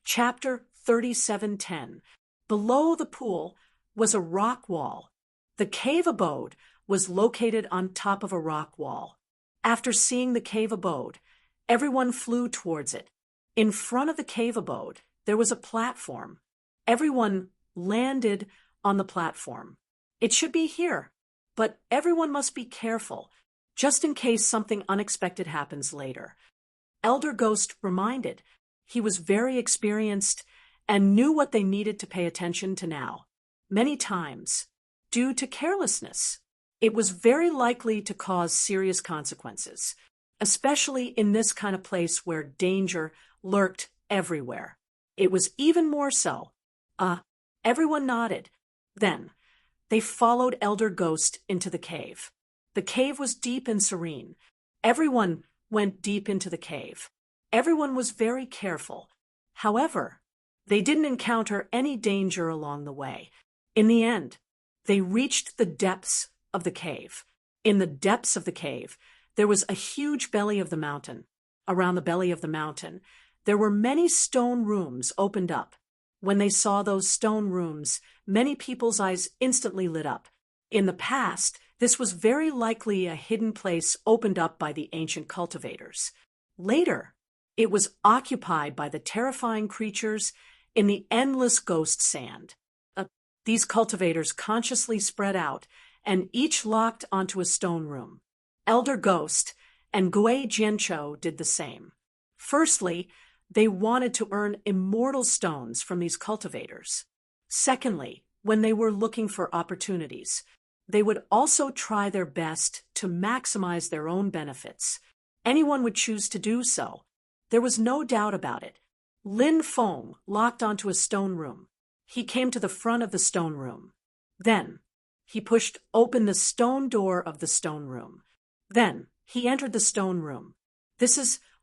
Chapter 37:10. Below the pool was a rock wall. The cave abode was located on top of a rock wall. After seeing the cave abode, everyone flew towards it. In front of the cave abode, there was a platform. Everyone landed on the platform. It should be here, but everyone must be careful, just in case something unexpected happens later. Elder Ghost reminded. He was very experienced and knew what they needed to pay attention to now. Many times, due to carelessness, it was very likely to cause serious consequences, especially in this kind of place where danger lurked everywhere. It was even more so. Everyone nodded. Then, they followed Elder Ghost into the cave. The cave was deep and serene. Everyone went deep into the cave. Everyone was very careful. However, they didn't encounter any danger along the way. In the end, they reached the depths of the cave. In the depths of the cave, there was a huge belly of the mountain. Around the belly of the mountain, there were many stone rooms opened up. When they saw those stone rooms, many people's eyes instantly lit up. In the past, this was very likely a hidden place opened up by the ancient cultivators. Later, it was occupied by the terrifying creatures in the endless ghost sand. These cultivators consciously spread out, and each locked onto a stone room. Elder Ghost and Gui Jiancho did the same. Firstly, they wanted to earn immortal stones from these cultivators. Secondly, when they were looking for opportunities, they would also try their best to maximize their own benefits. Anyone would choose to do so. There was no doubt about it. Lin Feng locked onto a stone room. He came to the front of the stone room. Then, he pushed open the stone door of the stone room. Then, he entered the stone room.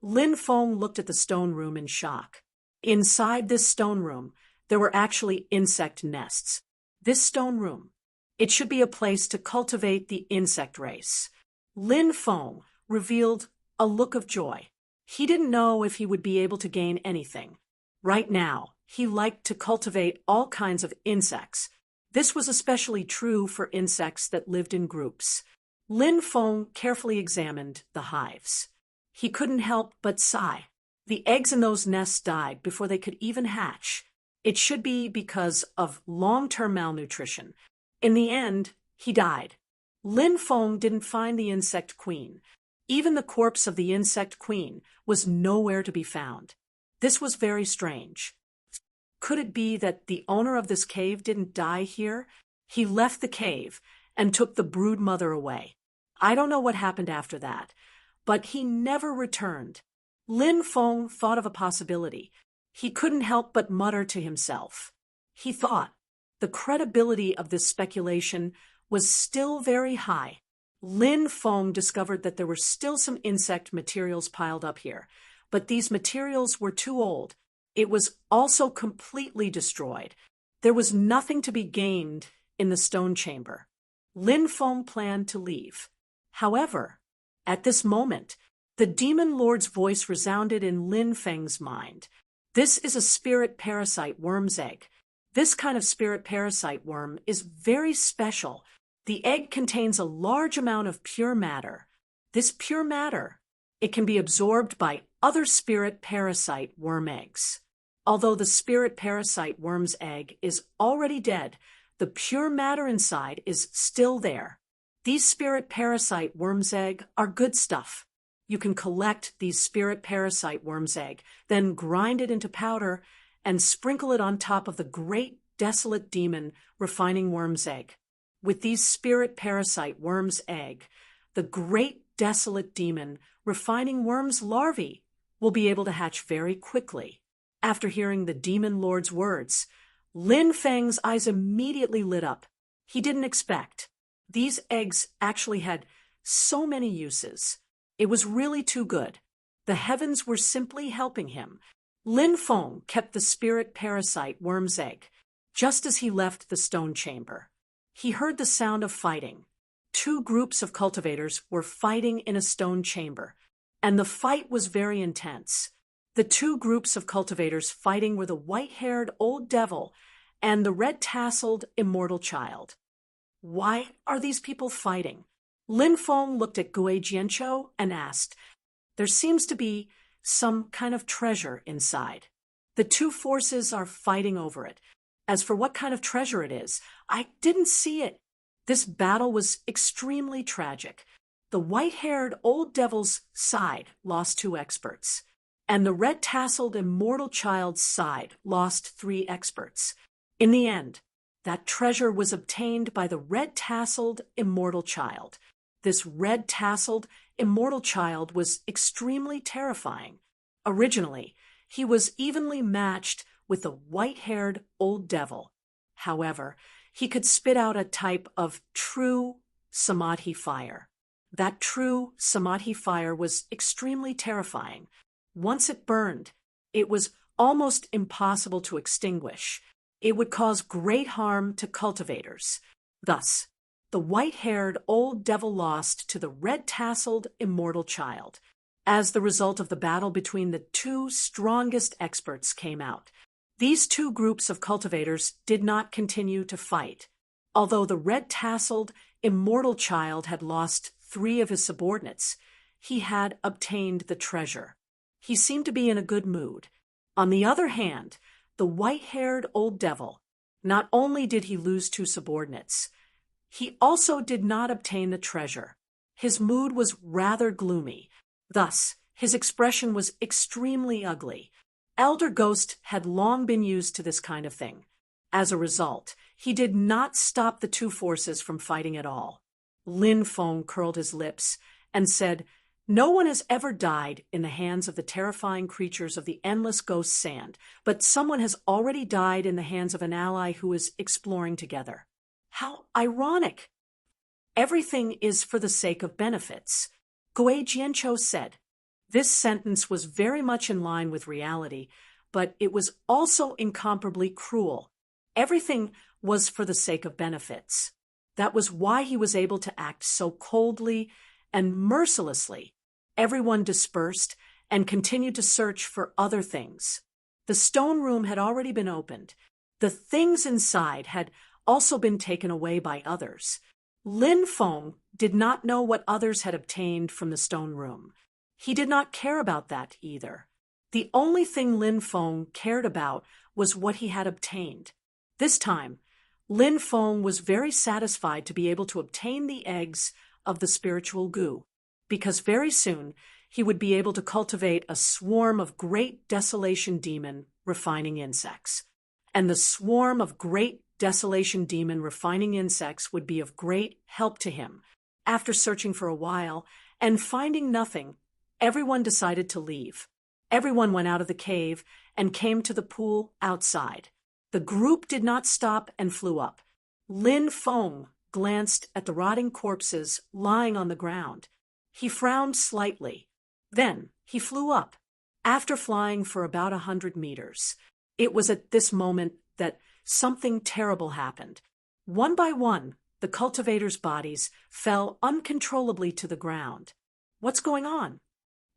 Lin Feng looked at the stone room in shock. Inside this stone room, there were actually insect nests. This stone room, it should be a place to cultivate the insect race. Lin Feng revealed a look of joy. He didn't know if he would be able to gain anything. Right now, he liked to cultivate all kinds of insects. This was especially true for insects that lived in groups. Lin Feng carefully examined the hives. He couldn't help but sigh. The eggs in those nests died before they could even hatch. It should be because of long-term malnutrition. In the end, he died. Lin Feng didn't find the insect queen. Even the corpse of the insect queen was nowhere to be found. This was very strange. Could it be that the owner of this cave didn't die here? He left the cave and took the brood mother away. I don't know what happened after that, but he never returned. Lin Feng thought of a possibility. He couldn't help but mutter to himself. He thought the credibility of this speculation was still very high. Lin Feng discovered that there were still some insect materials piled up here, but these materials were too old. It was also completely destroyed. There was nothing to be gained in the stone chamber. Lin Feng planned to leave. However, at this moment, the demon lord's voice resounded in Lin Feng's mind. This is a spirit parasite worm's egg. This kind of spirit parasite worm is very special. The egg contains a large amount of pure matter. This pure matter, it can be absorbed by other spirit parasite worm eggs. Although the spirit parasite worm's egg is already dead, the pure matter inside is still there. These spirit parasite worm's egg are good stuff. You can collect these spirit parasite worm's egg, then grind it into powder and sprinkle it on top of the great desolate demon refining worm's egg. With these spirit parasite worm's egg, the great desolate demon refining worm's larvae will be able to hatch very quickly. After hearing the demon lord's words, Lin Feng's eyes immediately lit up. He didn't expect. These eggs actually had so many uses. It was really too good. The heavens were simply helping him. Lin Feng kept the spirit parasite worm's egg. Just as he left the stone chamber, he heard the sound of fighting. Two groups of cultivators were fighting in a stone chamber, and the fight was very intense. The two groups of cultivators fighting were the white-haired old devil and the red-tasseled immortal child. Why are these people fighting? Lin Feng looked at Gui Jianqiu and asked, "There seems to be some kind of treasure inside. The two forces are fighting over it. As for what kind of treasure it is, I didn't see it." This battle was extremely tragic. The white-haired old devil's side lost 2 experts, and the red-tasseled immortal child's side lost 3 experts. In the end, that treasure was obtained by the red-tasseled immortal child. This red-tasseled immortal child was extremely terrifying. Originally, he was evenly matched with the white-haired old devil. However, he could spit out a type of true samadhi fire. That true samadhi fire was extremely terrifying. Once it burned, it was almost impossible to extinguish. It would cause great harm to cultivators. Thus, the white-haired old devil lost to the red-tasseled immortal child. As the result of the battle between the 2 strongest experts came out, these 2 groups of cultivators did not continue to fight. Although the red-tasseled immortal child had lost 3 of his subordinates, he had obtained the treasure. He seemed to be in a good mood. On the other hand, the white-haired old devil, not only did he lose 2 subordinates, he also did not obtain the treasure. His mood was rather gloomy. Thus, his expression was extremely ugly. Elder Ghost had long been used to this kind of thing. As a result, he did not stop the 2 forces from fighting at all. Lin Feng curled his lips and said, "No one has ever died in the hands of the terrifying creatures of the endless ghost sand, but someone has already died in the hands of an ally who is exploring together. How ironic! Everything is for the sake of benefits," Gui Jianqiu said. This sentence was very much in line with reality, but it was also incomparably cruel. Everything was for the sake of benefits. That was why he was able to act so coldly and mercilessly. Everyone dispersed and continued to search for other things. The stone room had already been opened. The things inside had also been taken away by others. Lin Feng did not know what others had obtained from the stone room. He did not care about that either. The only thing Lin Feng cared about was what he had obtained. This time, Lin Feng was very satisfied to be able to obtain the eggs of the spiritual goo, because very soon he would be able to cultivate a swarm of great desolation demon refining insects. And the swarm of great desolation demon refining insects would be of great help to him. After searching for a while and finding nothing, everyone decided to leave. Everyone went out of the cave and came to the pool outside. The group did not stop and flew up. Lin Feng glanced at the rotting corpses lying on the ground. He frowned slightly. Then he flew up. After flying for about 100 meters, it was at this moment that something terrible happened. One by one, the cultivators' bodies fell uncontrollably to the ground. What's going on?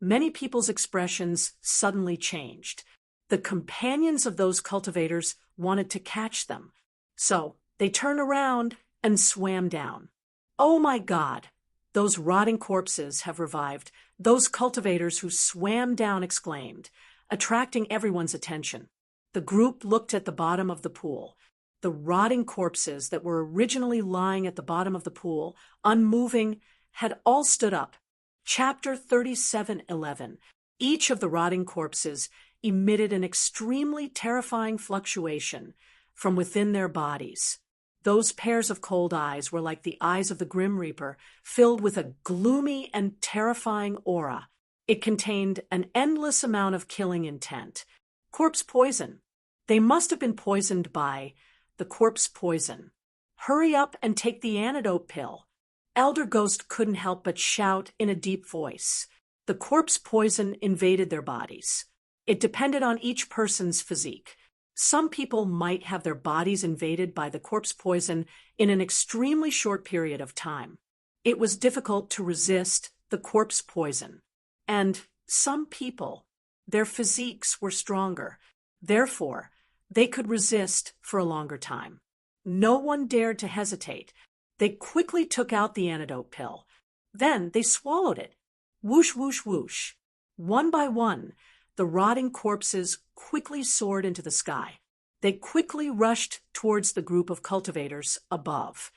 Many people's expressions suddenly changed. The companions of those cultivators wanted to catch them, so they turned around and swam down. "Oh my God! Those rotting corpses have revived," those cultivators who swam down exclaimed, attracting everyone's attention. The group looked at the bottom of the pool. The rotting corpses that were originally lying at the bottom of the pool, unmoving, had all stood up. Chapter 37:11. Each of the rotting corpses emitted an extremely terrifying fluctuation from within their bodies. Those pairs of cold eyes were like the eyes of the Grim Reaper, filled with a gloomy and terrifying aura. It contained an endless amount of killing intent. Corpse poison. They must have been poisoned by the corpse poison. "Hurry up and take the antidote pill." Elder Ghost couldn't help but shout in a deep voice. The corpse poison invaded their bodies. It depended on each person's physique. Some people might have their bodies invaded by the corpse poison in an extremely short period of time. It was difficult to resist the corpse poison. And some people Their physiques were stronger. Therefore, they could resist for a longer time. No one dared to hesitate. They quickly took out the antidote pill. Then they swallowed it. Whoosh, whoosh, whoosh. One by one, the rotting corpses quickly soared into the sky. They quickly rushed towards the group of cultivators above.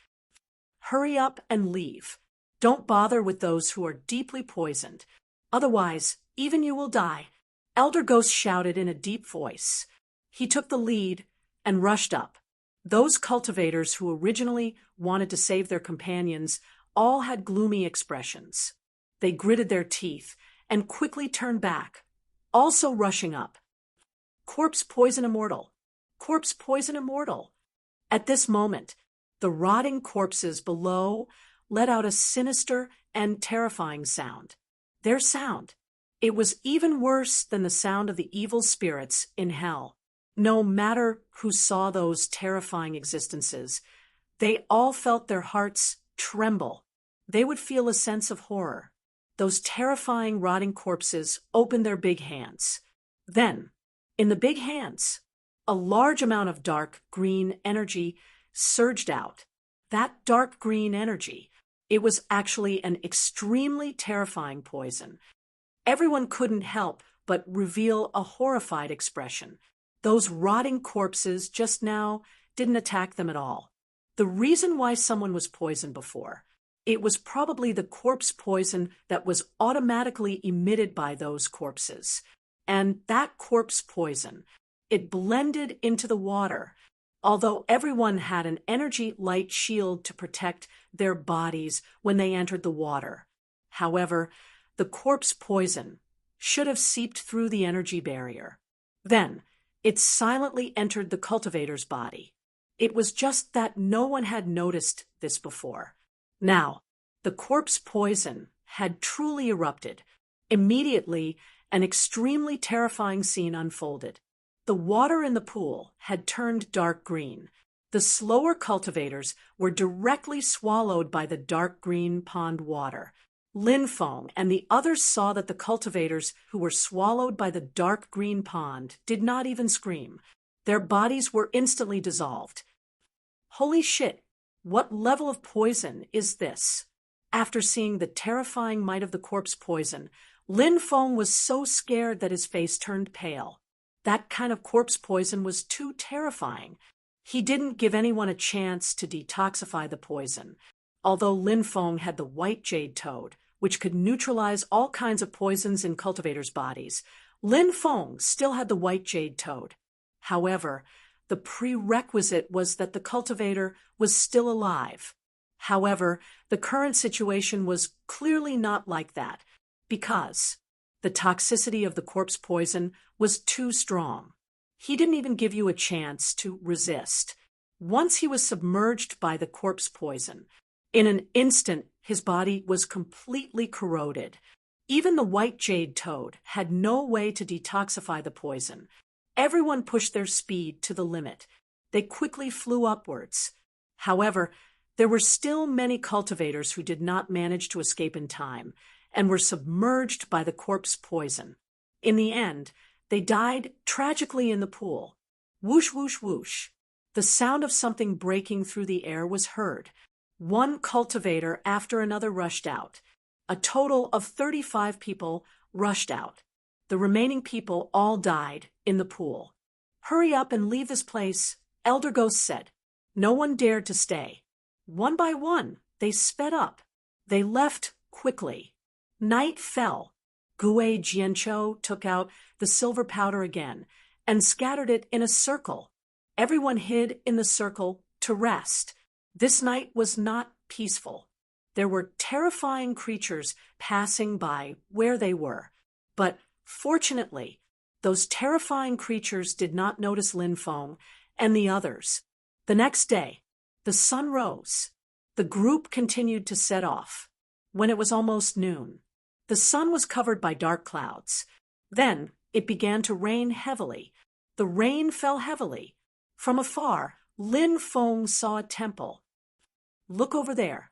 Hurry up and leave. Don't bother with those who are deeply poisoned. Otherwise, even you will die. Elder Ghost shouted in a deep voice. He took the lead and rushed up. Those cultivators who originally wanted to save their companions all had gloomy expressions. They gritted their teeth and quickly turned back, also rushing up. Corpse poison immortal. Corpse poison immortal. At this moment, the rotting corpses below let out a sinister and terrifying sound. Their sound. It was even worse than the sound of the evil spirits in hell. No matter who saw those terrifying existences, they all felt their hearts tremble. They would feel a sense of horror. Those terrifying rotting corpses opened their big hands. Then, in the big hands, a large amount of dark green energy surged out. That dark green energy, it was actually an extremely terrifying poison. Everyone couldn't help but reveal a horrified expression. Those rotting corpses just now didn't attack them at all. The reason why someone was poisoned before, it was probably the corpse poison that was automatically emitted by those corpses. And that corpse poison, it blended into the water. Although everyone had an energy light shield to protect their bodies when they entered the water. However, the corpse poison should have seeped through the energy barrier. Then, it silently entered the cultivator's body. It was just that no one had noticed this before. Now, the corpse poison had truly erupted. Immediately, an extremely terrifying scene unfolded. The water in the pool had turned dark green. The slower cultivators were directly swallowed by the dark green pond water. Lin Feng and the others saw that the cultivators who were swallowed by the dark green pond did not even scream. Their bodies were instantly dissolved. Holy shit, what level of poison is this? After seeing the terrifying might of the corpse poison, Lin Feng was so scared that his face turned pale. That kind of corpse poison was too terrifying. He didn't give anyone a chance to detoxify the poison. Although Lin Feng had the white jade toad, which could neutralize all kinds of poisons in cultivators' bodies, Lin Feng still had the white jade toad. However, the prerequisite was that the cultivator was still alive. However, the current situation was clearly not like that, because the toxicity of the corpse poison was too strong. He didn't even give you a chance to resist. Once he was submerged by the corpse poison, in an instant his body was completely corroded. Even the white jade toad had no way to detoxify the poison. Everyone pushed their speed to the limit. They quickly flew upwards. However, there were still many cultivators who did not manage to escape in time and were submerged by the corpse poison. In the end, they died tragically in the pool. Whoosh, whoosh, whoosh. The sound of something breaking through the air was heard. One cultivator after another rushed out. A total of 35 people rushed out. The remaining people all died in the pool. Hurry up and leave this place, Elder Ghost said. No one dared to stay. One by one, they sped up. They left quickly. Night fell. Gue Jiancho took out the silver powder again and scattered it in a circle. Everyone hid in the circle to rest. This night was not peaceful. There were terrifying creatures passing by where they were. But fortunately, those terrifying creatures did not notice Lin Feng and the others. The next day, the sun rose. The group continued to set off. When it was almost noon, the sun was covered by dark clouds. Then it began to rain heavily. The rain fell heavily. From afar, Lin Feng saw a temple. Look over there.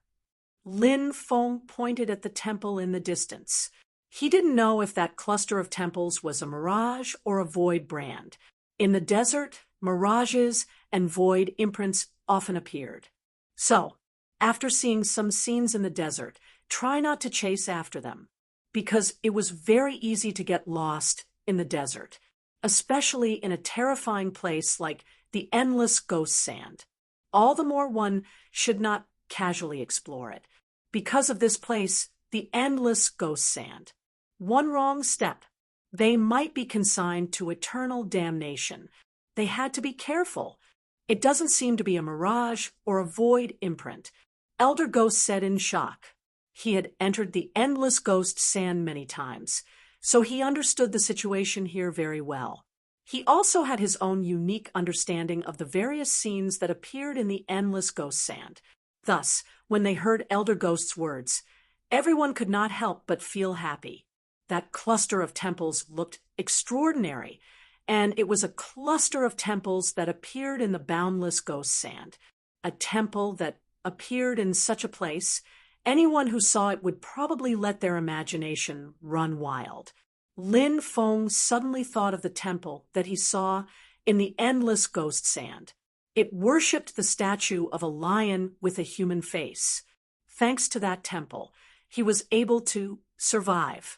Lin Feng pointed at the temple in the distance. He didn't know if that cluster of temples was a mirage or a void brand. In the desert, mirages and void imprints often appeared. So, after seeing some scenes in the desert, try not to chase after them, because it was very easy to get lost in the desert, especially in a terrifying place like the endless ghost sand. All the more one should not casually explore it. Because of this place, the endless ghost sand. One wrong step, they might be consigned to eternal damnation. They had to be careful. It doesn't seem to be a mirage or a void imprint. Elder Ghost said in shock. He had entered the endless ghost sand many times, so he understood the situation here very well. He also had his own unique understanding of the various scenes that appeared in the endless ghost sand. Thus, when they heard Elder Ghost's words, everyone could not help but feel happy. That cluster of temples looked extraordinary, and it was a cluster of temples that appeared in the boundless ghost sand. A temple that appeared in such a place, anyone who saw it would probably let their imagination run wild. Lin Feng suddenly thought of the temple that he saw in the endless ghost sand. It worshipped the statue of a lion with a human face. Thanks to that temple, he was able to survive.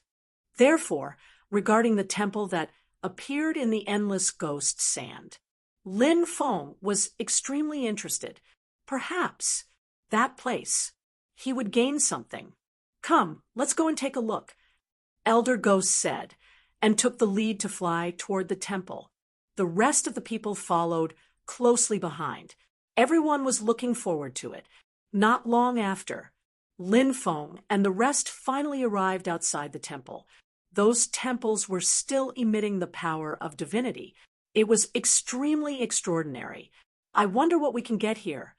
Therefore, regarding the temple that appeared in the endless ghost sand, Lin Feng was extremely interested. Perhaps that place, he would gain something. Come, let's go and take a look, Elder Ghost said, and took the lead to fly toward the temple. The rest of the people followed closely behind. Everyone was looking forward to it. Not long after, Lin Feng and the rest finally arrived outside the temple. Those temples were still emitting the power of divinity. It was extremely extraordinary. I wonder what we can get here.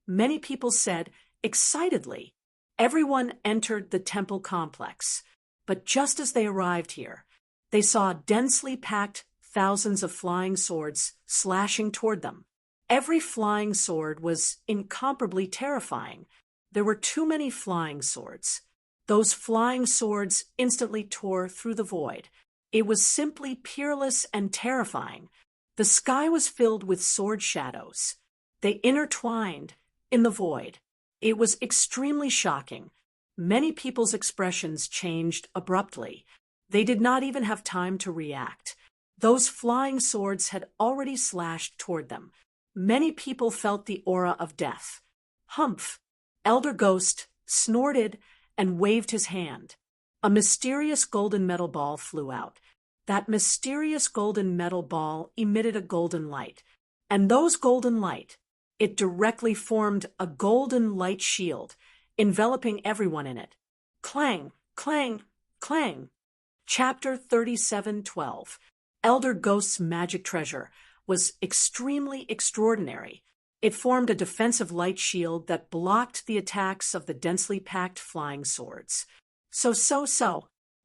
Many people said excitedly. Everyone entered the temple complex. But just as they arrived here, they saw densely packed thousands of flying swords slashing toward them. Every flying sword was incomparably terrifying. There were too many flying swords. Those flying swords instantly tore through the void. It was simply peerless and terrifying. The sky was filled with sword shadows. They intertwined in the void. It was extremely shocking. Many people's expressions changed abruptly. They did not even have time to react. Those flying swords had already slashed toward them. Many people felt the aura of death. Humph! Elder Ghost snorted and waved his hand. A mysterious golden metal ball flew out. That mysterious golden metal ball emitted a golden light. And those golden light, it directly formed a golden light shield, enveloping everyone in it. Clang, clang, clang. Chapter 37:12. Elder Ghost's magic treasure was extremely extraordinary. It formed a defensive light shield that blocked the attacks of the densely packed flying swords. So.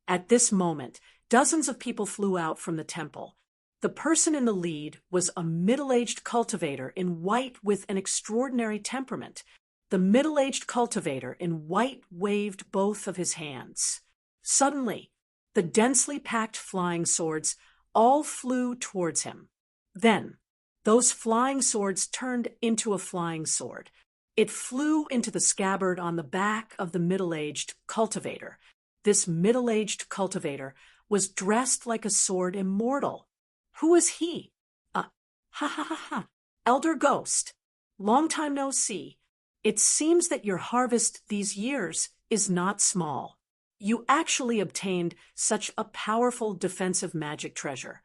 At this moment, dozens of people flew out from the temple. The person in the lead was a middle-aged cultivator in white with an extraordinary temperament. The middle-aged cultivator in white waved both of his hands. Suddenly, the densely packed flying swords all flew towards him. Then, those flying swords turned into a flying sword. It flew into the scabbard on the back of the middle-aged cultivator. This middle-aged cultivator was dressed like a sword immortal. Who was he? Ha. Elder Ghost. Long time no see. It seems that your harvest these years is not small. You actually obtained such a powerful defensive magic treasure.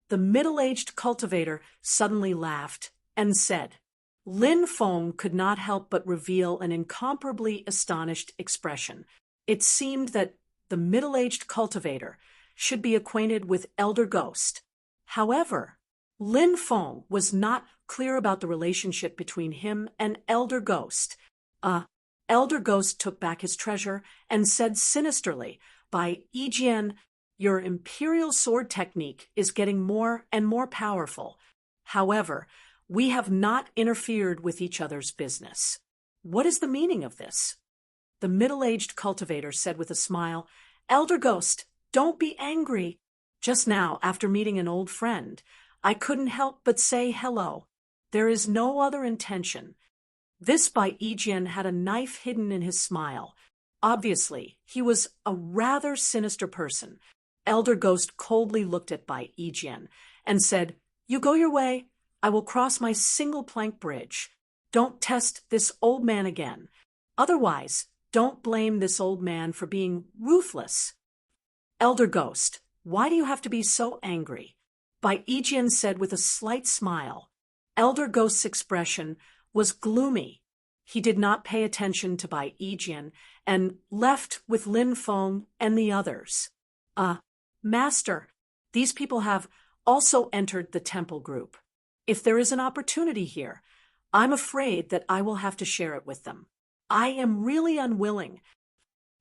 The middle-aged cultivator suddenly laughed and said, Lin Feng could not help but reveal an incomparably astonished expression. It seemed that the middle-aged cultivator should be acquainted with Elder Ghost. However, Lin Feng was not clear about the relationship between him and Elder Ghost. Elder Ghost took back his treasure and said sinisterly, By Yijian, your imperial sword technique is getting more and more powerful. However, we have not interfered with each other's business. What is the meaning of this? The middle-aged cultivator said with a smile, Elder Ghost, don't be angry. Just now, after meeting an old friend, I couldn't help but say hello. There is no other intention. This by Ijian had a knife hidden in his smile. Obviously, he was a rather sinister person. Elder Ghost coldly looked at Bai Ijian and said, "You go your way. I will cross my single plank bridge. Don't test this old man again. Otherwise, don't blame this old man for being ruthless." Elder Ghost, why do you have to be so angry? Bai Ijian said with a slight smile. Elder Ghost's expression was gloomy. He did not pay attention to Bai Ijian and left with Lin Feng and the others. Master, these people have also entered the temple group. If there is an opportunity here, I'm afraid that I will have to share it with them. I am really unwilling.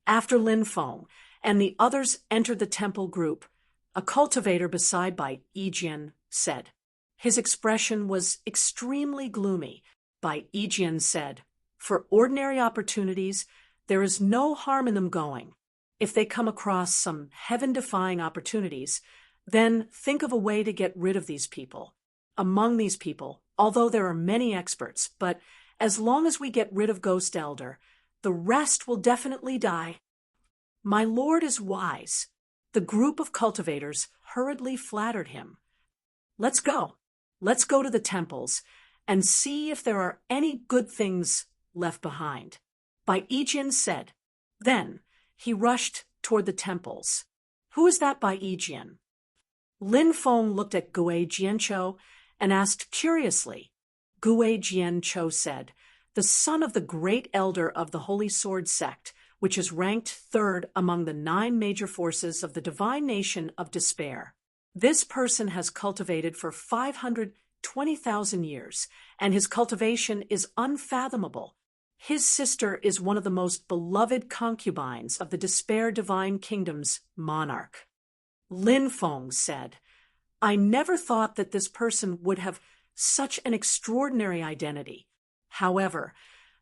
After Lin Feng and the others entered the temple group, a cultivator beside Bai Ijian said. His expression was extremely gloomy. Bai Ijian said, "For ordinary opportunities, there is no harm in them going. If they come across some heaven-defying opportunities, then think of a way to get rid of these people. Among these people, although there are many experts, but as long as we get rid of Ghost Elder, the rest will definitely die." My lord is wise. The group of cultivators hurriedly flattered him. Let's go. Let's go to the temples and see if there are any good things left behind. Bai Ijian said. Then he rushed toward the temples. Who is that Bai Ijian? Lin Feng looked at Gue Jianchou and asked curiously. Gue Jianchou said, "The son of the great elder of the Holy Sword sect, which is ranked third among the 9 major forces of the divine nation of despair. This person has cultivated for 520,000 years, and his cultivation is unfathomable. His sister is one of the most beloved concubines of the Despair Divine Kingdom's monarch." Lin Feng said, "I never thought that this person would have such an extraordinary identity. However,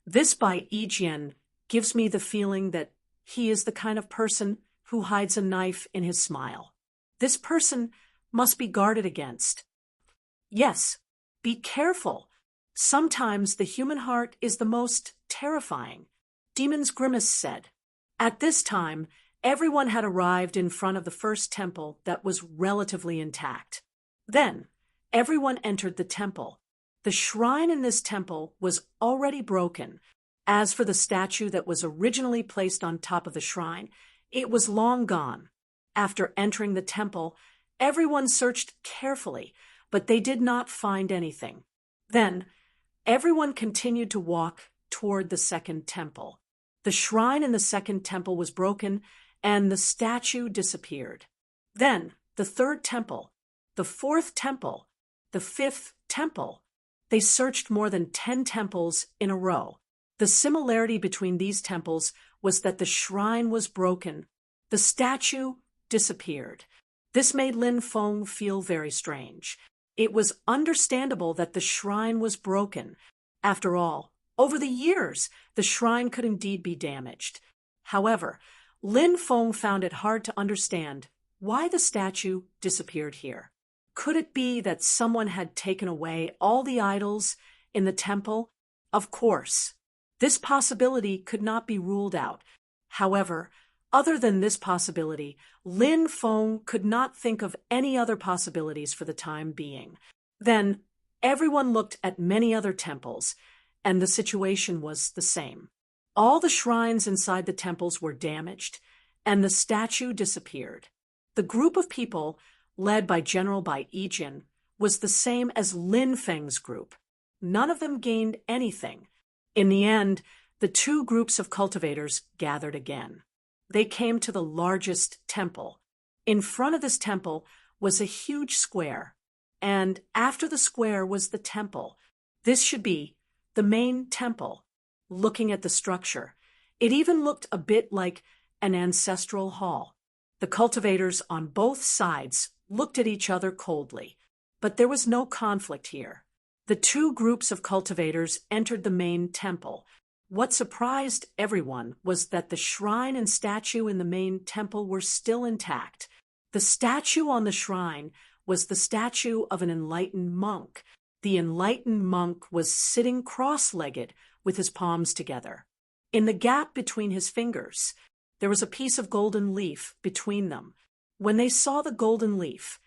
this Bai Ijian gives me the feeling that he is the kind of person who hides a knife in his smile. This person must be guarded against. Yes, be careful. Sometimes the human heart is the most terrifying," Demon's Grimace said. At this time, everyone had arrived in front of the first temple that was relatively intact. Then, everyone entered the temple. The shrine in this temple was already broken. As for the statue that was originally placed on top of the shrine, it was long gone. After entering the temple, everyone searched carefully, but they did not find anything. Then, everyone continued to walk toward the second temple. The shrine in the second temple was broken, and the statue disappeared. Then, the third temple, the fourth temple, the fifth temple. They searched more than 10 temples in a row. The similarity between these temples was that the shrine was broken. The statue disappeared. This made Lin Feng feel very strange. It was understandable that the shrine was broken. After all, over the years, the shrine could indeed be damaged. However, Lin Feng found it hard to understand why the statue disappeared here. Could it be that someone had taken away all the idols in the temple? Of course. This possibility could not be ruled out. However, other than this possibility, Lin Feng could not think of any other possibilities for the time being. Then, everyone looked at many other temples, and the situation was the same. All the shrines inside the temples were damaged, and the statue disappeared. The group of people, led by General Bai Ijian, was the same as Lin Feng's group. None of them gained anything. In the end, the 2 groups of cultivators gathered again. They came to the largest temple. In front of this temple was a huge square, and after the square was the temple. This should be the main temple. Looking at the structure, it even looked a bit like an ancestral hall. The cultivators on both sides looked at each other coldly, but there was no conflict here. The 2 groups of cultivators entered the main temple. What surprised everyone was that the shrine and statue in the main temple were still intact. The statue on the shrine was the statue of an enlightened monk. The enlightened monk was sitting cross-legged with his palms together. In the gap between his fingers, there was a piece of golden leaf between them. When they saw the golden leaf,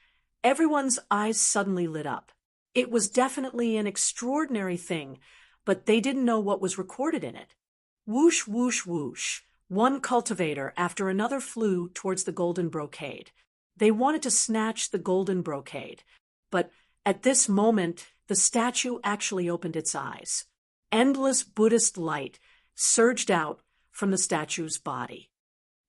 everyone's eyes suddenly lit up. It was definitely an extraordinary thing, but they didn't know what was recorded in it. Whoosh, whoosh, whoosh. One cultivator after another flew towards the golden brocade. They wanted to snatch the golden brocade, but at this moment, the statue actually opened its eyes. Endless Buddhist light surged out from the statue's body.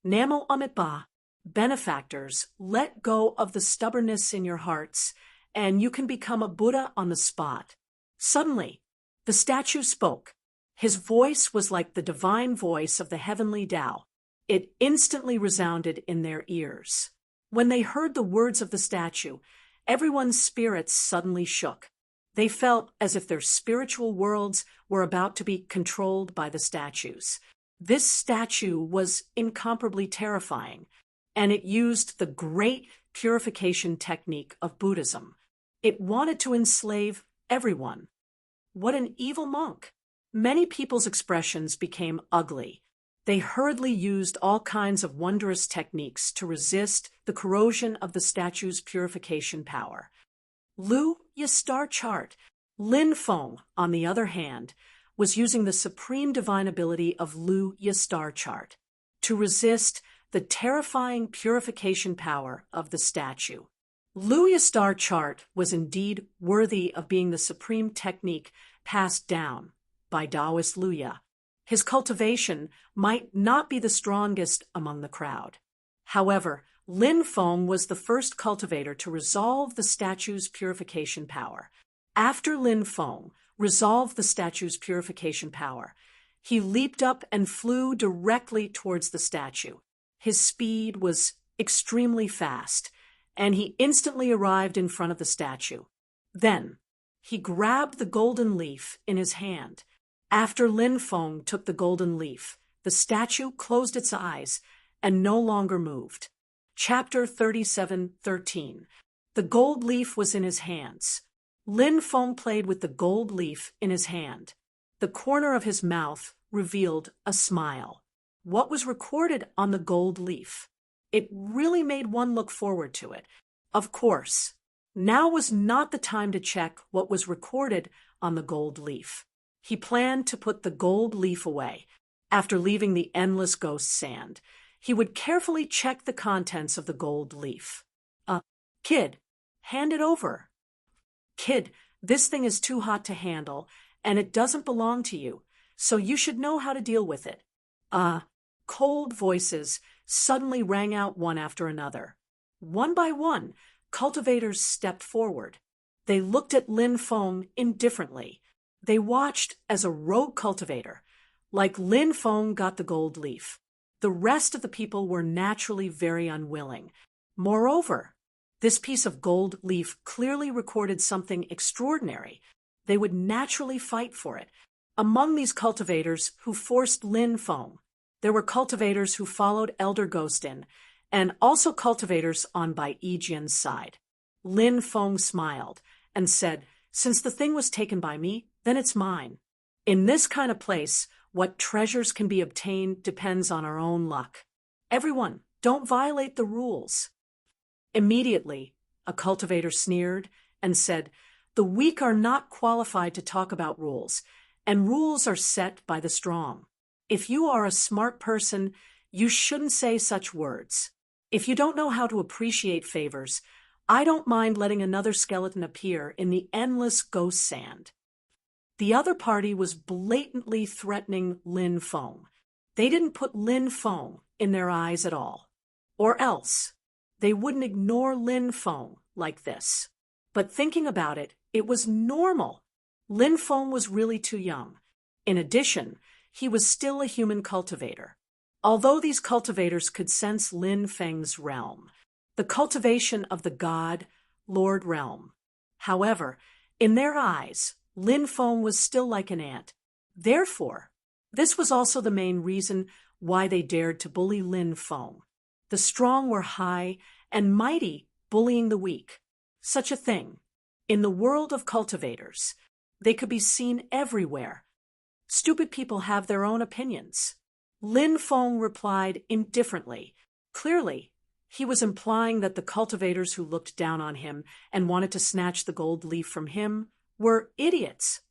Namo Amitabha, benefactors, let go of the stubbornness in your hearts, and you can become a Buddha on the spot. Suddenly, the statue spoke. His voice was like the divine voice of the heavenly Tao. It instantly resounded in their ears. When they heard the words of the statue, everyone's spirits suddenly shook. They felt as if their spiritual worlds were about to be controlled by the statues. This statue was incomparably terrifying, and it used the great purification technique of Buddhism. It wanted to enslave everyone. What an evil monk! Many people's expressions became ugly. They hurriedly used all kinds of wondrous techniques to resist the corrosion of the statue's purification power. Lu Yastar Chart, Lin Feng, on the other hand, was using the supreme divine ability of Lu Yastar Chart to resist the terrifying purification power of the statue. Lu Yastar Chart was indeed worthy of being the supreme technique passed down by Taoist Luya. His cultivation might not be the strongest among the crowd. However, Lin Feng was the first cultivator to resolve the statue's purification power. After Lin Feng resolved the statue's purification power, he leaped up and flew directly towards the statue. His speed was extremely fast, and he instantly arrived in front of the statue. Then, he grabbed the golden leaf in his hand. After Lin Feng took the golden leaf, the statue closed its eyes and no longer moved. Chapter 37:13. The gold leaf was in his hands. Lin Feng played with the gold leaf in his hand. The corner of his mouth revealed a smile. What was recorded on the gold leaf? It really made one look forward to it. Of course, now was not the time to check what was recorded on the gold leaf. He planned to put the gold leaf away. After leaving the endless ghost sand, he would carefully check the contents of the gold leaf. Kid, hand it over. Kid, this thing is too hot to handle, and it doesn't belong to you, so you should know how to deal with it. Cold voices suddenly rang out one after another. One by one, cultivators stepped forward. They looked at Lin Feng indifferently. They watched as a rogue cultivator, like Lin Feng, got the gold leaf. The rest of the people were naturally very unwilling. Moreover, this piece of gold leaf clearly recorded something extraordinary. They would naturally fight for it. Among these cultivators who forced Lin Feng, there were cultivators who followed Elder Ghostin, and also cultivators on Bai Yijian's side. Lin Feng smiled and said, "Since the thing was taken by me, then it's mine. In this kind of place, what treasures can be obtained depends on our own luck. Everyone, don't violate the rules." Immediately, a cultivator sneered and said, "The weak are not qualified to talk about rules, and rules are set by the strong. If you are a smart person, you shouldn't say such words. If you don't know how to appreciate favors, I don't mind letting another skeleton appear in the endless ghost sand." The other party was blatantly threatening Lin Feng. They didn't put Lin Feng in their eyes at all. Or else, they wouldn't ignore Lin Feng like this. But thinking about it, it was normal. Lin Feng was really too young. In addition, he was still a human cultivator. Although these cultivators could sense Lin Feng's realm, the cultivation of the god, Lord realm. However, in their eyes, Lin Feng was still like an ant. Therefore, This was also the main reason why they dared to bully Lin Feng. The strong were high and mighty, bullying the weak. Such a thing. In the world of cultivators, they could be seen everywhere. Stupid people have their own opinions. Lin Feng replied indifferently. Clearly, he was implying that the cultivators who looked down on him and wanted to snatch the gold leaf from him were idiots.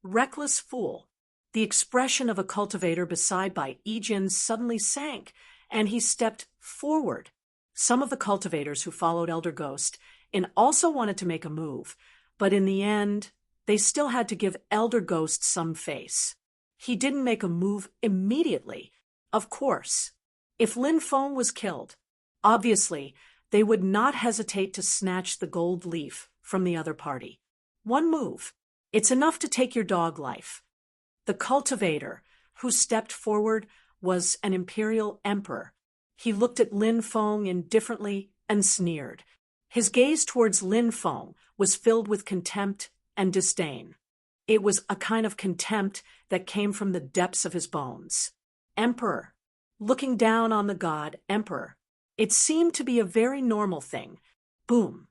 Reckless fool. The expression of a cultivator beside Bai Yijin suddenly sank, and he stepped forward. Some of the cultivators who followed Elder Ghost and also wanted to make a move, but in the end, they still had to give Elder Ghost some face. He didn't make a move immediately. Of course, if Lin Feng was killed, obviously, they would not hesitate to snatch the gold leaf from the other party. One move. It's enough to take your dog life. The cultivator who stepped forward was an imperial emperor. He looked at Lin Feng indifferently and sneered. His gaze towards Lin Feng was filled with contempt and disdain. It was a kind of contempt that came from the depths of his bones. Emperor. Looking down on the god Emperor. It seemed to be a very normal thing. Boom.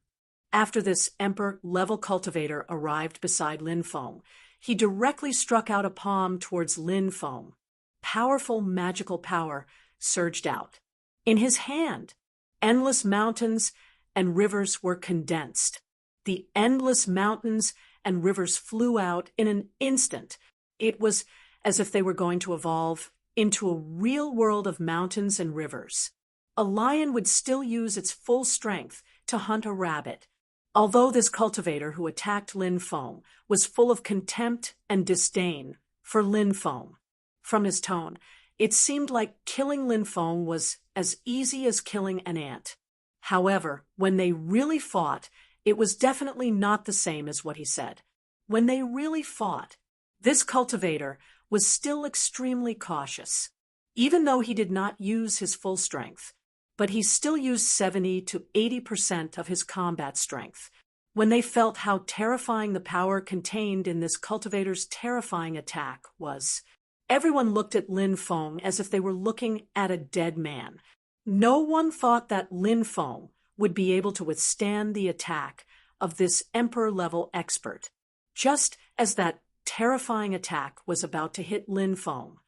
After this emperor-level cultivator arrived beside Lin Feng, he directly struck out a palm towards Lin Feng. Powerful magical power surged out. In his hand, endless mountains and rivers were condensed. The endless mountains and rivers flew out in an instant. It was as if they were going to evolve into a real world of mountains and rivers. A lion would still use its full strength to hunt a rabbit. Although this cultivator who attacked Lin Feng was full of contempt and disdain for Lin Feng. From his tone, it seemed like killing Lin Feng was as easy as killing an ant. However, when they really fought, it was definitely not the same as what he said. When they really fought, this cultivator was still extremely cautious. Even though he did not use his full strength, but he still used 70 to 80% of his combat strength. When they felt how terrifying the power contained in this cultivator's terrifying attack was, everyone looked at Lin Feng as if they were looking at a dead man. No one thought that Lin Feng would be able to withstand the attack of this emperor-level expert. Just as that terrifying attack was about to hit Lin Feng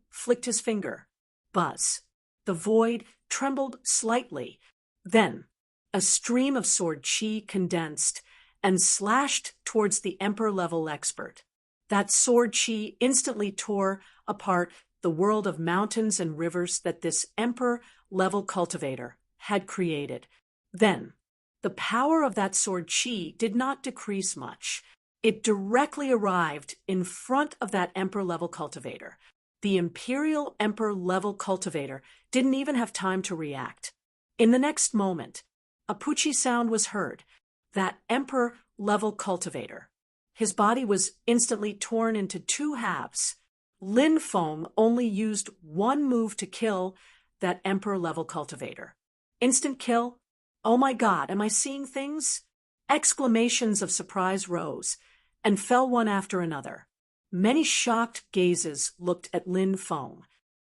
flicked his finger. Buzz. The void trembled slightly. Then, a stream of sword chi condensed and slashed towards the emperor-level expert. That sword chi instantly tore apart the world of mountains and rivers that this emperor-level cultivator had created. Then, the power of that sword chi did not decrease much. It directly arrived in front of that emperor-level cultivator. The imperial emperor-level cultivator didn't even have time to react. In the next moment, a poochie sound was heard. That emperor-level cultivator. His body was instantly torn into two halves. Lin Feng only used one move to kill that emperor-level cultivator. Instant kill? Oh my God, am I seeing things? Exclamations of surprise rose and fell one after another. Many shocked gazes looked at Lin Feng.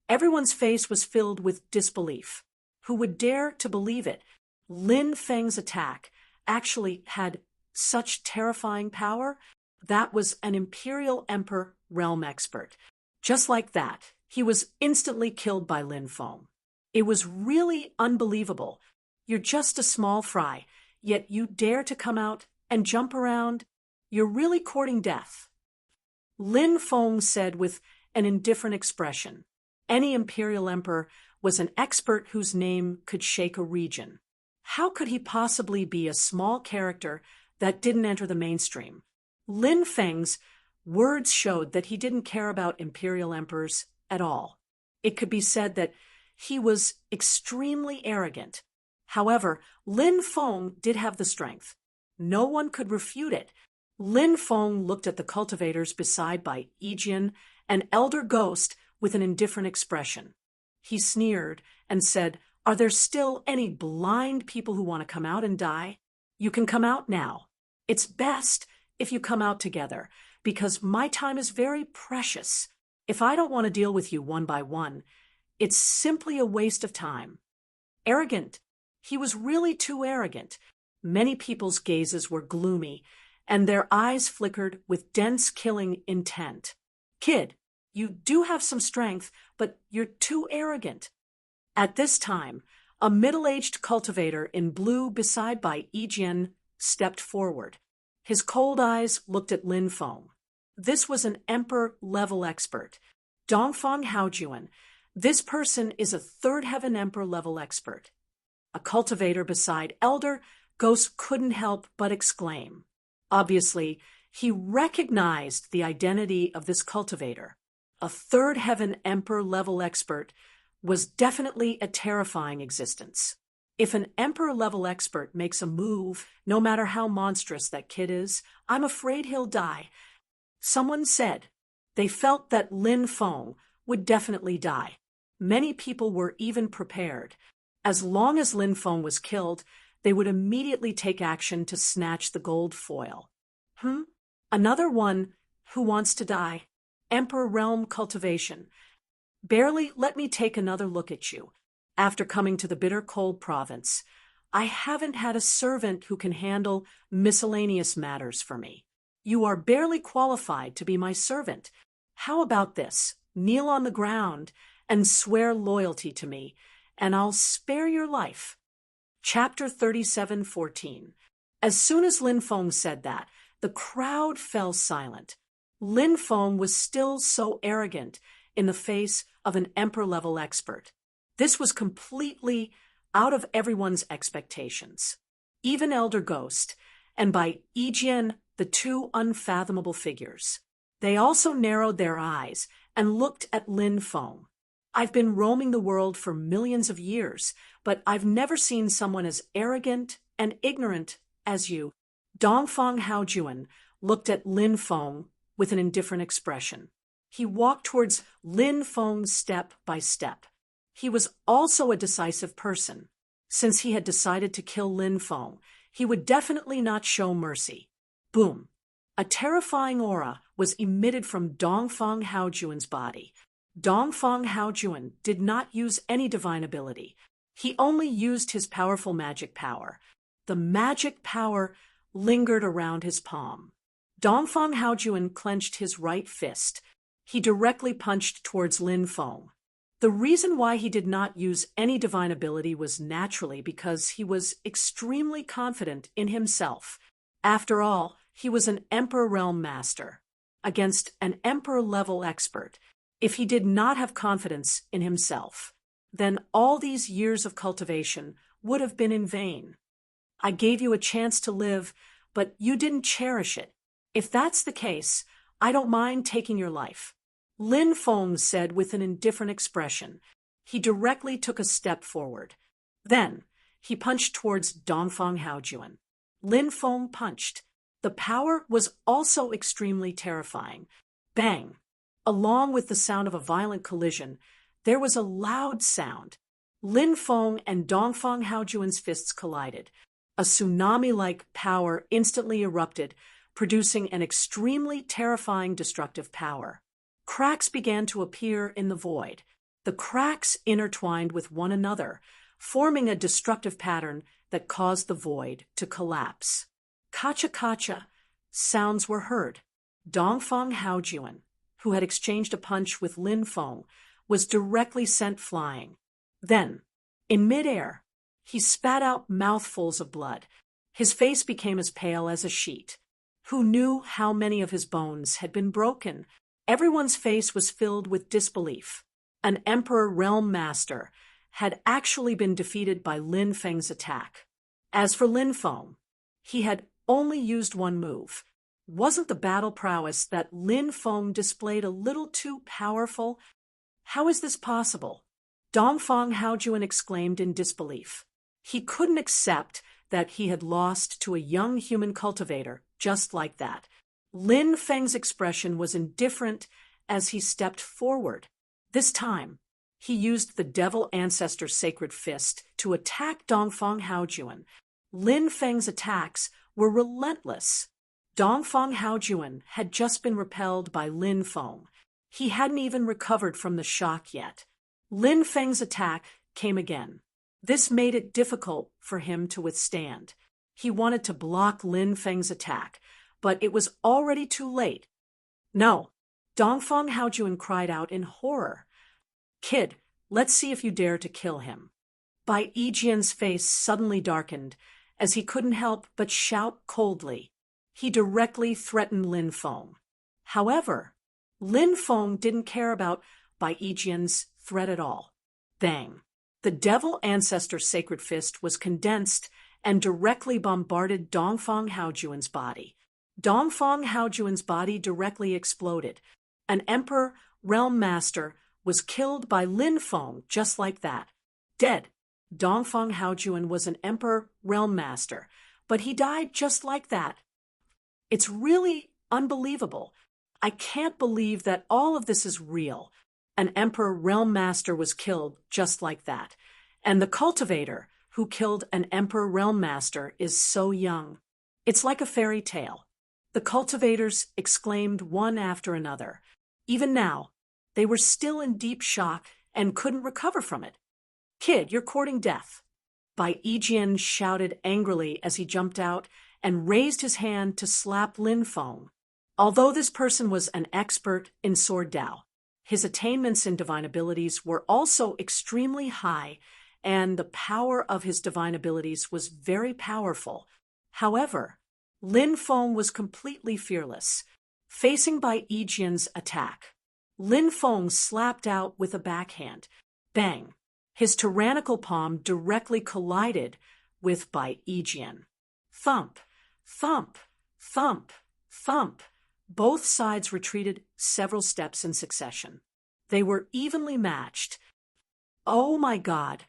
Everyone's face was filled with disbelief. Who would dare to believe it? Lin Feng's attack actually had such terrifying power? That was an imperial emperor realm expert. Just like that, he was instantly killed by Lin Feng. It was really unbelievable. You're just a small fry, yet you dare to come out and jump around. You're really courting death. Lin Feng said with an indifferent expression. Any imperial emperor was an expert whose name could shake a region. How could he possibly be a small character that didn't enter the mainstream? Lin Feng's words showed that he didn't care about imperial emperors at all. It could be said that he was extremely arrogant. However, Lin Feng did have the strength. No one could refute it. Lin Feng looked at the cultivators beside Bai Yijin and Elder Ghost with an indifferent expression. He sneered and said, "Are there still any blind people who want to come out and die? You can come out now. It's best if you come out together, because my time is very precious. If I don't want to deal with you one by one, it's simply a waste of time. Arrogant. He was really too arrogant. Many people's gazes were gloomy, and their eyes flickered with dense killing intent. Kid, you do have some strength, but you're too arrogant. At this time, a middle-aged cultivator in blue beside by Yijian stepped forward. His cold eyes looked at Lin Feng. This was an emperor-level expert. Dongfang Haojuan. This person is a third heaven emperor-level expert. A cultivator beside Elder Ghost couldn't help but exclaim. Obviously, he recognized the identity of this cultivator. A third heaven emperor-level expert was definitely a terrifying existence. If an emperor-level expert makes a move, no matter how monstrous that kid is, I'm afraid he'll die. Someone said they felt that Lin Feng would definitely die. Many people were even prepared. As long as Lin Feng was killed, they would immediately take action to snatch the gold foil. Another one who wants to die. Emperor Realm Cultivation. Barely let me take another look at you. After coming to the bitter cold province, I haven't had a servant who can handle miscellaneous matters for me. You are barely qualified to be my servant. How about this? Kneel on the ground and swear loyalty to me, and I'll spare your life. Chapter 37:14. As soon as Lin Feng said that, the crowd fell silent. Lin Feng was still so arrogant in the face of an emperor-level expert. This was completely out of everyone's expectations. Even Elder Ghost, and by Yijian, the two unfathomable figures. They also narrowed their eyes and looked at Lin Feng. I've been roaming the world for millions of years, but I've never seen someone as arrogant and ignorant as you. Dongfang Haojuan looked at Lin Feng with an indifferent expression. He walked towards Lin Feng step by step. He was also a decisive person. Since he had decided to kill Lin Feng, he would definitely not show mercy. Boom! A terrifying aura was emitted from Dongfang Haojuan's body. Dongfang Haojuan did not use any divine ability. He only used his powerful magic power. The magic power lingered around his palm. Dongfang Haojuan clenched his right fist. He directly punched towards Lin Feng. The reason why he did not use any divine ability was naturally because he was extremely confident in himself. After all, he was an Emperor Realm Master. Against an Emperor-level expert, if he did not have confidence in himself, then all these years of cultivation would have been in vain. I gave you a chance to live, but you didn't cherish it. If that's the case, I don't mind taking your life. Lin Feng said with an indifferent expression. He directly took a step forward. Then, he punched towards Dongfang Haojuan. Lin Feng punched. The power was also extremely terrifying. Bang! Along with the sound of a violent collision, there was a loud sound. Lin Feng and Dongfang Haojuan's fists collided. A tsunami-like power instantly erupted, producing an extremely terrifying destructive power. Cracks began to appear in the void. The cracks intertwined with one another, forming a destructive pattern that caused the void to collapse. Kacha-kacha sounds were heard. Dongfang Haojuan, who had exchanged a punch with Lin Feng, was directly sent flying. Then, in midair, he spat out mouthfuls of blood. His face became as pale as a sheet. Who knew how many of his bones had been broken? Everyone's face was filled with disbelief. An Emperor Realm Master had actually been defeated by Lin Feng's attack. As for Lin Feng, he had only used one move. Wasn't the battle prowess that Lin Feng displayed a little too powerful? How is this possible? Dongfang Haojuan exclaimed in disbelief. He couldn't accept that he had lost to a young human cultivator just like that. Lin Feng's expression was indifferent as he stepped forward. This time, he used the Devil Ancestor's sacred fist to attack Dongfang Haojuan. Lin Feng's attacks were relentless. Dongfang Haojuan had just been repelled by Lin Feng. He hadn't even recovered from the shock yet. Lin Feng's attack came again. This made it difficult for him to withstand. He wanted to block Lin Feng's attack, but it was already too late. No, Dongfang Haojuan cried out in horror. Kid, let's see if you dare to kill him. Bai Yijian's face suddenly darkened, as he couldn't help but shout coldly. He directly threatened Lin Feng. However, Lin Feng didn't care about Bai Yijian's threat at all. Bang! The Devil Ancestor Sacred Fist was condensed and directly bombarded Dongfang Haojuan's body. Dongfang Haojuan's body directly exploded. An Emperor Realm Master was killed by Lin Feng just like that. Dead. Dongfang Haojuan was an Emperor Realm Master, but he died just like that. It's really unbelievable. I can't believe that all of this is real. An Emperor Realm Master was killed just like that. And the cultivator who killed an Emperor Realm Master is so young. It's like a fairy tale. The cultivators exclaimed one after another. Even now, they were still in deep shock and couldn't recover from it. Kid, you're courting death. Bai Yijian shouted angrily as he jumped out and raised his hand to slap Lin Feng. Although this person was an expert in sword Dao, his attainments in divine abilities were also extremely high, and the power of his divine abilities was very powerful. However, Lin Feng was completely fearless. Facing Bai Yijian's attack, Lin Feng slapped out with a backhand. Bang! His tyrannical palm directly collided with Bai Yijian. Thump! Thump! Thump! Thump! Both sides retreated several steps in succession. They were evenly matched. Oh my God!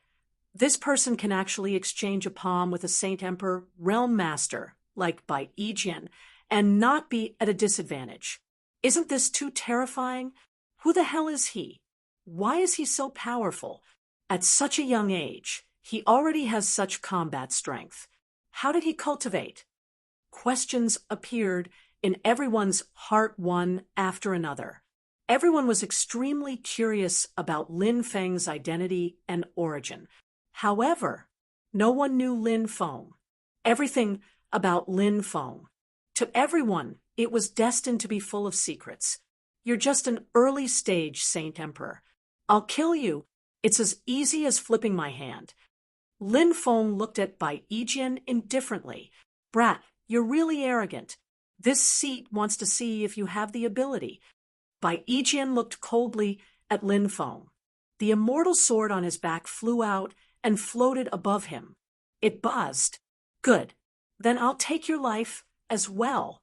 This person can actually exchange a palm with a Saint Emperor Realm Master, like Bai Yijian, and not be at a disadvantage. Isn't this too terrifying? Who the hell is he? Why is he so powerful? At such a young age, he already has such combat strength. How did he cultivate? Questions appeared in everyone's heart one after another. Everyone was extremely curious about Lin Feng's identity and origin. However, no one knew Lin Feng. Everything about Lin Feng. To everyone, it was destined to be full of secrets. You're just an early stage Saint Emperor. I'll kill you. It's as easy as flipping my hand. Lin Feng looked at Bai Yijian indifferently. Brat, you're really arrogant. This seat wants to see if you have the ability. Bai Yijian looked coldly at Lin Feng. The immortal sword on his back flew out and floated above him. It buzzed. Good. Then I'll take your life as well.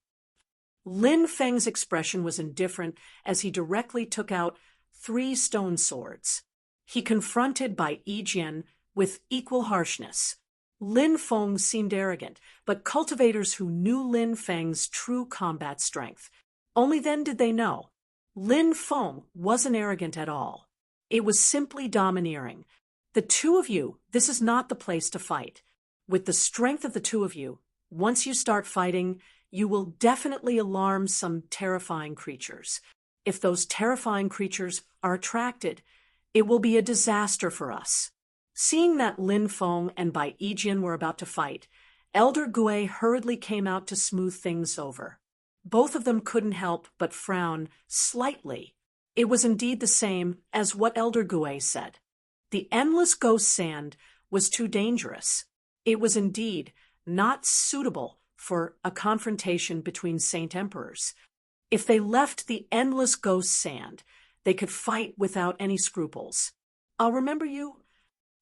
Lin Feng's expression was indifferent as he directly took out 3 stone swords. He confronted Bai Yijian with equal harshness. Lin Feng seemed arrogant, but cultivators who knew Lin Feng's true combat strength, only then did they know. Lin Feng wasn't arrogant at all. It was simply domineering. The two of you, this is not the place to fight. With the strength of the two of you, once you start fighting, you will definitely alarm some terrifying creatures. If those terrifying creatures are attracted, it will be a disaster for us. Seeing that Lin Feng and Bai Yijian were about to fight, Elder Gui hurriedly came out to smooth things over. Both of them couldn't help but frown slightly. It was indeed the same as what Elder Gui said. The endless ghost sand was too dangerous. It was indeed not suitable for a confrontation between Saint Emperors. If they left the endless ghost sand, they could fight without any scruples. I'll remember you.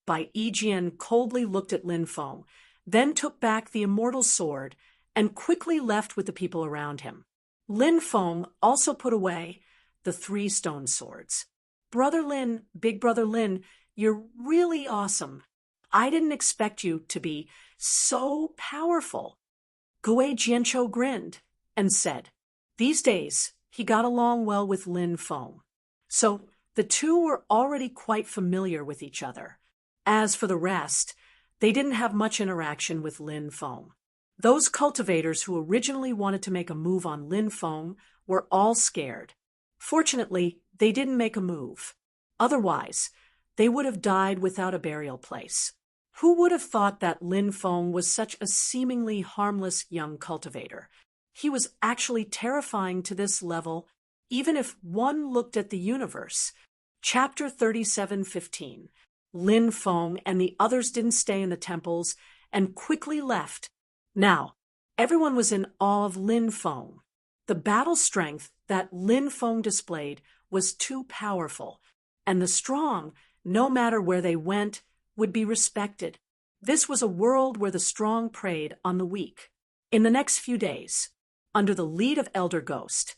Bai Yijian coldly looked at Lin Feng, then took back the immortal sword and quickly left with the people around him. Lin Feng also put away the 3 stone swords. Brother Lin, Big Brother Lin, you're really awesome. I didn't expect you to be so powerful. Gui Jianqiu grinned and said, these days, he got along well with Lin Feng. So the two were already quite familiar with each other. As for the rest, they didn't have much interaction with Lin Feng. Those cultivators who originally wanted to make a move on Lin Feng were all scared. Fortunately, they didn't make a move. Otherwise, they would have died without a burial place. Who would have thought that Lin Feng was such a seemingly harmless young cultivator? He was actually terrifying to this level, even if one looked at the universe. Chapter 37:15. Lin Feng and the others didn't stay in the temples and quickly left. Now, everyone was in awe of Lin Feng. The battle strength that Lin Feng displayed was too powerful, and the strong, no matter where they went, would be respected. This was a world where the strong preyed on the weak. In the next few days, under the lead of Elder Ghost,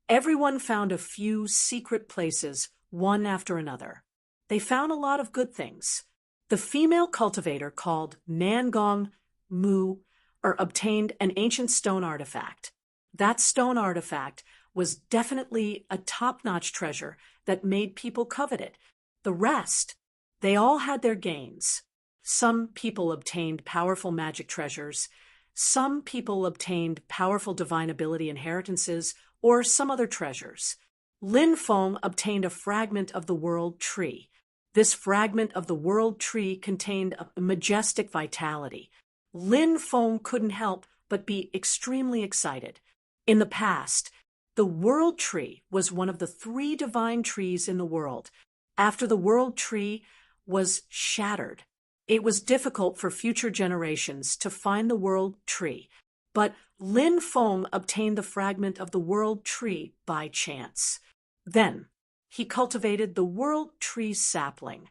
everyone found a few secret places, one after another. They found a lot of good things. The female cultivator called Nangong Mu obtained an ancient stone artifact. That stone artifact was definitely a top-notch treasure that made people covet it. The rest, they all had their gains. Some people obtained powerful magic treasures. Some people obtained powerful divine ability inheritances or some other treasures. Lin Feng obtained a fragment of the world tree. This fragment of the world tree contained a majestic vitality. Lin Feng couldn't help but be extremely excited. In the past, the world tree was one of the 3 divine trees in the world. After the world tree was shattered, it was difficult for future generations to find the world tree, but Lin Feng obtained the fragment of the world tree by chance. Then, he cultivated the world tree sapling.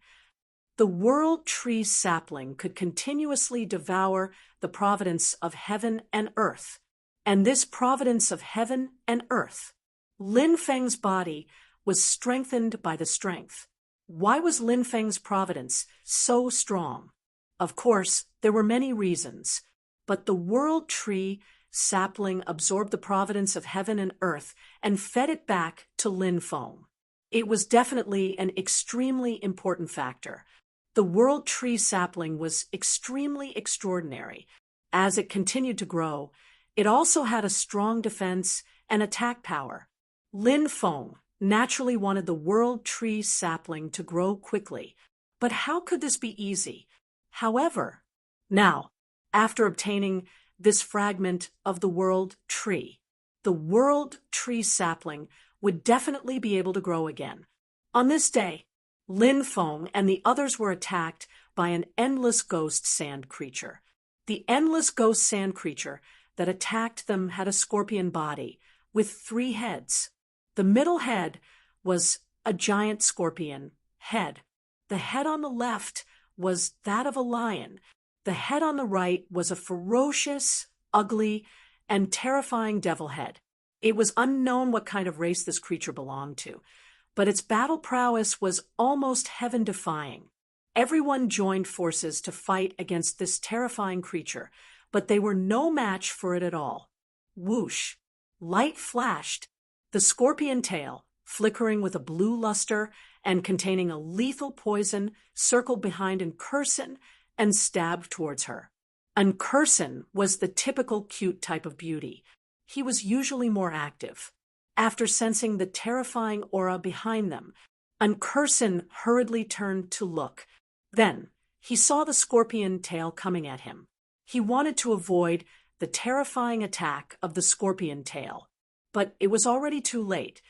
The world tree sapling could continuously devour the providence of heaven and earth. And this providence of heaven and earth, Lin Feng's body was strengthened by the strength. Why was Lin Feng's providence so strong? Of course, there were many reasons, but the world tree sapling absorbed the providence of heaven and earth and fed it back to Lin Feng. It was definitely an extremely important factor. The world tree sapling was extremely extraordinary. As it continued to grow, it also had a strong defense and attack power. Lin Feng naturally wanted the world tree sapling to grow quickly, but how could this be easy? However, now, after obtaining this fragment of the world tree, the world tree sapling would definitely be able to grow again. On this day, Lin Feng and the others were attacked by an endless ghost sand creature. The endless ghost sand creature that attacked them had a scorpion body with 3 heads. The middle head was a giant scorpion head. The head on the left was that of a lion. The head on the right was a ferocious, ugly, and terrifying devil head. It was unknown what kind of race this creature belonged to, but its battle prowess was almost heaven-defying. Everyone joined forces to fight against this terrifying creature, but they were no match for it at all. Whoosh! Light flashed. The scorpion tail, flickering with a blue luster and containing a lethal poison, circled behind Incursion and stabbed towards her. Incursion was the typical cute type of beauty. He was usually more active. After sensing the terrifying aura behind them, Incursion hurriedly turned to look. Then, he saw the scorpion tail coming at him. He wanted to avoid the terrifying attack of the scorpion tail, but it was already too late.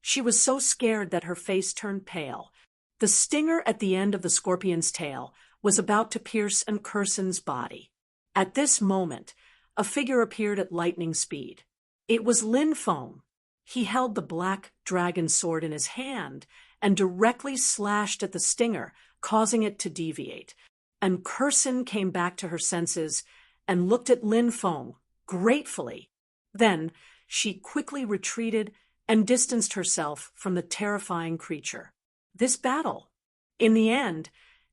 She was so scared that her face turned pale. The stinger at the end of the scorpion's tail was about to pierce Incursion's body. At this moment, a figure appeared at lightning speed. It was Lin Feng. He held the black dragon sword in his hand and directly slashed at the stinger, causing it to deviate. Incursion came back to her senses and looked at Lin Feng gratefully. Then she quickly retreated and distanced herself from the terrifying creature. This battle, in the end,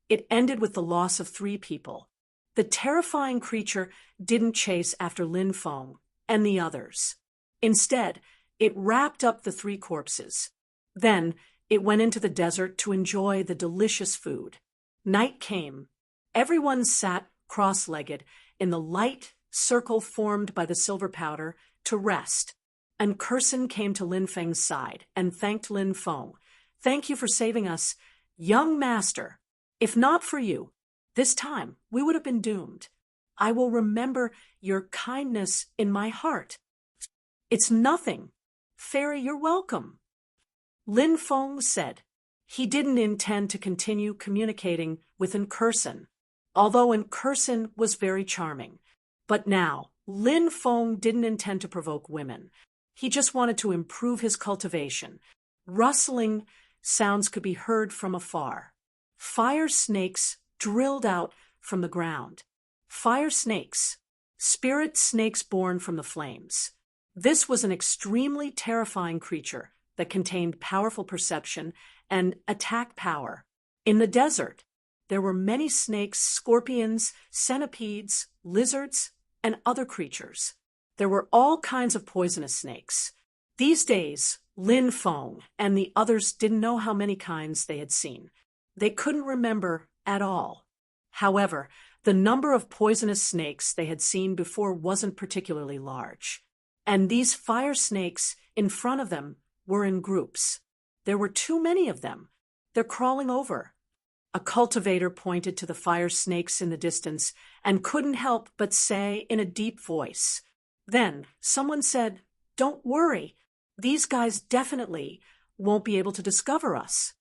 it ended with the loss of 3 people. The terrifying creature didn't chase after Lin Feng and the others. Instead, it wrapped up the 3 corpses. Then it went into the desert to enjoy the delicious food. Night came. Everyone sat cross-legged in the light circle formed by the silver powder to rest. And Curson came to Lin Feng's side and thanked Lin Feng. "Thank you for saving us, young master. If not for you, this time we would have been doomed. I will remember your kindness in my heart." "It's nothing. Fairy, you're welcome," Lin Feng said. He didn't intend to continue communicating with Curson, although Curson was very charming. But now, Lin Feng didn't intend to provoke women. He just wanted to improve his cultivation. Rustling sounds could be heard from afar. Fire snakes drilled out from the ground. Fire snakes, spirit snakes born from the flames. This was an extremely terrifying creature that contained powerful perception and attack power. In the desert, there were many snakes, scorpions, centipedes, lizards, and other creatures. There were all kinds of poisonous snakes. These days, Lin Feng and the others didn't know how many kinds they had seen. They couldn't remember at all. However, the number of poisonous snakes they had seen before wasn't particularly large. And these fire snakes in front of them were in groups. There were too many of them. "They're crawling over." A cultivator pointed to the fire snakes in the distance and couldn't help but say in a deep voice. Then someone said, "Don't worry, these guys definitely won't be able to discover us."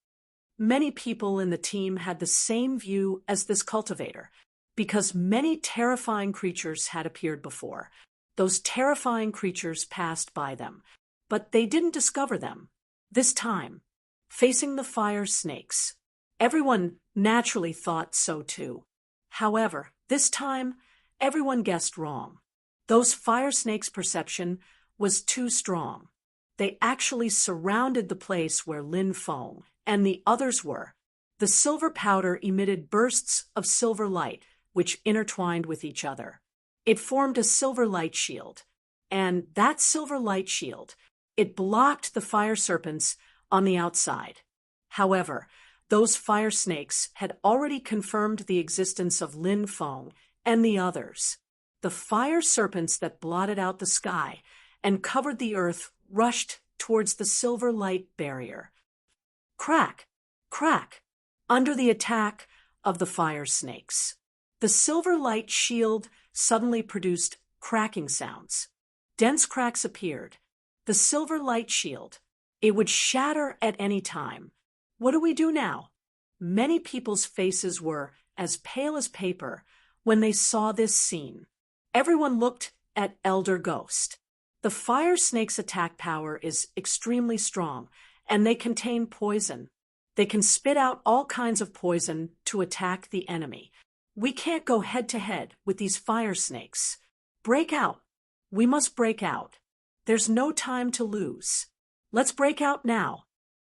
Many people in the team had the same view as this cultivator, because many terrifying creatures had appeared before. Those terrifying creatures passed by them, but they didn't discover them. This time, facing the fire snakes, everyone naturally thought so too. However, this time, everyone guessed wrong. Those fire snakes' perception was too strong. They actually surrounded the place where Lin Feng and the others were. The silver powder emitted bursts of silver light, which intertwined with each other. It formed a silver light shield, and that silver light shield, it blocked the fire serpents on the outside. However, those fire snakes had already confirmed the existence of Lin Feng and the others. The fire serpents that blotted out the sky and covered the earth rushed towards the silver light barrier. Crack, crack, under the attack of the fire snakes. The silver light shield suddenly produced cracking sounds. Dense cracks appeared. The silver light shield, it would shatter at any time. What do we do now? Many people's faces were as pale as paper when they saw this scene. Everyone looked at Elder Ghost. The fire snake's attack power is extremely strong, and they contain poison. They can spit out all kinds of poison to attack the enemy. We can't go head-to-head with these fire snakes. Break out. We must break out. There's no time to lose. Let's break out now.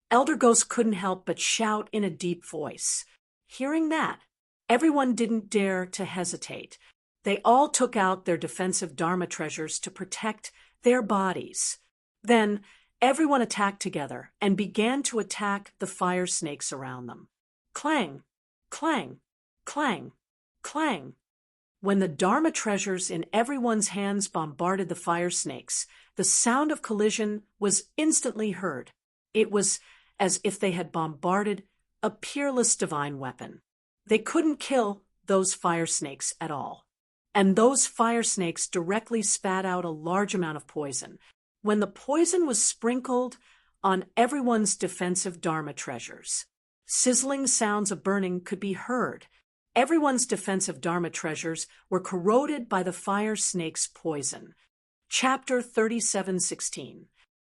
Elder Ghost couldn't help but shout in a deep voice. Hearing that, everyone didn't dare to hesitate. They all took out their defensive Dharma treasures to protect their bodies. Then, everyone attacked together and began to attack the fire snakes around them. Clang, clang, clang, clang. When the Dharma treasures in everyone's hands bombarded the fire snakes, the sound of collision was instantly heard. It was as if they had bombarded a peerless divine weapon. They couldn't kill those fire snakes at all. And those fire snakes directly spat out a large amount of poison. When the poison was sprinkled on everyone's defensive Dharma treasures, sizzling sounds of burning could be heard. Everyone's defensive Dharma treasures were corroded by the fire snake's poison. Chapter 37:16.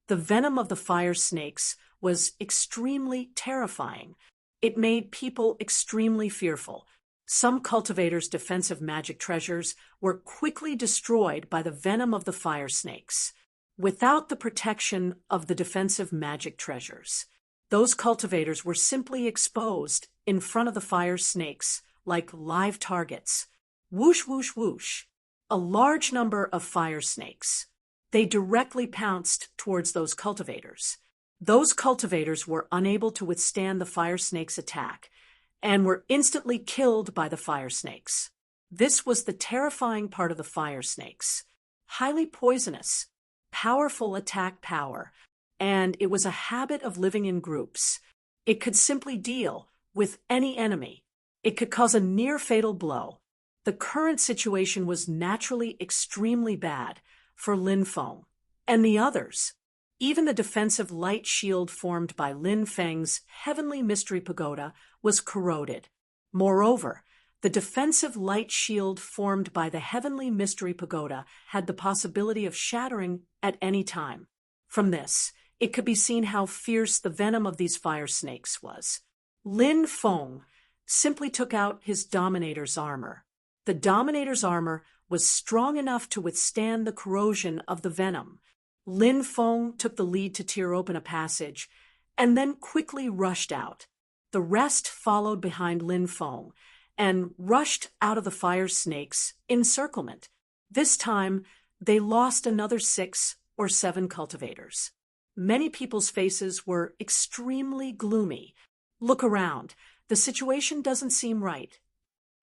The venom of the fire snakes was extremely terrifying. It made people extremely fearful. Some cultivators' defensive magic treasures were quickly destroyed by the venom of the fire snakes. Without the protection of the defensive magic treasures, those cultivators were simply exposed in front of the fire snakes like live targets. Whoosh, whoosh, whoosh. A large number of fire snakes. They directly pounced towards those cultivators. Those cultivators were unable to withstand the fire snake's attack and were instantly killed by the fire snakes. This was the terrifying part of the fire snakes. Highly poisonous, powerful attack power, and it was a habit of living in groups. It could simply deal with any enemy. It could cause a near-fatal blow. The current situation was naturally extremely bad for Lin Feng and the others. Even the defensive light shield formed by Lin Feng's heavenly mystery pagoda was corroded. Moreover, the defensive light shield formed by the heavenly mystery pagoda had the possibility of shattering at any time. From this, it could be seen how fierce the venom of these fire snakes was. Lin Feng simply took out his Dominator's armor. The Dominator's armor was strong enough to withstand the corrosion of the venom. Lin Feng took the lead to tear open a passage and then quickly rushed out. The rest followed behind Lin Feng and rushed out of the fire snake's encirclement. This time, they lost another 6 or 7 cultivators. Many people's faces were extremely gloomy. "Look around. The situation doesn't seem right,"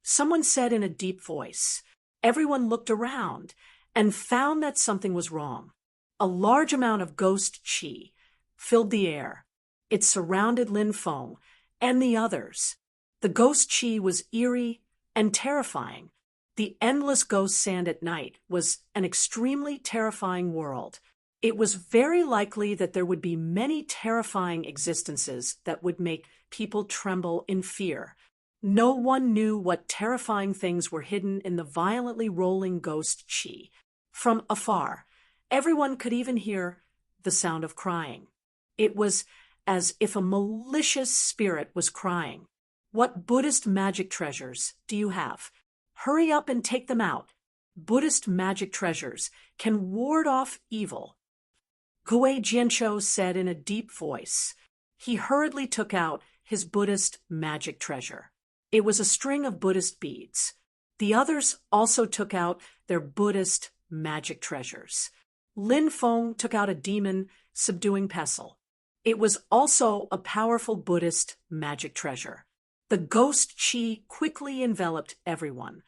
someone said in a deep voice. Everyone looked around and found that something was wrong. A large amount of ghost qi filled the air. It surrounded Lin Feng and the others. The ghost qi was eerie and terrifying. The endless ghost sand at night was an extremely terrifying world. It was very likely that there would be many terrifying existences that would make people tremble in fear. No one knew what terrifying things were hidden in the violently rolling ghost qi. From afar, everyone could even hear the sound of crying. It was as if a malicious spirit was crying. "What Buddhist magic treasures do you have? Hurry up and take them out. Buddhist magic treasures can ward off evil," Gue Jiancho said in a deep voice. He hurriedly took out his Buddhist magic treasure. It was a string of Buddhist beads. The others also took out their Buddhist magic treasures. Lin Feng took out a demon subduing pestle. It was also a powerful Buddhist magic treasure. The ghost qi quickly enveloped everyone.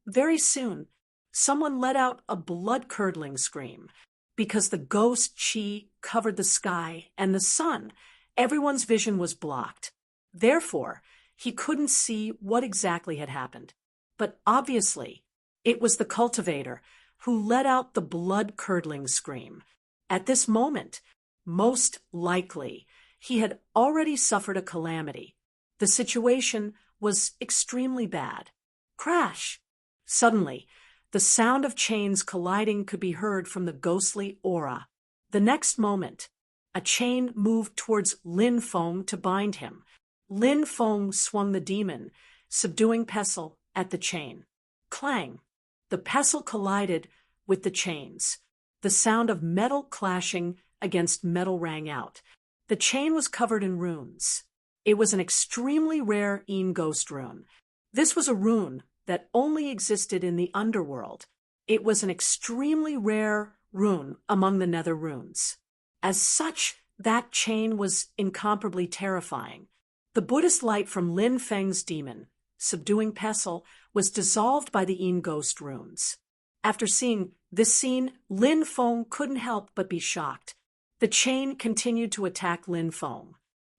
Very soon, someone let out a blood-curdling scream. Because the ghost qi covered the sky and the sun, everyone's vision was blocked. Therefore, he couldn't see what exactly had happened. But obviously, it was the cultivator who let out the blood-curdling scream. At this moment, most likely, he had already suffered a calamity. The situation was extremely bad. Crash! Suddenly, the sound of chains colliding could be heard from the ghostly aura. The next moment, a chain moved towards Lin Feng to bind him. Lin Feng swung the demon, subduing pestle at the chain. Clang! The pestle collided with the chains. The sound of metal clashing against metal rang out. The chain was covered in runes. It was an extremely rare Yin ghost rune. This was a rune that only existed in the underworld. It was an extremely rare rune among the nether runes. As such, that chain was incomparably terrifying. The Buddhist light from Lin Feng's demon, subduing pestle, was dissolved by the Yin ghost runes. After seeing this scene, Lin Feng couldn't help but be shocked. The chain continued to attack Lin Feng.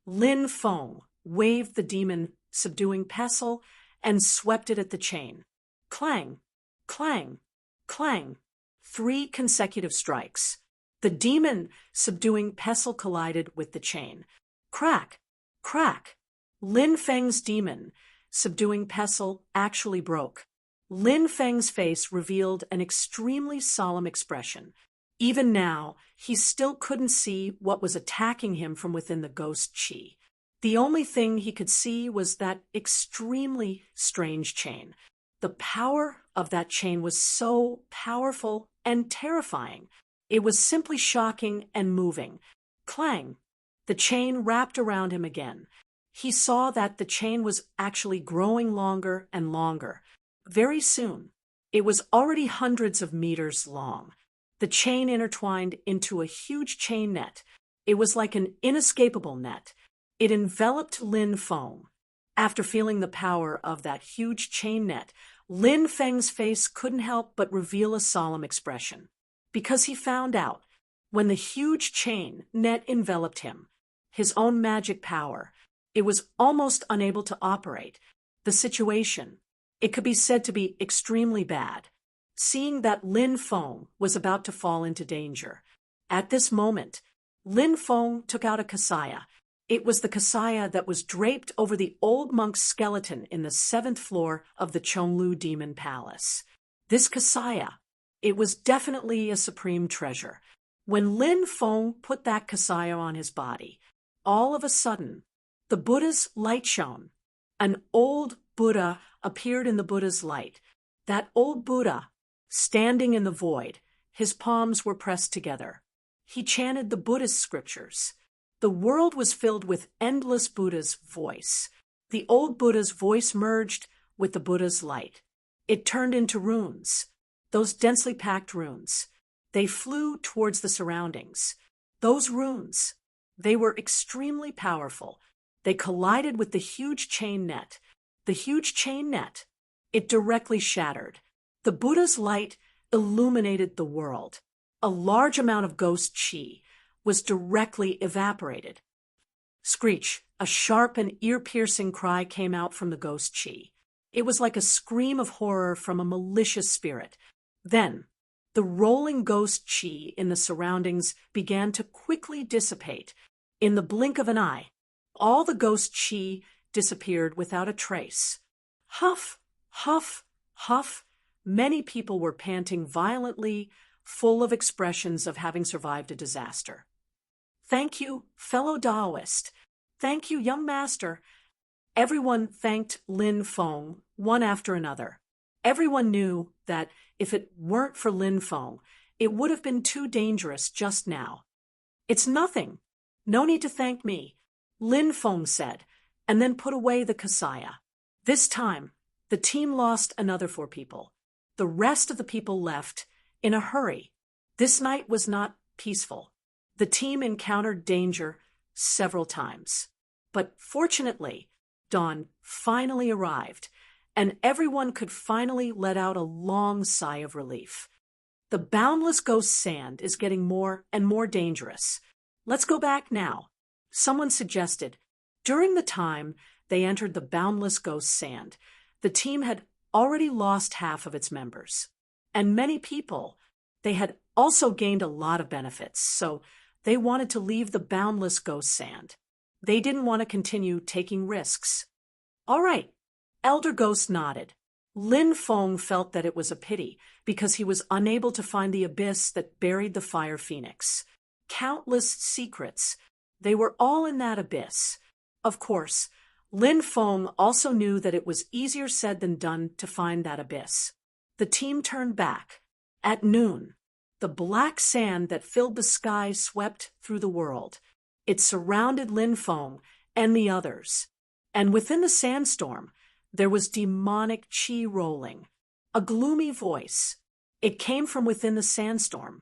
Lin Feng waved the demon, subduing pestle, and swept it at the chain. Clang, clang, clang. 3 consecutive strikes. The demon, subduing pestle, collided with the chain. Crack, crack. Lin Feng's demon, subduing pestle, actually broke. Lin Feng's face revealed an extremely solemn expression. Even now, he still couldn't see what was attacking him from within the ghost qi. The only thing he could see was that extremely strange chain. The power of that chain was so powerful and terrifying. It was simply shocking and moving. Clang! The chain wrapped around him again. He saw that the chain was actually growing longer and longer. Very soon, it was already hundreds of meters long. The chain intertwined into a huge chain net. It was like an inescapable net. It enveloped Lin Feng. After feeling the power of that huge chain net, Lin Feng's face couldn't help but reveal a solemn expression, because he found out, when the huge chain net enveloped him, his own magic power, it was almost unable to operate. The situation, it could be said to be extremely bad. Seeing that Lin Feng was about to fall into danger, at this moment, Lin Feng took out a kasaya. It was the kasaya that was draped over the old monk's skeleton in the 7th floor of the Chonglu Demon Palace. This kasaya, it was definitely a supreme treasure. When Lin Feng put that kasaya on his body, all of a sudden, the Buddha's light shone. An old Buddha appeared in the Buddha's light. That old Buddha, standing in the void, his palms were pressed together. He chanted the Buddhist scriptures. The world was filled with endless Buddha's voice. The old Buddha's voice merged with the Buddha's light. It turned into runes, those densely packed runes. They flew towards the surroundings. Those runes, they were extremely powerful. They collided with the huge chain net. The huge chain net, it directly shattered. The Buddha's light illuminated the world. A large amount of ghost chi was directly evaporated. Screech, a sharp and ear-piercing cry came out from the ghost chi. It was like a scream of horror from a malicious spirit. Then, the rolling ghost chi in the surroundings began to quickly dissipate. In the blink of an eye, all the ghost chi disappeared without a trace. Huff, huff, huff. Many people were panting violently, full of expressions of having survived a disaster. Thank you, fellow Taoist. Thank you, young master. Everyone thanked Lin Feng, one after another. Everyone knew that if it weren't for Lin Feng, it would have been too dangerous just now. It's nothing. No need to thank me, Lin Feng said, and then put away the kasaya. This time, the team lost another 4 people. The rest of the people left in a hurry. This night was not peaceful. The team encountered danger several times. But fortunately, dawn finally arrived, and everyone could finally let out a long sigh of relief. The boundless ghost sand is getting more and more dangerous. Let's go back now, someone suggested. During the time they entered the boundless ghost sand, the team had already lost half of its members. And many people, they had also gained a lot of benefits, so they wanted to leave the boundless ghost sand. They didn't want to continue taking risks. All right, Elder Ghost nodded. Lin Feng felt that it was a pity because he was unable to find the abyss that buried the fire phoenix. Countless secrets, they were all in that abyss. Of course, Lin Feng also knew that it was easier said than done to find that abyss. The team turned back. At noon, the black sand that filled the sky swept through the world. It surrounded Lin Feng and the others. And within the sandstorm, there was demonic chi rolling. A gloomy voice. It came from within the sandstorm.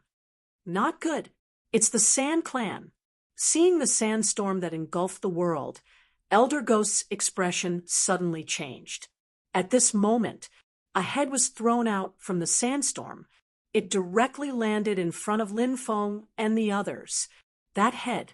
Not good. It's the Sand Clan. Seeing the sandstorm that engulfed the world, Elder Ghost's expression suddenly changed. At this moment, a head was thrown out from the sandstorm. It directly landed in front of Lin Feng and the others. That head,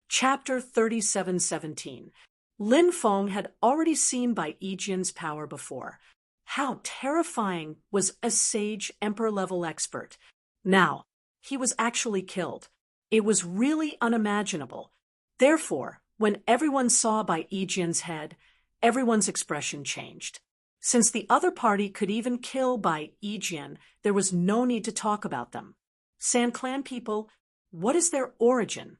Chapter 3717. Lin Feng had already seen by Yi Jian's power before. How terrifying was a sage emperor-level expert. Now, he was actually killed. It was really unimaginable. Therefore, when everyone saw by Yi Jian's head, everyone's expression changed. Since the other party could even kill by Yi Jian, there was no need to talk about them. Sand Clan people, what is their origin?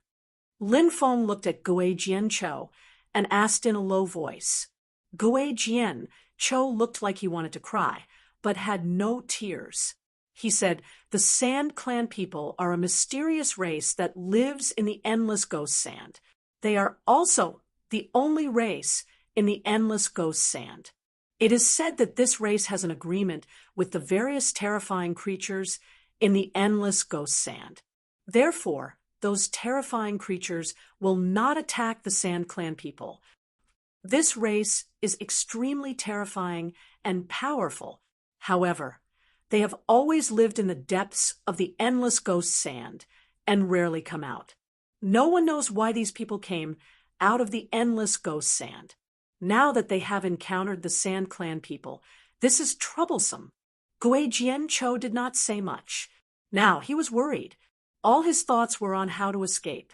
Lin Feng looked at Gui Jian Cho and asked in a low voice. Gui Jian Cho looked like he wanted to cry, but had no tears. He said, the Sand Clan people are a mysterious race that lives in the endless ghost sand. They are also the only race in the endless ghost sand. It is said that this race has an agreement with the various terrifying creatures in the endless ghost sand. Therefore, those terrifying creatures will not attack the Sand Clan people. This race is extremely terrifying and powerful. However, they have always lived in the depths of the endless ghost sand and rarely come out. No one knows why these people came out of the endless ghost sand. Now that they have encountered the Sand Clan people, this is troublesome. Gui Jianchou did not say much. Now he was worried. All his thoughts were on how to escape.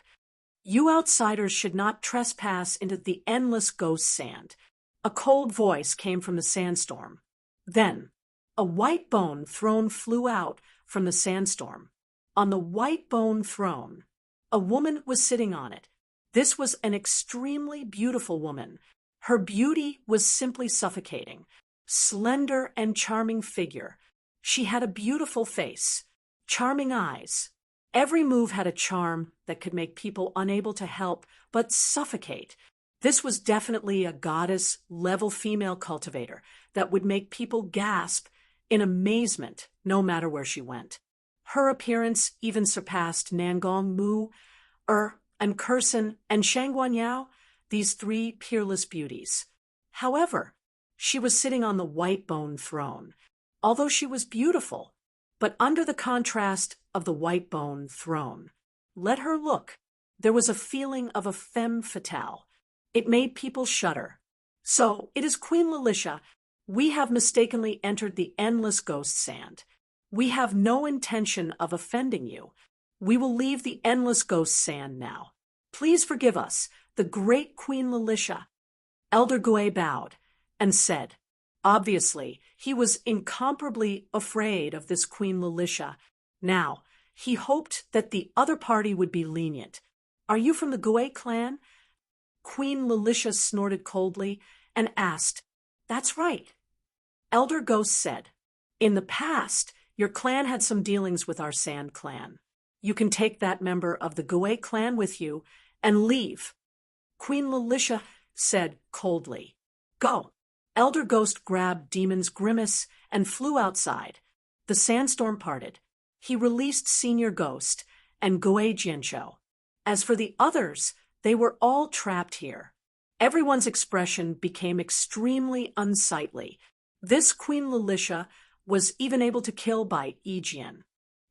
You outsiders should not trespass into the endless ghost sand. A cold voice came from the sandstorm. Then, a white bone throne flew out from the sandstorm. On the white bone throne, a woman was sitting on it. This was an extremely beautiful woman. Her beauty was simply suffocating. Slender and charming figure. She had a beautiful face, charming eyes. Every move had a charm that could make people unable to help but suffocate. This was definitely a goddess-level female cultivator that would make people gasp in amazement no matter where she went. Her appearance even surpassed Nangong Mu, and Kursen and Shangguan Yao, these three peerless beauties. However, she was sitting on the white bone throne. Although she was beautiful, but under the contrast of the white bone throne, let her look. There was a feeling of a femme fatale. It made people shudder. So, it is Queen Lilicia. We have mistakenly entered the endless ghost sand. We have no intention of offending you. We will leave the endless ghost sand now. Please forgive us, the great Queen Lilicia. Elder Gui bowed and said, obviously, he was incomparably afraid of this Queen Lilicia. Now, he hoped that the other party would be lenient. Are you from the Gui clan? Queen Lilicia snorted coldly and asked, That's right. Elder Ghost said, In the past, your clan had some dealings with our Sand clan. You can take that member of the Gui clan with you and leave. Queen Lilicia said coldly, Go. Elder Ghost grabbed Demon's Grimace and flew outside. The sandstorm parted. He released Senior Ghost and Gui Jianchou. As for the others, they were all trapped here. Everyone's expression became extremely unsightly. This Queen Lilicia was even able to kill by Yijian.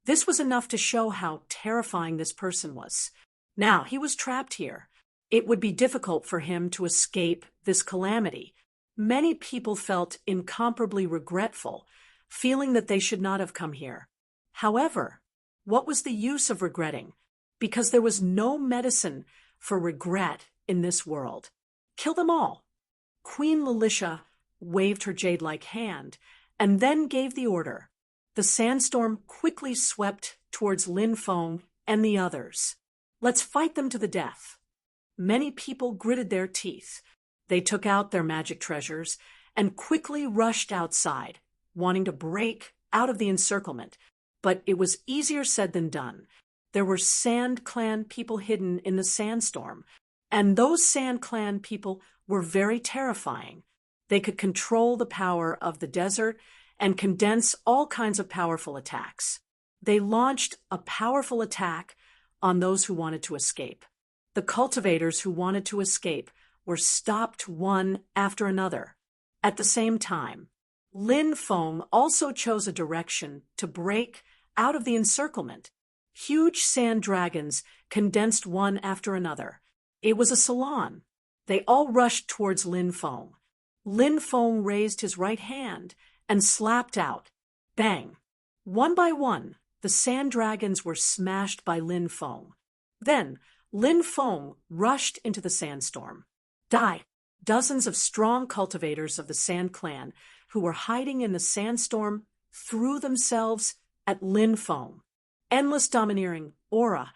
This was enough to show how terrifying this person was. Now he was trapped here. It would be difficult for him to escape this calamity. Many people felt incomparably regretful, feeling that they should not have come here. However, what was the use of regretting? Because there was no medicine for regret in this world. Kill them all. Queen Lilicia waved her jade-like hand and then gave the order. The sandstorm quickly swept towards Lin Feng and the others. Let's fight them to the death. Many people gritted their teeth. They took out their magic treasures and quickly rushed outside, wanting to break out of the encirclement. But it was easier said than done. There were Sand Clan people hidden in the sandstorm, and those Sand Clan people were very terrifying. They could control the power of the desert and condense all kinds of powerful attacks. They launched a powerful attack on those who wanted to escape. The cultivators who wanted to escape were stopped one after another. At the same time, Lin Feng also chose a direction to break out of the encirclement. Huge sand dragons condensed one after another. It was a salon. They all rushed towards Lin Feng. Lin Feng raised his right hand and slapped out. Bang! One by one, the sand dragons were smashed by Lin Feng. Then, Lin Feng rushed into the sandstorm. Die! Dozens of strong cultivators of the Sand Clan who were hiding in the sandstorm threw themselves at Lin Feng. Endless domineering aura.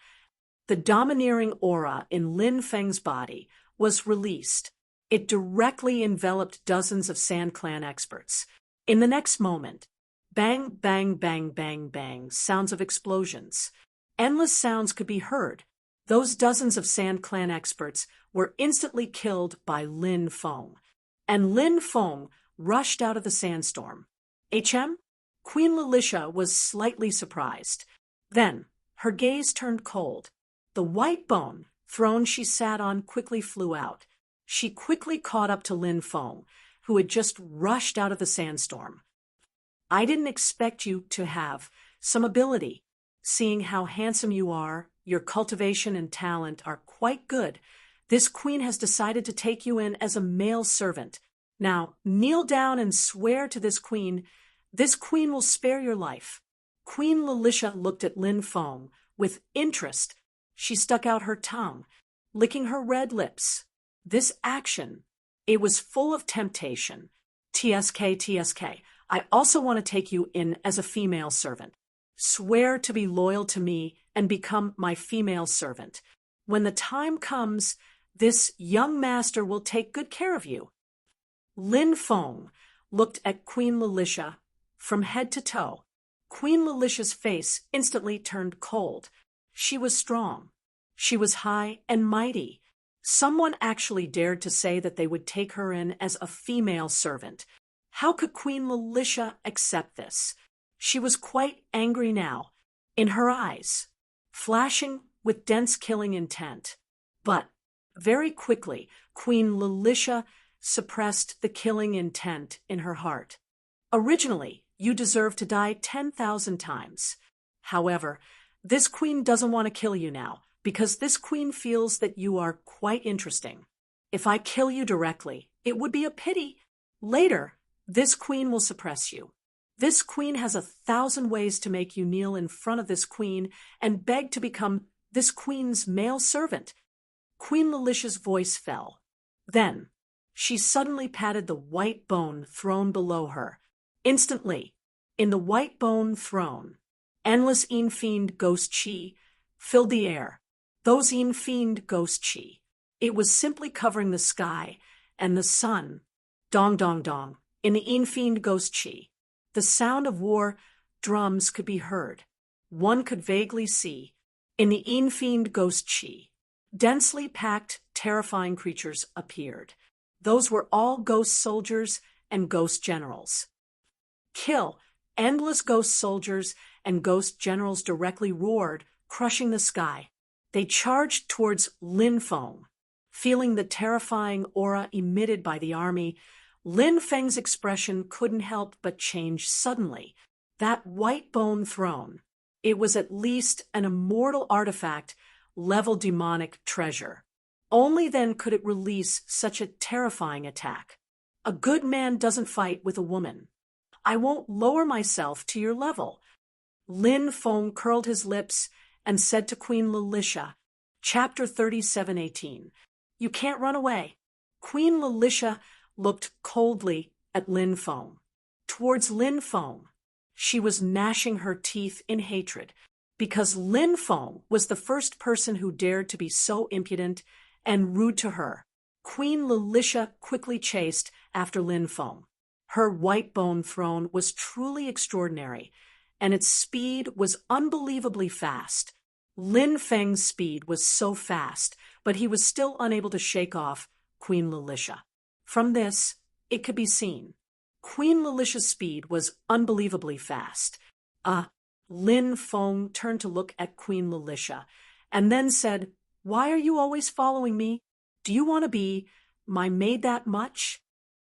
The domineering aura in Lin Feng's body was released. It directly enveloped dozens of Sand Clan experts. In the next moment, bang, bang, bang, bang, bang, sounds of explosions. Endless sounds could be heard. Those dozens of Sand Clan experts were instantly killed by Lin Feng. And Lin Feng rushed out of the sandstorm. HM? Queen Lilicia was slightly surprised. Then, her gaze turned cold. The white bone, throne she sat on, quickly flew out. She quickly caught up to Lin Feng, who had just rushed out of the sandstorm. I didn't expect you to have some ability. Seeing how handsome you are, your cultivation and talent are quite good. This queen has decided to take you in as a male servant. Now, kneel down and swear to this queen. This queen will spare your life." Queen Lilicia looked at Lin Feng with interest. She stuck out her tongue, licking her red lips. This action, it was full of temptation. "TSK, TSK, I also want to take you in as a female servant. Swear to be loyal to me and become my female servant. When the time comes, this young master will take good care of you." Lin Feng looked at Queen Lilicia from head to toe. Queen Lilicia's face instantly turned cold. She was strong. She was high and mighty. Someone actually dared to say that they would take her in as a female servant. How could Queen Lilicia accept this? She was quite angry now, in her eyes, flashing with dense killing intent. But very quickly, Queen Lilicia suppressed the killing intent in her heart. "Originally, you deserve to die 10,000 times. However, this queen doesn't want to kill you now, because this queen feels that you are quite interesting. If I kill you directly, it would be a pity. Later, this queen will suppress you. This queen has 1,000 ways to make you kneel in front of this queen and beg to become this queen's male servant." Queen Lilicia's voice fell. Then, she suddenly patted the white bone throne below her. Instantly, in the white bone throne, endless Fiend ghost chi filled the air. Those Fiend ghost chi. It was simply covering the sky and the sun. Dong dong dong. In the Fiend ghost chi, the sound of war drums could be heard. One could vaguely see, in the Fiend ghost chi, densely packed, terrifying creatures appeared. Those were all ghost soldiers and ghost generals. "Kill!" Endless ghost soldiers and ghost generals directly roared, crushing the sky. They charged towards Lin Feng. Feeling the terrifying aura emitted by the army, Lin Feng's expression couldn't help but change suddenly. That white bone throne, it was at least an immortal artifact, level demonic treasure. Only then could it release such a terrifying attack. A good man doesn't fight with a woman. I won't lower myself to your level. Lin Feng curled his lips and said to Queen Lilicia, Chapter 37:18, "You can't run away." Queen Lilicia looked coldly at Lin Feng. Towards Lin Feng, she was gnashing her teeth in hatred, because Lin Feng was the first person who dared to be so impudent and rude to her. Queen Lilicia quickly chased after Lin Feng. Her white bone throne was truly extraordinary, and its speed was unbelievably fast. Lin Feng's speed was so fast, but he was still unable to shake off Queen Lilicia. From this, it could be seen. Queen Lilicia's speed was unbelievably fast. Lin Feng turned to look at Queen Lilicia, and then said, "Why are you always following me? Do you want to be my maid that much?"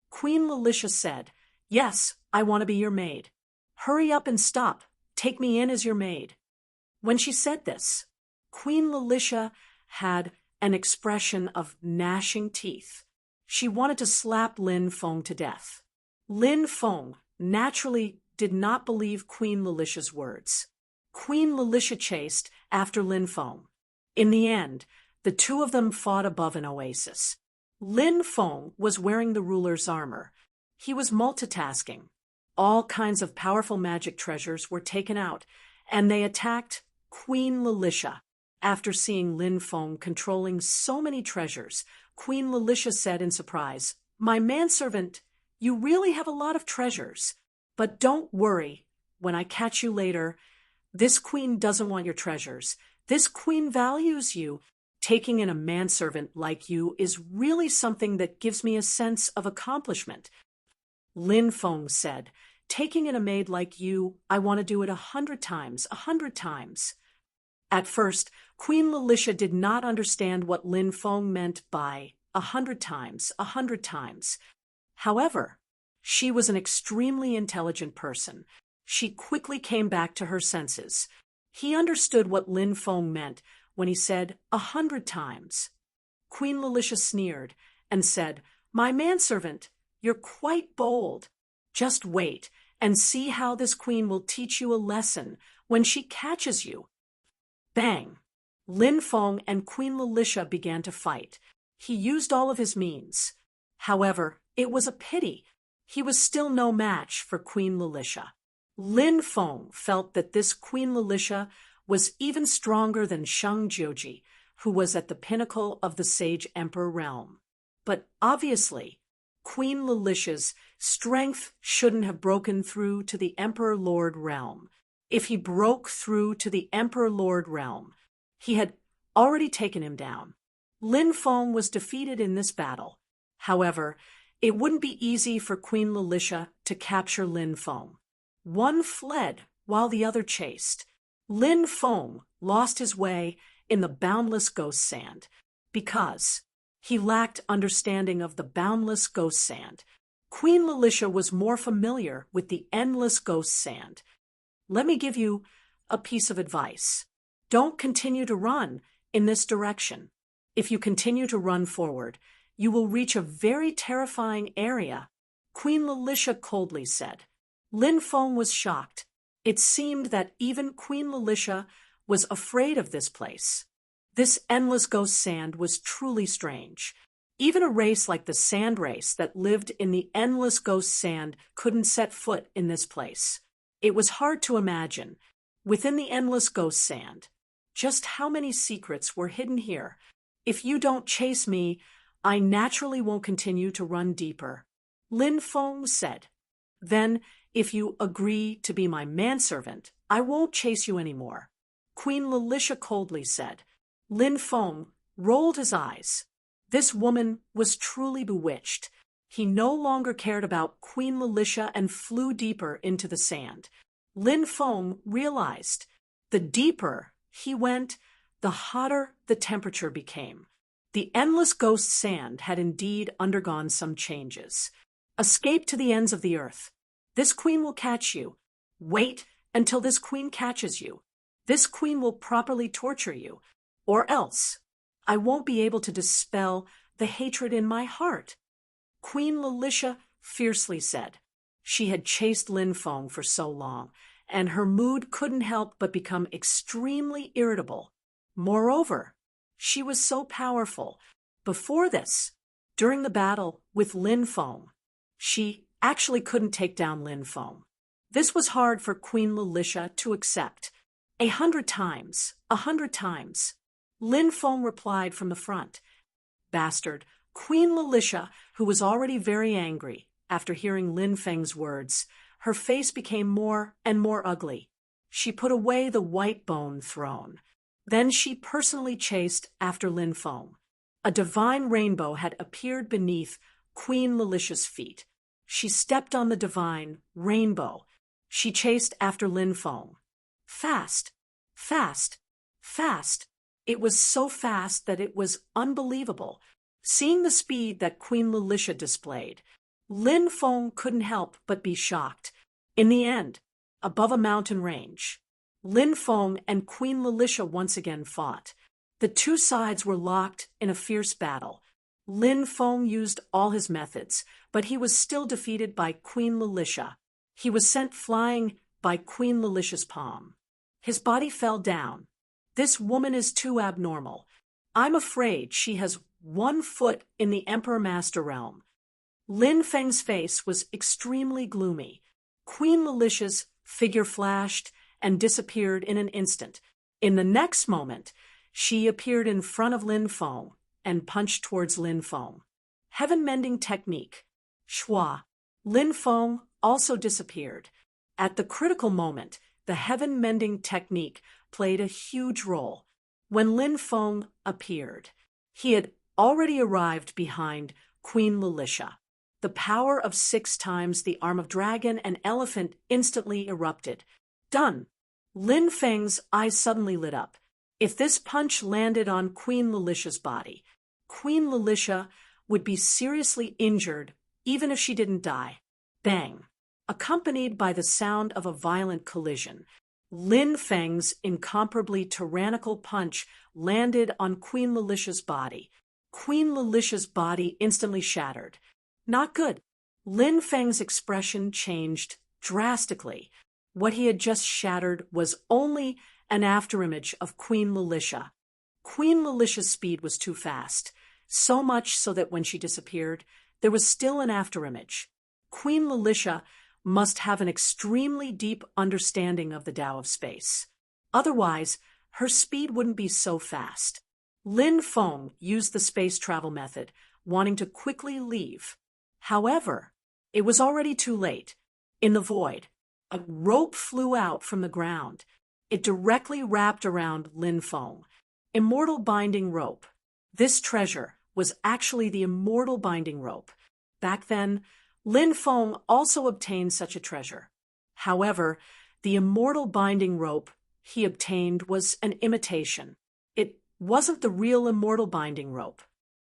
Queen Lilicia said, "Yes, I want to be your maid. Hurry up and stop. Take me in as your maid." When she said this, Queen Lilicia had an expression of gnashing teeth. She wanted to slap Lin Feng to death. Lin Feng naturally did not believe Queen Lilicia's words. Queen Lilicia chased after Lin Feng. In the end, the two of them fought above an oasis. Lin Feng was wearing the ruler's armor. He was multitasking. All kinds of powerful magic treasures were taken out, and they attacked Queen Lilicia. After seeing Lin Feng controlling so many treasures, Queen Lilicia said in surprise, "My manservant, you really have a lot of treasures. But don't worry, when I catch you later, this queen doesn't want your treasures. This queen values you. Taking in a manservant like you is really something that gives me a sense of accomplishment." Lin Feng said, "Taking in a maid like you, I want to do it 100 times, 100 times." At first, Queen Lilicia did not understand what Lin Feng meant by 100 times, 100 times. However, She was an extremely intelligent person. She quickly came back to her senses. He understood what Lin Feng meant when he said 100 times. Queen Lilicia sneered and said, "My manservant, you're quite bold. Just wait and see how this queen will teach you a lesson when she catches you." Bang! Lin Feng and Queen Lilicia began to fight. He used all of his means. However, it was a pity. He was still no match for Queen Lilicia. Lin Feng felt that this Queen Lilicia was even stronger than Shang Jioji, who was at the pinnacle of the Sage Emperor realm. But obviously, Queen Lilicia's strength shouldn't have broken through to the Emperor Lord realm. If he broke through to the Emperor Lord realm, he had already taken him down. Lin Feng was defeated in this battle. However, it wouldn't be easy for Queen Lilicia to capture Lin Feng. One fled while the other chased. Lin Feng lost his way in the boundless ghost sand because he lacked understanding of the boundless ghost sand. Queen Lilicia was more familiar with the endless ghost sand. Let me give you a piece of advice. Don't continue to run in this direction. If you continue to run forward, you will reach a very terrifying area, Queen Lilicia coldly said. Lin Feng was shocked. It seemed that even Queen Lilicia was afraid of this place. This endless ghost sand was truly strange. Even a race like the sand race that lived in the endless ghost sand couldn't set foot in this place. It was hard to imagine, within the endless ghost sand, just how many secrets were hidden here. If you don't chase me, I naturally won't continue to run deeper, Lin Feng said. Then, if you agree to be my manservant, I won't chase you anymore, Queen Lilicia coldly said. Lin Feng rolled his eyes. This woman was truly bewitched. He no longer cared about Queen Lilicia and flew deeper into the sand. Lin Feng realized the deeper he went, the hotter the temperature became. The endless ghost sand had indeed undergone some changes. Escape to the ends of the earth. This queen will catch you. Wait until this queen catches you. This queen will properly torture you. Or else, I won't be able to dispel the hatred in my heart, Queen Lilicia fiercely said. She had chased Lin Feng for so long, and her mood couldn't help but become extremely irritable. Moreover, she was so powerful. Before this, during the battle with Lin Feng, she actually couldn't take down Lin Feng. This was hard for Queen Lilicia to accept. 100 times, 100 times. Lin Feng replied from the front. Bastard, Queen Lilicia, who was already very angry after hearing Lin Feng's words, her face became more and more ugly. She put away the white bone throne. Then she personally chased after Lin Feng. A divine rainbow had appeared beneath Queen Lilicia's feet. She stepped on the divine rainbow. She chased after Lin Feng. Fast, fast, fast. It was so fast that it was unbelievable. Seeing the speed that Queen Lilicia displayed, Lin Feng couldn't help but be shocked. In the end, above a mountain range, Lin Feng and Queen Lilicia once again fought. The two sides were locked in a fierce battle. Lin Feng used all his methods, but he was still defeated by Queen Lilicia. He was sent flying by Queen Lilicia's palm. His body fell down. This woman is too abnormal. I'm afraid she has one foot in the Emperor Master realm. Lin Feng's face was extremely gloomy. Queen Lilicia's figure flashed and disappeared in an instant. In the next moment, she appeared in front of Lin Feng and punched towards Lin Feng. Heaven-mending technique. Schwa. Lin Feng also disappeared. At the critical moment, the heaven-mending technique played a huge role. When Lin Feng appeared, he had already arrived behind Queen Lilicia. The power of 6 times the arm of dragon and elephant instantly erupted. Done! Lin Feng's eyes suddenly lit up. If this punch landed on Queen Lilicia's body, Queen Lilicia would be seriously injured even if she didn't die. Bang! Accompanied by the sound of a violent collision, Lin Feng's incomparably tyrannical punch landed on Queen Lilicia's body. Queen Lilicia's body instantly shattered. Not good. Lin Feng's expression changed drastically. What he had just shattered was only an afterimage of Queen Lilicia. Queen Lilicia's speed was too fast, so much so that when she disappeared, there was still an afterimage. Queen Lilicia must have an extremely deep understanding of the Tao of space. Otherwise, her speed wouldn't be so fast. Lin Feng used the space travel method, wanting to quickly leave. However, it was already too late. In the void, a rope flew out from the ground. It directly wrapped around Lin Feng. Immortal binding rope. This treasure was actually the immortal binding rope. Back then, Lin Feng also obtained such a treasure. However, the immortal binding rope he obtained was an imitation. It wasn't the real immortal binding rope.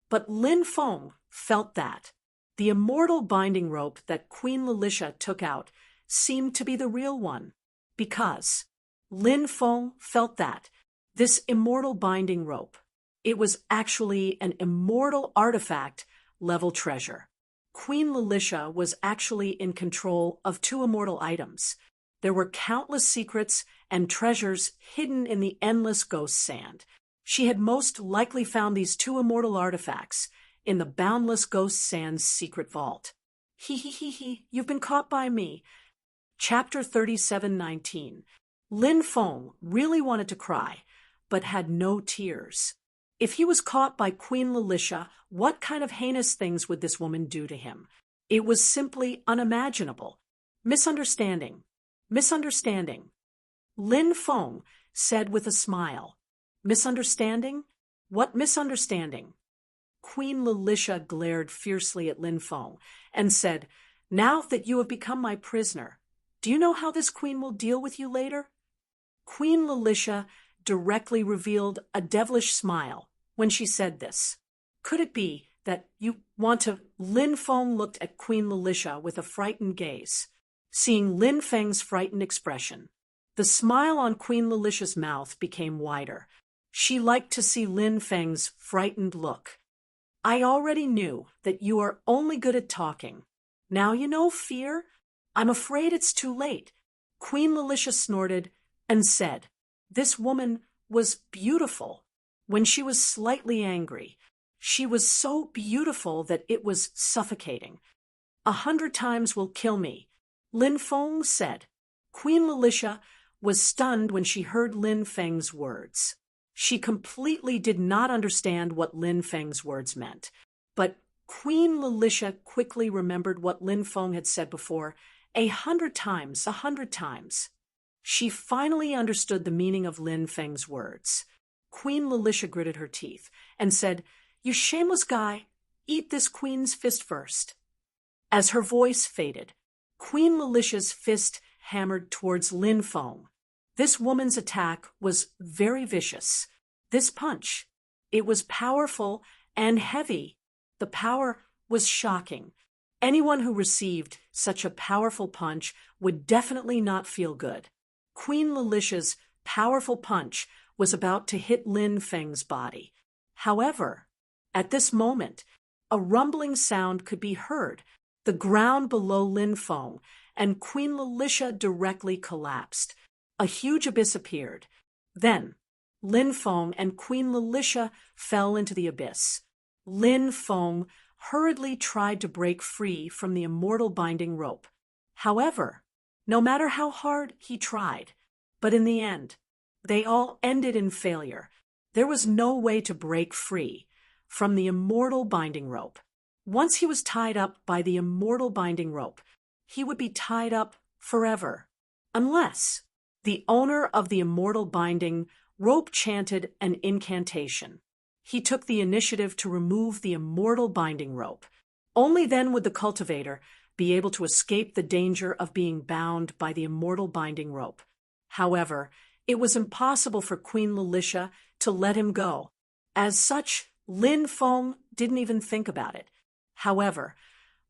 But Lin Feng felt that. The immortal binding rope that Queen Lilicia took out seemed to be the real one. Because Lin Feng felt that. This immortal binding rope. It was actually an immortal artifact level treasure. Queen Lilicia was actually in control of two immortal items. There were countless secrets and treasures hidden in the endless ghost sand. She had most likely found these two immortal artifacts in the boundless ghost sand's secret vault. You've been caught by me. Chapter 37:19. Lin Feng really wanted to cry, but had no tears. If he was caught by Queen Lilicia, what kind of heinous things would this woman do to him? It was simply unimaginable. Misunderstanding. Misunderstanding. Lin Feng said with a smile. Misunderstanding? What misunderstanding? Queen Lilicia glared fiercely at Lin Feng and said, "Now that you have become my prisoner, do you know how this queen will deal with you later?" Queen Lilicia directly revealed a devilish smile when she said this. Could it be that you want to? Lin Feng looked at Queen Lilicia with a frightened gaze. Seeing Lin Feng's frightened expression, the smile on Queen Lilicia's mouth became wider. She liked to see Lin Feng's frightened look. "I already knew that you are only good at talking. Now you know fear? I'm afraid it's too late." Queen Lilicia snorted and said, "This woman was beautiful." When she was slightly angry, she was so beautiful that it was suffocating. 100 times will kill me," Lin Feng said. Queen Lilicia was stunned when she heard Lin Feng's words. She completely did not understand what Lin Feng's words meant. But Queen Lilicia quickly remembered what Lin Feng had said before, 100 times, 100 times. She finally understood the meaning of Lin Feng's words. Queen Lilicia gritted her teeth and said, "You shameless guy, eat this queen's fist first." As her voice faded, Queen Lilicia's fist hammered towards Lin Feng. This woman's attack was very vicious. This punch, it was powerful and heavy. The power was shocking. Anyone who received such a powerful punch would definitely not feel good. Queen Lilicia's powerful punch was about to hit Lin Feng's body. However, at this moment, a rumbling sound could be heard, the ground below Lin Feng, and Queen Lilicia directly collapsed. A huge abyss appeared. Then, Lin Feng and Queen Lilicia fell into the abyss. Lin Feng hurriedly tried to break free from the immortal binding rope. However, no matter how hard he tried, but in the end, they all ended in failure. There was no way to break free from the immortal binding rope. Once he was tied up by the immortal binding rope, he would be tied up forever, unless the owner of the immortal binding rope chanted an incantation. He took the initiative to remove the immortal binding rope. Only then would the cultivator be able to escape the danger of being bound by the immortal binding rope. However, it was impossible for Queen Lilicia to let him go. As such, Lin Feng didn't even think about it. However,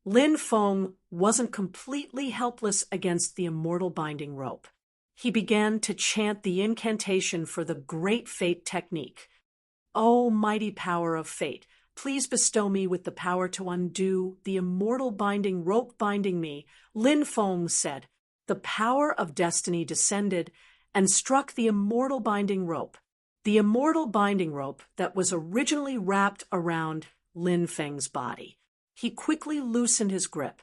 Lin Feng wasn't completely helpless against the immortal binding rope. He began to chant the incantation for the great fate technique. "O mighty power of fate, please bestow me with the power to undo the immortal binding rope binding me," Lin Feng said. The power of destiny descended and struck the immortal binding rope. The immortal binding rope that was originally wrapped around Lin Feng's body. He quickly loosened his grip.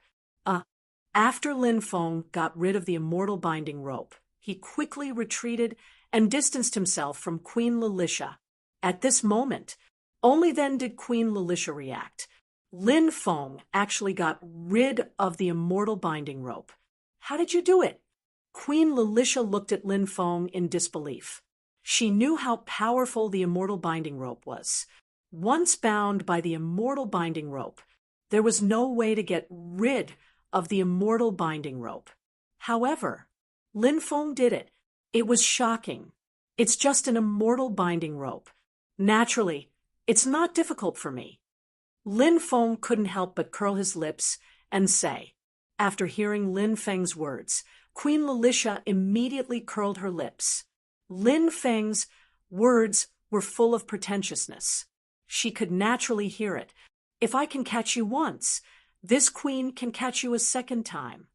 After Lin Feng got rid of the immortal binding rope, he quickly retreated and distanced himself from Queen Lilicia. At this moment, only then did Queen Lilicia react. Lin Feng actually got rid of the immortal binding rope. "How did you do it?" Queen Lilicia looked at Lin Feng in disbelief. She knew how powerful the immortal binding rope was. Once bound by the immortal binding rope, there was no way to get rid of the immortal binding rope. However, Lin Feng did it. It was shocking. It's just an immortal binding rope. Naturally, it's not difficult for me. Lin Feng couldn't help but curl his lips and say, after hearing Lin Feng's words, Queen Lilicia immediately curled her lips. Lin Feng's words were full of pretentiousness. She could naturally hear it. "If I can catch you once, this queen can catch you a second time,"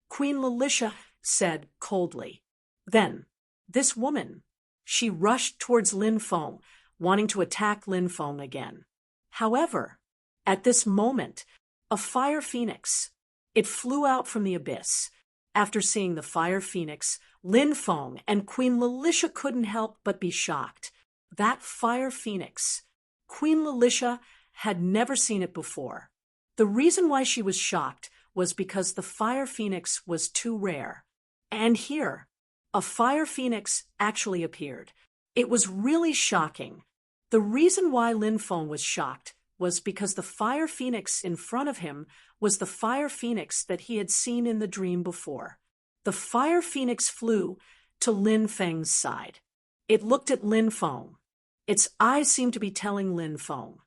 Queen Lilicia said coldly. Then, this woman, she rushed towards Lin Feng, wanting to attack Lin Feng again. However, at this moment, a fire phoenix, it flew out from the abyss. After seeing the fire phoenix, Lin Feng and Queen Lilicia couldn't help but be shocked. That fire phoenix, Queen Lilicia had never seen it before. The reason why she was shocked was because the fire phoenix was too rare. And here, a fire phoenix actually appeared. It was really shocking. The reason why Lin Feng was shocked was because the fire phoenix in front of him was the fire phoenix that he had seen in the dream before. The fire phoenix flew to Lin Feng's side. It looked at Lin Feng. Its eyes seemed to be telling Lin Feng,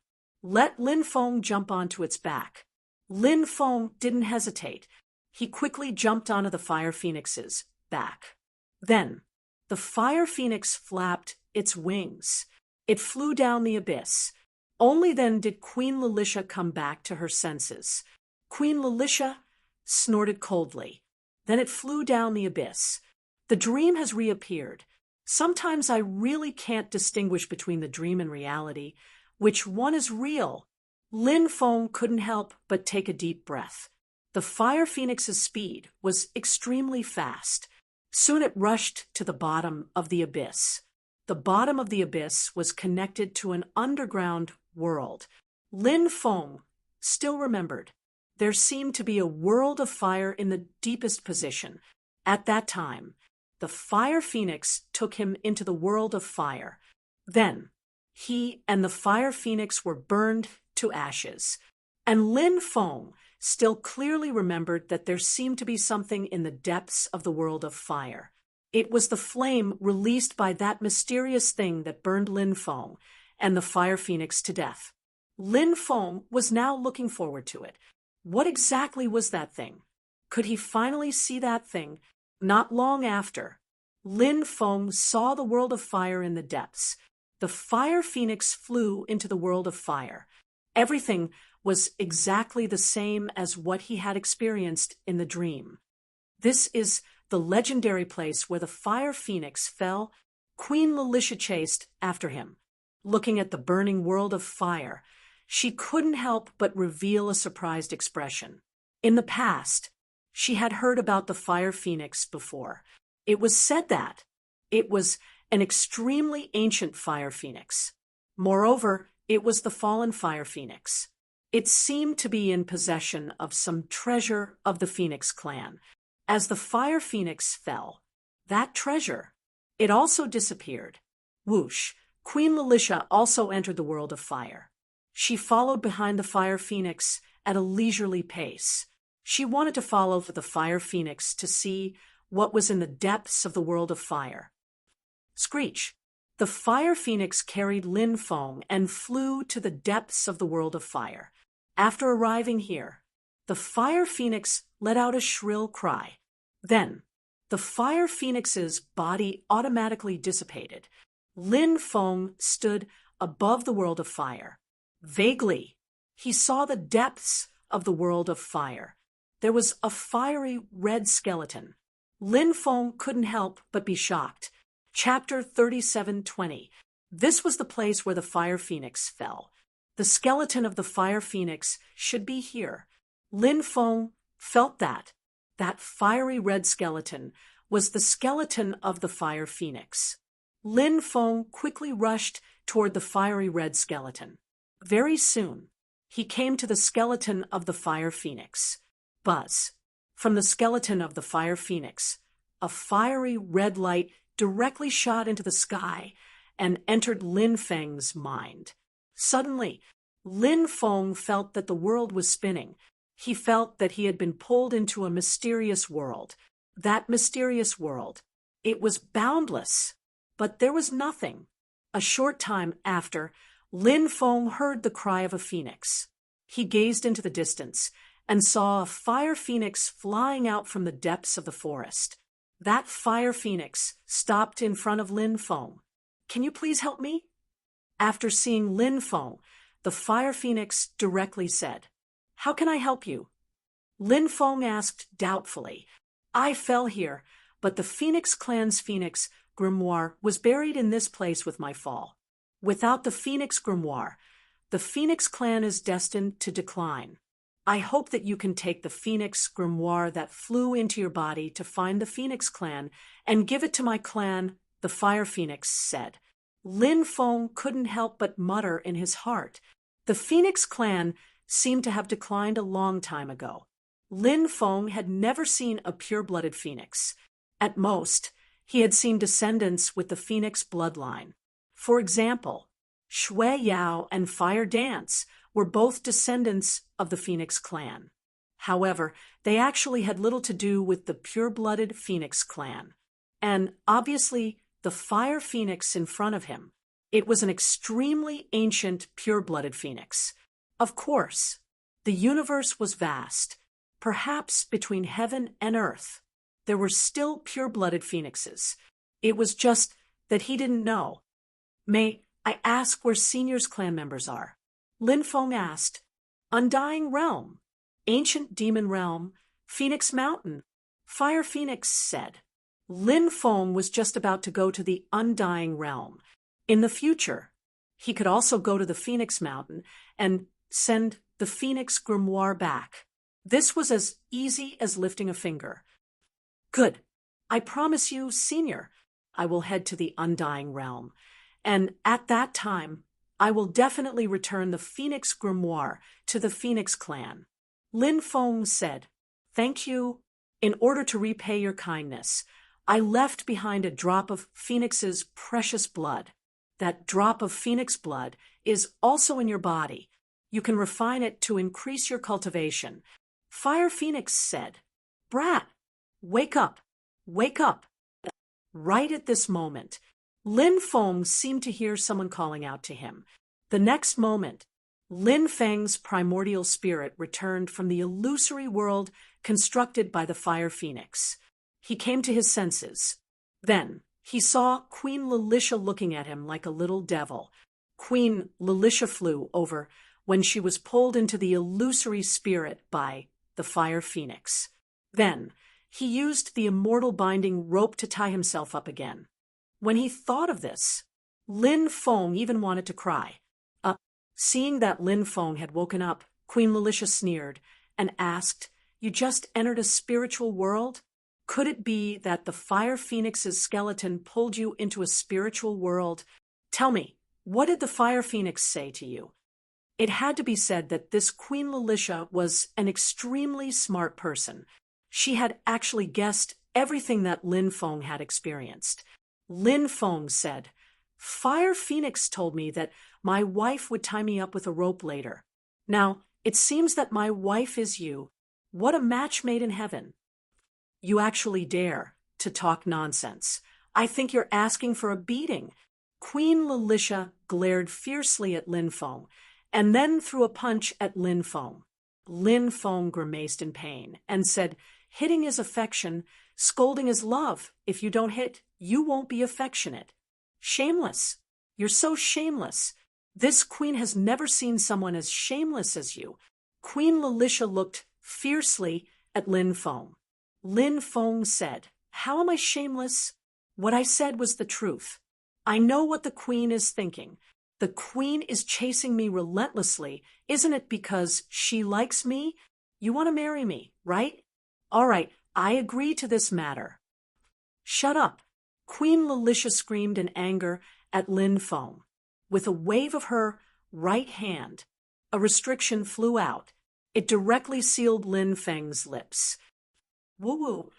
"Let Lin Feng jump onto its back." Lin Feng didn't hesitate. He quickly jumped onto the fire phoenix's back. Then, the fire phoenix flapped its wings. It flew down the abyss. Only then did Queen Lilicia come back to her senses. Queen Lilicia snorted coldly. Then it flew down the abyss. The dream has reappeared. Sometimes I really can't distinguish between the dream and reality. Which one is real? Lin Feng couldn't help but take a deep breath. The fire phoenix's speed was extremely fast. Soon it rushed to the bottom of the abyss. The bottom of the abyss was connected to an underground world. Lin Feng still remembered. There seemed to be a world of fire in the deepest position. At that time, the fire phoenix took him into the world of fire. Then, he and the fire phoenix were burned to ashes. And Lin Feng still clearly remembered that there seemed to be something in the depths of the world of fire. It was the flame released by that mysterious thing that burned Lin Feng and the fire phoenix to death. Lin Feng was now looking forward to it. What exactly was that thing? Could he finally see that thing? Not long after, Lin Feng saw the world of fire in the depths. The fire phoenix flew into the world of fire. Everything was exactly the same as what he had experienced in the dream. This is the legendary place where the fire phoenix fell. Queen Lilicia chased after him. Looking at the burning world of fire, she couldn't help but reveal a surprised expression. In the past, she had heard about the fire phoenix before. It was said that it was an extremely ancient fire phoenix. Moreover, it was the fallen fire phoenix. It seemed to be in possession of some treasure of the Phoenix clan. As the fire phoenix fell, that treasure, it also disappeared. Whoosh! Queen Lilicia also entered the world of fire. She followed behind the fire phoenix at a leisurely pace. She wanted to follow the fire phoenix to see what was in the depths of the world of fire. Screech! The fire phoenix carried Lin Feng and flew to the depths of the world of fire. After arriving here, the fire phoenix let out a shrill cry. Then, the fire phoenix's body automatically dissipated. Lin Feng stood above the world of fire. Vaguely, he saw the depths of the world of fire. There was a fiery red skeleton. Lin Feng couldn't help but be shocked. Chapter 37:20. This was the place where the fire phoenix fell. The skeleton of the fire phoenix should be here. Lin Feng felt that. That fiery red skeleton was the skeleton of the fire phoenix. Lin Feng quickly rushed toward the fiery red skeleton. Very soon, he came to the skeleton of the fire phoenix. Buzz. From the skeleton of the fire phoenix, a fiery red light directly shot into the sky and entered Lin Feng's mind. Suddenly, Lin Feng felt that the world was spinning. He felt that he had been pulled into a mysterious world. That mysterious world. It was boundless, but there was nothing. A short time after, Lin Feng heard the cry of a phoenix. He gazed into the distance and saw a fire phoenix flying out from the depths of the forest. That fire phoenix stopped in front of Lin Feng. "Can you please help me?" After seeing Lin Feng, the fire phoenix directly said, "How can I help you?" Lin Feng asked doubtfully, "I fell here, but the Phoenix Clan's Phoenix Grimoire was buried in this place with my fall. Without the Phoenix Grimoire, the Phoenix Clan is destined to decline. I hope that you can take the Phoenix Grimoire that flew into your body to find the Phoenix Clan and give it to my clan," the Fire Phoenix said. Lin Feng couldn't help but mutter in his heart. The Phoenix Clan seemed to have declined a long time ago. Lin Feng had never seen a pure-blooded phoenix. At most, he had seen descendants with the phoenix bloodline. For example, Shui Yao and Fire Dance were both descendants of the Phoenix Clan. However, they actually had little to do with the pure-blooded Phoenix Clan. And obviously, the Fire Phoenix in front of him, it was an extremely ancient pure-blooded phoenix. Of course, the universe was vast. Perhaps between heaven and earth, there were still pure-blooded phoenixes. It was just that he didn't know. "May I ask where Senior's clan members are?" Lin Feng asked. "Undying Realm, Ancient Demon Realm, Phoenix Mountain," Fire Phoenix said. Lin Feng was just about to go to the Undying Realm. In the future, he could also go to the Phoenix Mountain and send the Phoenix Grimoire back. This was as easy as lifting a finger. "Good. I promise you, Senior, I will head to the Undying Realm. And at that time, I will definitely return the Phoenix Grimoire to the Phoenix Clan." Lin Feng said, "Thank you. In order to repay your kindness, I left behind a drop of Phoenix's precious blood. That drop of Phoenix blood is also in your body. You can refine it to increase your cultivation." Fire Phoenix said, "Brat, wake up, wake up." Right at this moment, Lin Feng seemed to hear someone calling out to him. The next moment, Lin Feng's primordial spirit returned from the illusory world constructed by the Fire Phoenix. He came to his senses. Then, he saw Queen Lilicia looking at him like a little devil. Queen Lilicia flew over when she was pulled into the illusory spirit by the Fire Phoenix. Then, he used the immortal binding rope to tie himself up again. When he thought of this, Lin Feng even wanted to cry. Seeing that Lin Feng had woken up, Queen Lilicia sneered and asked, "You just entered a spiritual world? Could it be that the Fire Phoenix's skeleton pulled you into a spiritual world? Tell me, what did the Fire Phoenix say to you?" It had to be said that this Queen Lilicia was an extremely smart person. She had actually guessed everything that Lin Feng had experienced. Lin Feng said, "Fire Phoenix told me that my wife would tie me up with a rope later. Now, it seems that my wife is you. What a match made in heaven." "You actually dare to talk nonsense. I think you're asking for a beating." Queen Lilicia glared fiercely at Lin Feng and then threw a punch at Lin Feng. Lin Feng grimaced in pain and said, "Hitting is affection, scolding is love. If you don't hit, you won't be affectionate." Shameless. You're so shameless. This queen has never seen someone as shameless as you. Queen Lilicia looked fiercely at Lin Feng. Lin Feng said, "How am I shameless? What I said was the truth. I know what the queen is thinking. The queen is chasing me relentlessly. Isn't it because she likes me? You want to marry me, right? All right, I agree to this matter." "Shut up!" Queen Lilicia screamed in anger at Lin Feng. With a wave of her right hand, a restriction flew out. It directly sealed Lin Feng's lips. "Woo-woo!"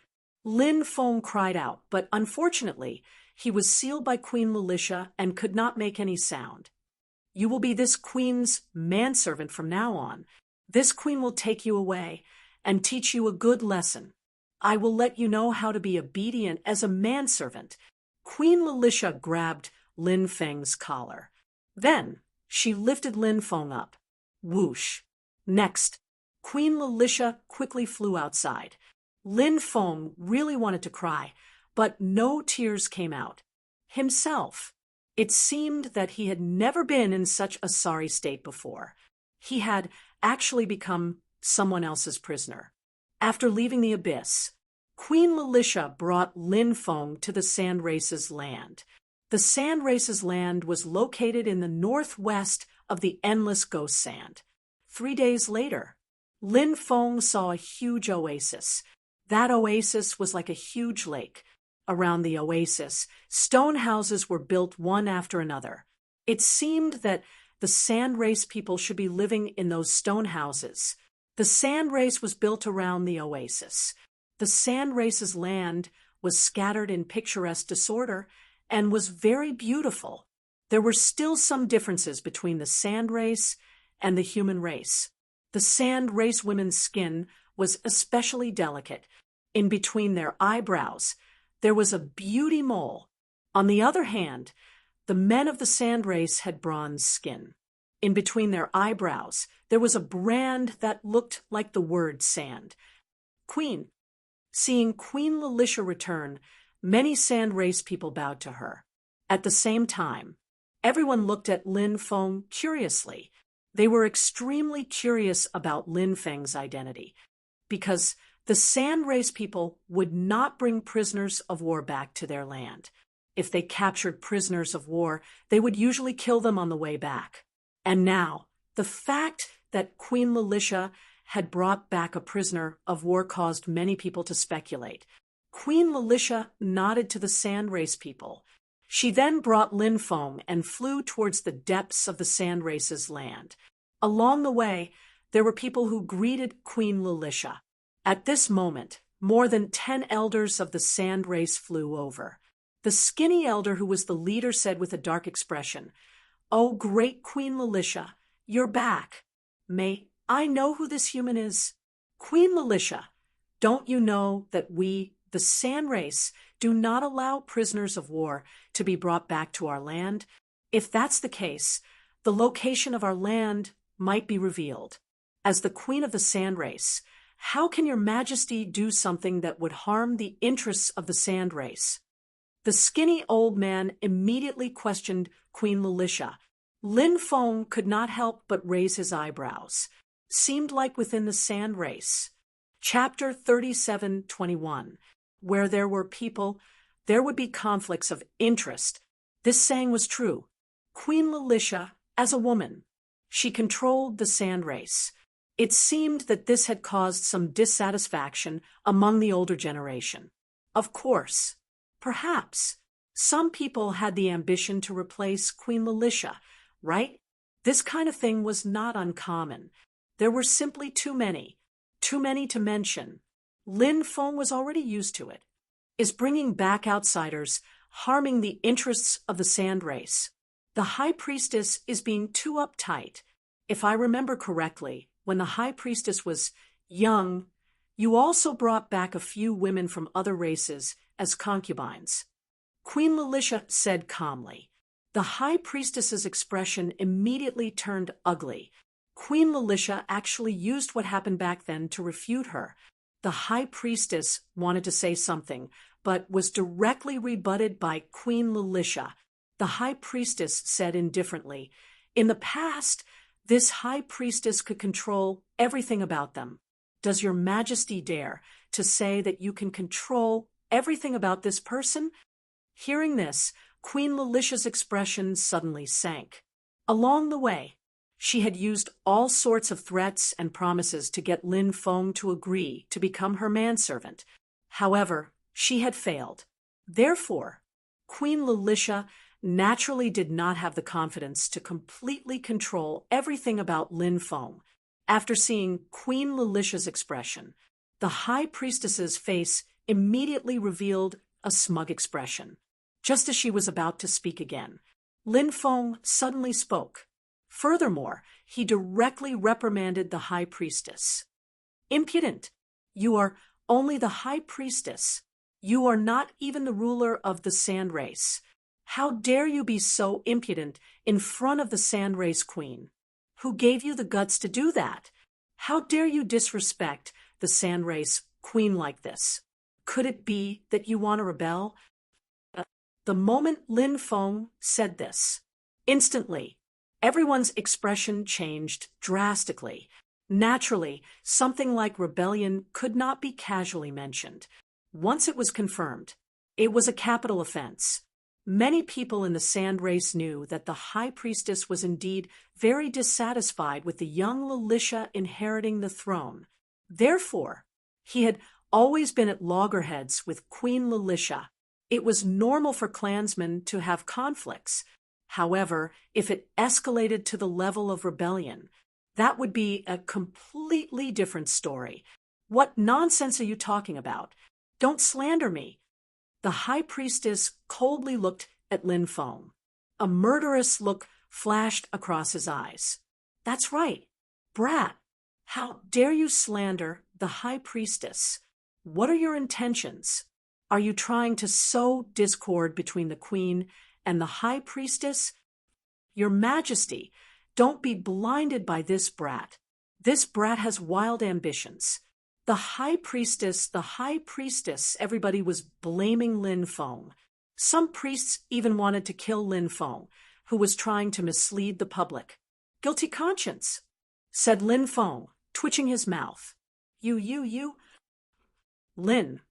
Lin Feng cried out, but unfortunately, he was sealed by Queen Lilicia and could not make any sound. "You will be this queen's manservant from now on. This queen will take you away and teach you a good lesson. I will let you know how to be obedient as a manservant." Queen Lilicia grabbed Lin Feng's collar. Then she lifted Lin Feng up. Whoosh! Next, Queen Lilicia quickly flew outside. Lin Feng really wanted to cry, but no tears came out. Himself. It seemed that he had never been in such a sorry state before. He had actually become someone else's prisoner. After leaving the abyss, Queen Lilicia brought Lin Feng to the Sand Race's land. The Sand Race's land was located in the northwest of the endless ghost sand. 3 days later, Lin Feng saw a huge oasis. That oasis was like a huge lake. Around the oasis, stone houses were built one after another. It seemed that the Sand Race people should be living in those stone houses. The Sand Race was built around the oasis. The Sand Race's land was scattered in picturesque disorder and was very beautiful. There were still some differences between the Sand Race and the human race. The Sand Race women's skin was especially delicate. In between their eyebrows, there was a beauty mole. On the other hand, the men of the Sand Race had bronze skin. In between their eyebrows, there was a brand that looked like the word sand. Queen. Seeing Queen Lilicia return, many Sand Race people bowed to her. At the same time, everyone looked at Lin Feng curiously. They were extremely curious about Lin Feng's identity, because the Sand Race people would not bring prisoners of war back to their land. If they captured prisoners of war, they would usually kill them on the way back. And now, the fact that Queen Lilicia had brought back a prisoner of war caused many people to speculate. Queen Lilicia nodded to the Sand Race people. She then brought Lin Feng and flew towards the depths of the Sand Race's land. Along the way, there were people who greeted Queen Lilicia. At this moment, more than 10 elders of the Sand Race flew over. The skinny elder who was the leader said with a dark expression, "Oh, great Queen Lilicia, you're back. May I know who this human is?" "Queen Lilicia, don't you know that we, the Sand Race, do not allow prisoners of war to be brought back to our land? If that's the case, the location of our land might be revealed. As the Queen of the Sand Race, how can your Majesty do something that would harm the interests of the Sand Race?" The skinny old man immediately questioned Queen Lilicia. Lin Feng could not help but raise his eyebrows. Seemed like within the Sand Race. Chapter 37:21. Where there were people, there would be conflicts of interest. This saying was true. Queen Lilicia, as a woman, she controlled the Sand Race. It seemed that this had caused some dissatisfaction among the older generation. Of course, perhaps, some people had the ambition to replace Queen Lilicia, right? This kind of thing was not uncommon. There were simply too many to mention. Lin Feng was already used to it. Is bringing back outsiders harming the interests of the Sand Race? The High Priestess is being too uptight. If I remember correctly, when the High Priestess was young, you also brought back a few women from other races as concubines. Queen Lilicia said calmly. The High Priestess's expression immediately turned ugly. Queen Lilicia actually used what happened back then to refute her. The high priestess wanted to say something, but was directly rebutted by Queen Lilicia. The high priestess said indifferently, "In the past, this high priestess could control everything about them. Does your majesty dare to say that you can control everything about this person?" Hearing this, Queen Lilicia's expression suddenly sank. Along the way, she had used all sorts of threats and promises to get Lin Feng to agree to become her manservant. However, she had failed. Therefore, Queen Lilicia naturally did not have the confidence to completely control everything about Lin Feng. After seeing Queen Lilicia's expression, the high priestess's face immediately revealed a smug expression. Just as she was about to speak again, Lin Feng suddenly spoke. Furthermore, he directly reprimanded the high priestess. "Impudent! You are only the high priestess. You are not even the ruler of the sand race. How dare you be so impudent in front of the sand race queen? Who gave you the guts to do that? How dare you disrespect the sand race queen like this? Could it be that you want to rebel?" The moment Lin Feng said this, instantly, everyone's expression changed drastically. Naturally, something like rebellion could not be casually mentioned. Once it was confirmed, it was a capital offense. Many people in the sand race knew that the high priestess was indeed very dissatisfied with the young Lilicia inheriting the throne. Therefore, he had always been at loggerheads with Queen Lilicia. It was normal for clansmen to have conflicts. However, if it escalated to the level of rebellion, that would be a completely different story. "What nonsense are you talking about? Don't slander me." The high priestess coldly looked at Lin Feng. A murderous look flashed across his eyes. "That's right, brat. How dare you slander the high priestess? What are your intentions? Are you trying to sow discord between the queen and the high priestess? Your majesty, don't be blinded by this brat. This brat has wild ambitions." The high priestess, everybody was blaming Lin Feng. Some priests even wanted to kill Lin Feng, who was trying to mislead the public. "Guilty conscience," said Lin Feng, twitching his mouth. You. Lin,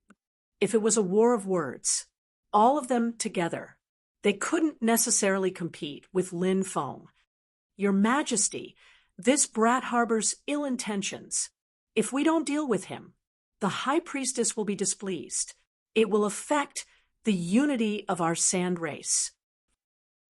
if it was a war of words, all of them together, they couldn't necessarily compete with Lin Feng. "Your majesty, this brat harbors ill intentions. If we don't deal with him, the high priestess will be displeased. It will affect the unity of our sand race."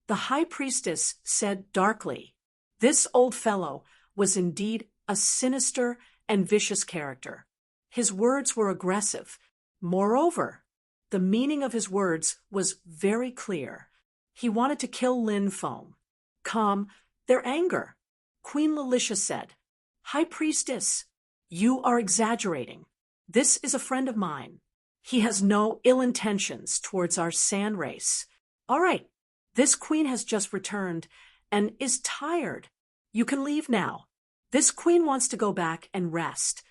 The high priestess said darkly, "This old fellow was indeed a sinister and vicious character. His words were aggressive. Moreover, the meaning of his words was very clear. He wanted to kill Lin Feng. Calm their anger." Queen Lilicia said, "High priestess, you are exaggerating. This is a friend of mine. He has no ill intentions towards our sand race. All right, this queen has just returned and is tired. You can leave now. This queen wants to go back and rest."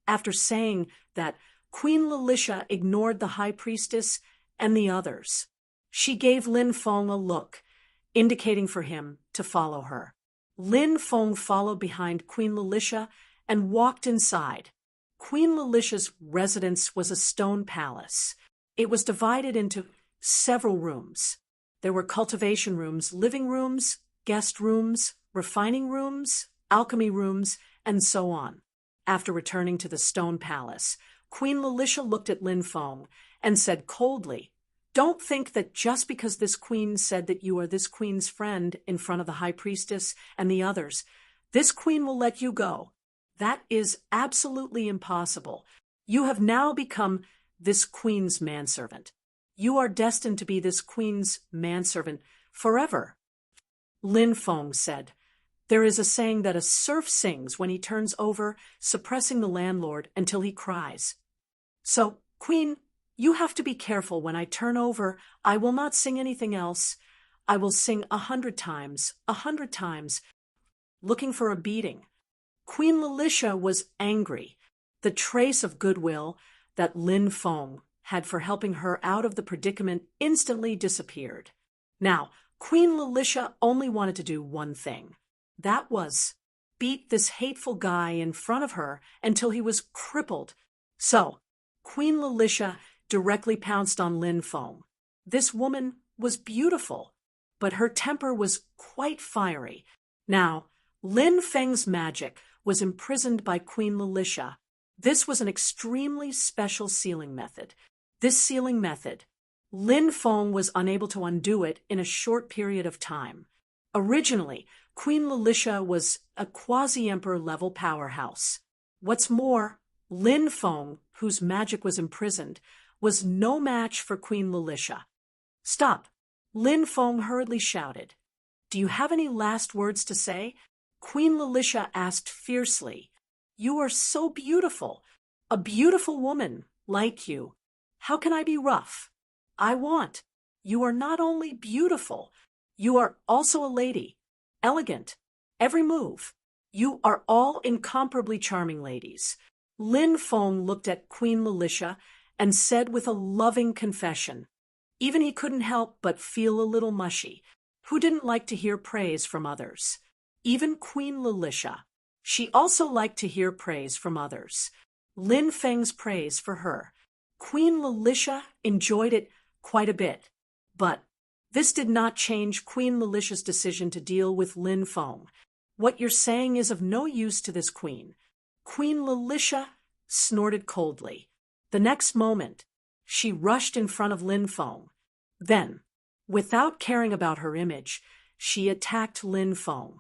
After saying that, Queen Lilicia ignored the high priestess and the others. She gave Lin Feng a look, indicating for him to follow her. Lin Feng followed behind Queen Lilicia and walked inside. Queen Lilicia's residence was a stone palace. It was divided into several rooms. There were cultivation rooms, living rooms, guest rooms, refining rooms, alchemy rooms, and so on. After returning to the stone palace, Queen Lilicia looked at Lin Feng and said coldly, "Don't think that just because this queen said that you are this queen's friend in front of the high priestess and the others, this queen will let you go. That is absolutely impossible. You have now become this queen's manservant. You are destined to be this queen's manservant forever." Lin Feng said, "There is a saying that a serf sings when he turns over, suppressing the landlord until he cries. So, queen, you have to be careful. When I turn over, I will not sing anything else. I will sing 100 times, 100 times." looking for a beating. Queen Lilicia was angry. The trace of goodwill that Lin Feng had for helping her out of the predicament instantly disappeared. Now, Queen Lilicia only wanted to do one thing. That was beat this hateful guy in front of her until he was crippled. So, Queen Lilicia directly pounced on Lin Feng. This woman was beautiful, but her temper was quite fiery. Now, Lin Feng's magic was imprisoned by Queen Lilicia. This was an extremely special sealing method. This sealing method, Lin Feng was unable to undo it in a short period of time. Originally, Queen Lilicia was a quasi-emperor level powerhouse. What's more, Lin Feng, whose magic was imprisoned, was no match for Queen Lilicia. "Stop!" Lin Feng hurriedly shouted. "Do you have any last words to say?" Queen Lilicia asked fiercely. "You are so beautiful, a beautiful woman like you. How can I be rough? You are not only beautiful, you are also a lady, elegant, every move. You are all incomparably charming ladies." Lin Feng looked at Queen Lilicia and said with a loving confession. Even he couldn't help but feel a little mushy. Who didn't like to hear praise from others? Even Queen Lilicia. She also liked to hear praise from others. Lin Feng's praise for her. Queen Lilicia enjoyed it quite a bit. But this did not change Queen Lilicia's decision to deal with Lin Feng. "What you're saying is of no use to this queen." Queen Lilicia snorted coldly. The next moment, she rushed in front of Lin Feng. Then, without caring about her image, she attacked Lin Feng.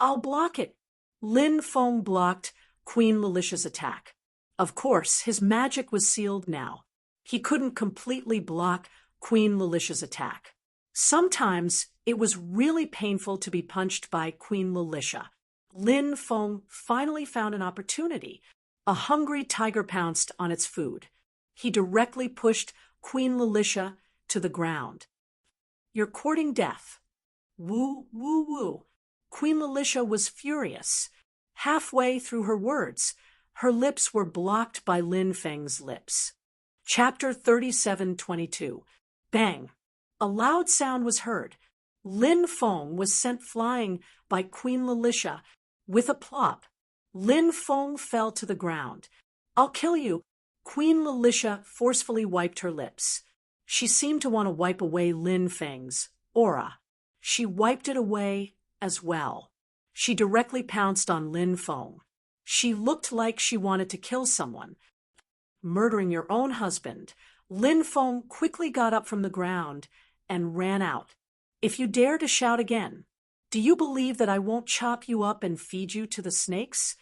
"I'll block it." Lin Feng blocked Queen Lilicia's attack. Of course, his magic was sealed now. He couldn't completely block Queen Lilicia's attack. Sometimes it was really painful to be punched by Queen Lilicia. Lin Feng finally found an opportunity. A hungry tiger pounced on its food. He directly pushed Queen Lilicia to the ground. "You're courting death." Woo, woo, woo. Queen Lilicia was furious. Halfway through her words, her lips were blocked by Lin Feng's lips. Chapter 37:22. Bang! A loud sound was heard. Lin Feng was sent flying by Queen Lilicia. With a plop, Lin Feng fell to the ground. "I'll kill you." Queen Lilicia forcefully wiped her lips. She seemed to want to wipe away Lin Feng's aura. She wiped it away as well. She directly pounced on Lin Feng. She looked like she wanted to kill someone. "Murdering your own husband." Lin Feng quickly got up from the ground and ran out. "If you dare to shout again, do you believe that I won't chop you up and feed you to the snakes?"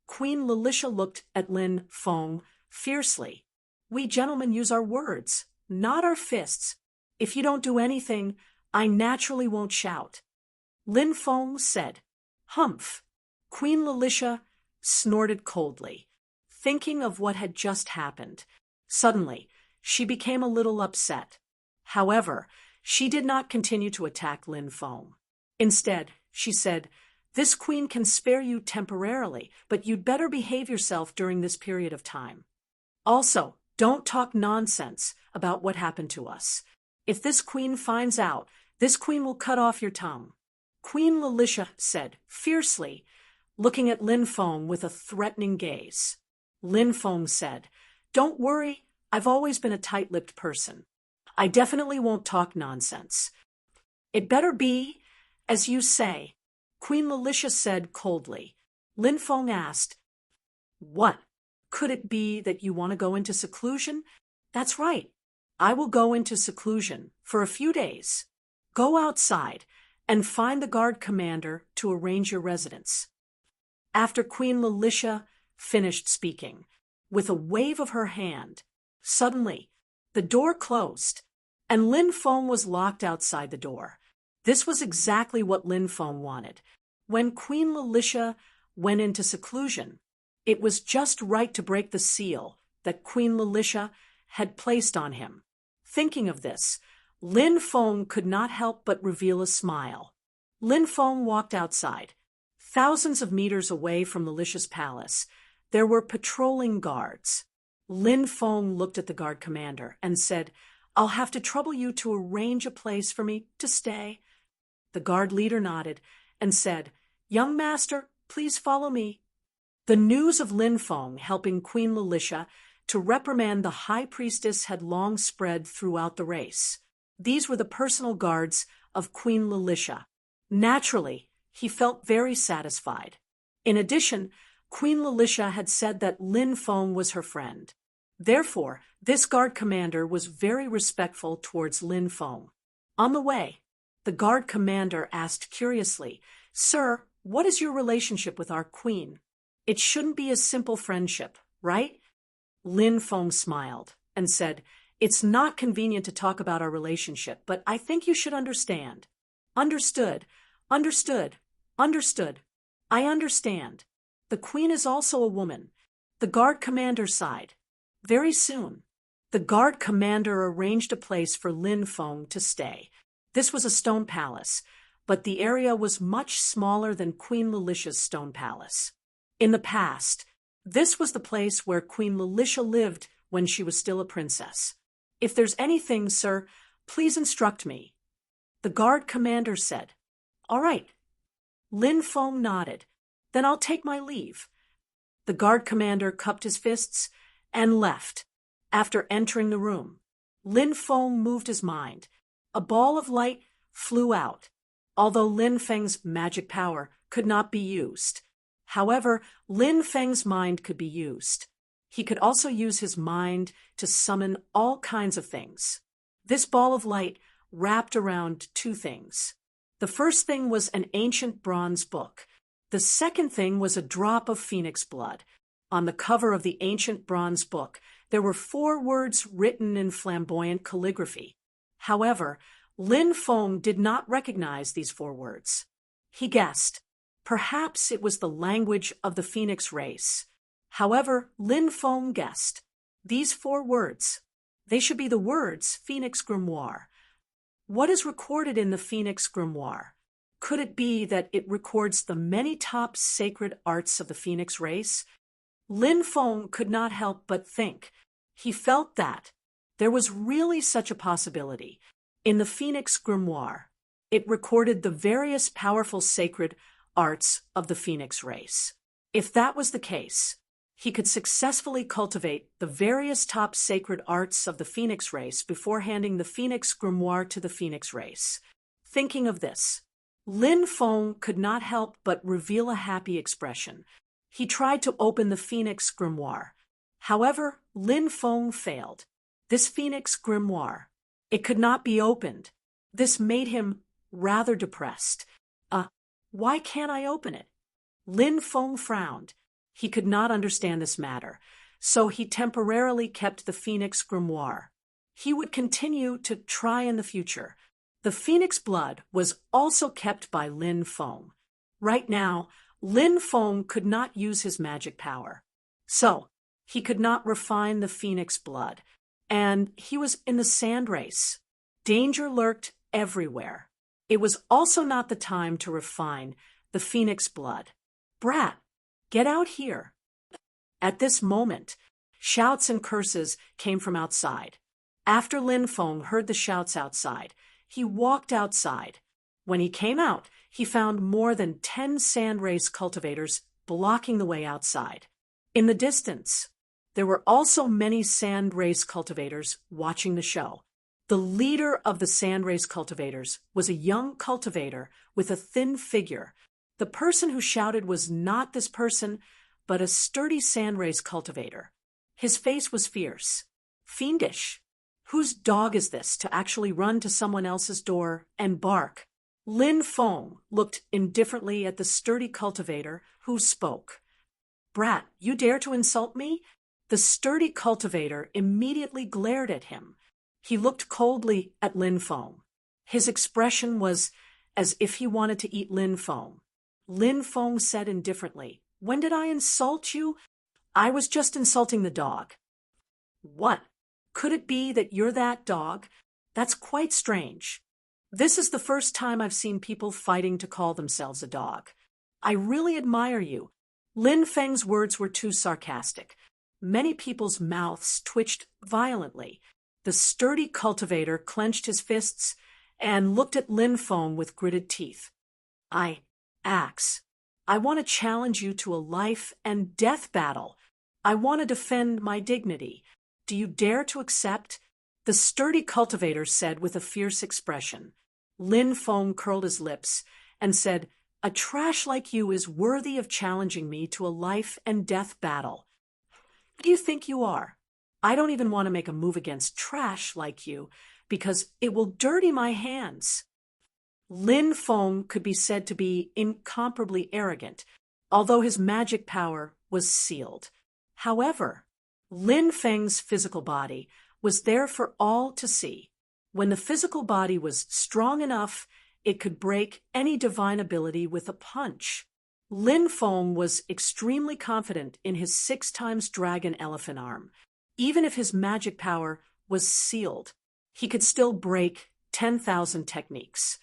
Queen Lilicia looked at Lin Feng fiercely. "We gentlemen use our words, not our fists. If you don't do anything, I naturally won't shout." Lin Feng said, "Humph." Queen Lilicia snorted coldly, thinking of what had just happened. Suddenly, she became a little upset. However, she did not continue to attack Lin Feng. Instead, she said, "This queen can spare you temporarily, but you'd better behave yourself during this period of time. Also, don't talk nonsense about what happened to us. If this queen finds out, this queen will cut off your tongue." Queen Lilicia said fiercely, looking at Lin Feng with a threatening gaze. Lin Feng said, "Don't worry, I've always been a tight-lipped person. I definitely won't talk nonsense." "It better be as you say," Queen Lilicia said coldly. Lin Feng asked, "What? Could it be that you want to go into seclusion?" "That's right. I will go into seclusion for a few days. Go outside and find the guard commander to arrange your residence." After Queen Lilicia finished speaking, with a wave of her hand, suddenly the door closed, and Lin Feng was locked outside the door. This was exactly what Lin Feng wanted. When Queen Lilicia went into seclusion, it was just right to break the seal that Queen Lilicia had placed on him. Thinking of this, Lin Feng could not help but reveal a smile. Lin Feng walked outside, Thousands of meters away from Lilicia's palace, there were patrolling guards. Lin Feng looked at the guard commander and said, "I'll have to trouble you to arrange a place for me to stay." The guard leader nodded and said, "Young master, please follow me." The news of Lin Feng helping Queen Lilicia to reprimand the high priestess had long spread throughout the race. These were the personal guards of Queen Lilicia. Naturally, he felt very satisfied. In addition, Queen Lilicia had said that Lin Feng was her friend. Therefore, this guard commander was very respectful towards Lin Feng. On the way, the guard commander asked curiously, "Sir, what is your relationship with our queen? It shouldn't be a simple friendship, right?" Lin Feng smiled and said, "It's not convenient to talk about our relationship, but I think you should understand." "Understood, understood, understood. I understand. The queen is also a woman." The guard commander sighed. Very soon, the guard commander arranged a place for Lin Feng to stay. This was a stone palace, but the area was much smaller than Queen Lilicia's stone palace. In the past, this was the place where Queen Lilicia lived when she was still a princess. "If there's anything, sir, please instruct me," the guard commander said. "All right." Lin Feng nodded. "Then I'll take my leave." The guard commander cupped his fists and left. After entering the room, Lin Feng moved his mind. A ball of light flew out, although Lin Feng's magic power could not be used. However, Lin Feng's mind could be used. He could also use his mind to summon all kinds of things. This ball of light wrapped around two things. The first thing was an ancient bronze book. The second thing was a drop of phoenix blood. On the cover of the ancient bronze book, there were 4 words written in flamboyant calligraphy. However, Lin Feng did not recognize these 4 words. He guessed. Perhaps it was the language of the phoenix race. However, Lin Feng guessed. These 4 words. They should be the words Phoenix Grimoire. What is recorded in the Phoenix Grimoire? Could it be that it records the many top sacred arts of the phoenix race? Lin Feng could not help but think. He felt that there was really such a possibility. In the Phoenix Grimoire, it recorded the various powerful sacred arts of the phoenix race. If that was the case, he could successfully cultivate the various top sacred arts of the phoenix race before handing the Phoenix Grimoire to the phoenix race. Thinking of this, Lin Feng could not help but reveal a happy expression. He tried to open the Phoenix Grimoire. However, Lin Feng failed. This Phoenix Grimoire, it could not be opened. This made him rather depressed. Why can't I open it? Lin Feng frowned. He could not understand this matter, so he temporarily kept the Phoenix Grimoire. He would continue to try in the future. The phoenix blood was also kept by Lin Feng. Right now, Lin Feng could not use his magic power. So, he could not refine the phoenix blood. And he was in the sand race. Danger lurked everywhere. It was also not the time to refine the phoenix blood. "Brat, get out here." At this moment, shouts and curses came from outside. After Lin Feng heard the shouts outside, he walked outside. When he came out, he found more than 10 sand race cultivators blocking the way outside. In the distance, there were also many sand race cultivators watching the show. The leader of the sand race cultivators was a young cultivator with a thin figure. The person who shouted was not this person, but a sturdy sand race cultivator. His face was fierce, fiendish. Whose dog is this to actually run to someone else's door and bark? Lin Feng looked indifferently at the sturdy cultivator who spoke. "Brat, you dare to insult me?" The sturdy cultivator immediately glared at him. He looked coldly at Lin Feng. His expression was as if he wanted to eat Lin Feng. Lin Feng said indifferently, "When did I insult you? I was just insulting the dog." "What? Could it be that you're that dog? That's quite strange. This is the first time I've seen people fighting to call themselves a dog." I really admire you. Lin Feng's words were too sarcastic. Many people's mouths twitched violently. The sturdy cultivator clenched his fists and looked at Lin Feng with gritted teeth. Axe, I want to challenge you to a life and death battle. I want to defend my dignity. Do you dare to accept? The sturdy cultivator said with a fierce expression. Lin Feng curled his lips and said, "A trash like you is worthy of challenging me to a life and death battle. Who do you think you are? I don't even want to make a move against trash like you because it will dirty my hands." Lin Feng could be said to be incomparably arrogant, although his magic power was sealed. However, Lin Feng's physical body was there for all to see. When the physical body was strong enough, it could break any divine ability with a punch. Lin Feng was extremely confident in his 6 times dragon elephant arm. Even if his magic power was sealed, he could still break 10,000 techniques.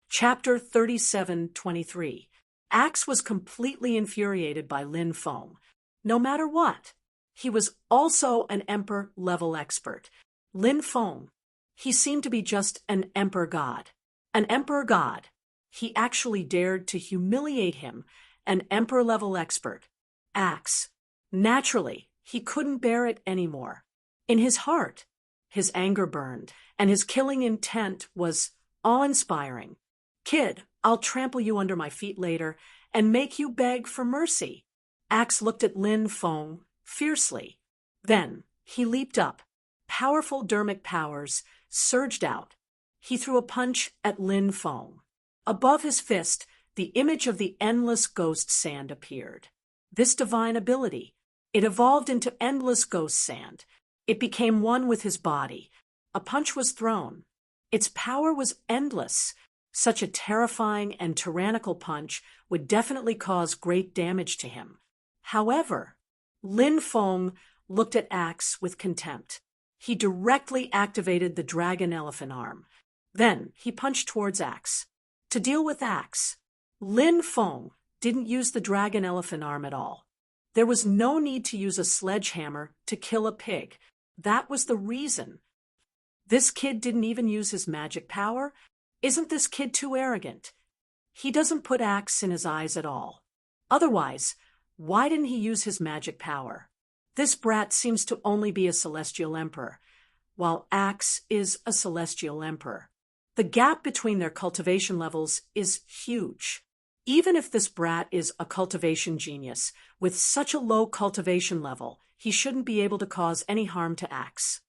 Chapter 37:23. Axe was completely infuriated by Lin Feng. No matter what, he was also an emperor-level expert. Lin Feng, he seemed to be just an emperor god. An emperor god. He actually dared to humiliate him, an emperor-level expert. Axe. Naturally, he couldn't bear it anymore. In his heart, his anger burned, and his killing intent was awe-inspiring. "Kid, I'll trample you under my feet later and make you beg for mercy." Axe looked at Lin Feng fiercely. Then he leaped up. Powerful dermic powers surged out. He threw a punch at Lin Feng. Above his fist, the image of the endless ghost sand appeared. This divine ability, it evolved into endless ghost sand. It became one with his body. A punch was thrown. Its power was endless. Such a terrifying and tyrannical punch would definitely cause great damage to him. However, Lin Feng looked at Axe with contempt. He directly activated the dragon elephant arm. Then he punched towards Axe. To deal with Axe, Lin Feng didn't use the dragon elephant arm at all. There was no need to use a sledgehammer to kill a pig. That was the reason. This kid didn't even use his magic power. Isn't this kid too arrogant? He doesn't put Axe in his eyes at all. Otherwise, why didn't he use his magic power? This brat seems to only be a celestial emperor, while Axe is a celestial emperor. The gap between their cultivation levels is huge. Even if this brat is a cultivation genius, with such a low cultivation level, he shouldn't be able to cause any harm to Axe.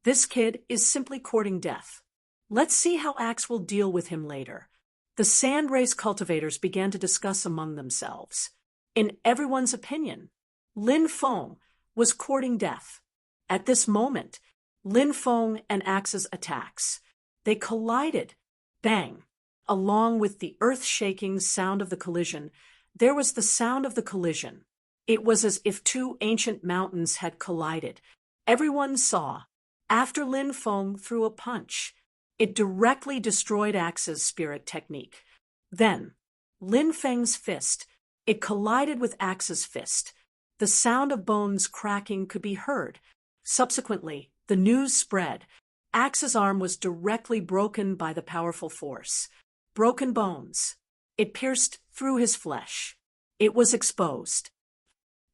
This kid is simply courting death. Let's see how Axe will deal with him later. The sand race cultivators began to discuss among themselves. In everyone's opinion, Lin Feng was courting death. At this moment, Lin Feng and Axe's attacks, they collided. Bang! Along with the earth-shaking sound of the collision, there was the sound of the collision. It was as if 2 ancient mountains had collided. Everyone saw. After Lin Feng threw a punch, it directly destroyed Axe's spirit technique. Then, Lin Feng's fist, it collided with Axe's fist. The sound of bones cracking could be heard. Subsequently, the news spread. Axe's arm was directly broken by the powerful force. Broken bones. It pierced through his flesh. It was exposed.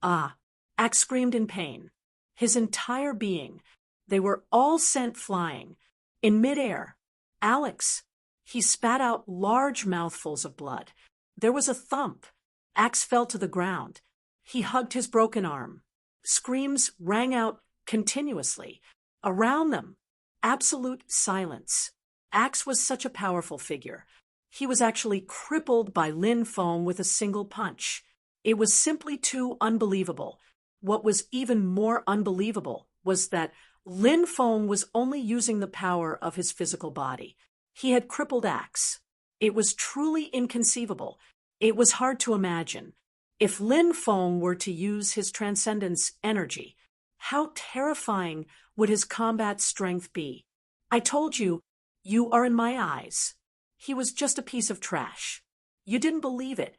Ah! Axe screamed in pain. His entire being, they were all sent flying. In midair, Alex, he spat out large mouthfuls of blood. There was a thump. Axe fell to the ground. He hugged his broken arm. Screams rang out continuously. Around them, absolute silence. Axe was such a powerful figure. He was actually crippled by Lin Feng with a single punch. It was simply too unbelievable. What was even more unbelievable was that Lin Feng was only using the power of his physical body. He had crippled Axe. It was truly inconceivable. It was hard to imagine. If Lin Feng were to use his transcendence energy, how terrifying would his combat strength be? I told you, you are in my eyes. He was just a piece of trash. You didn't believe it.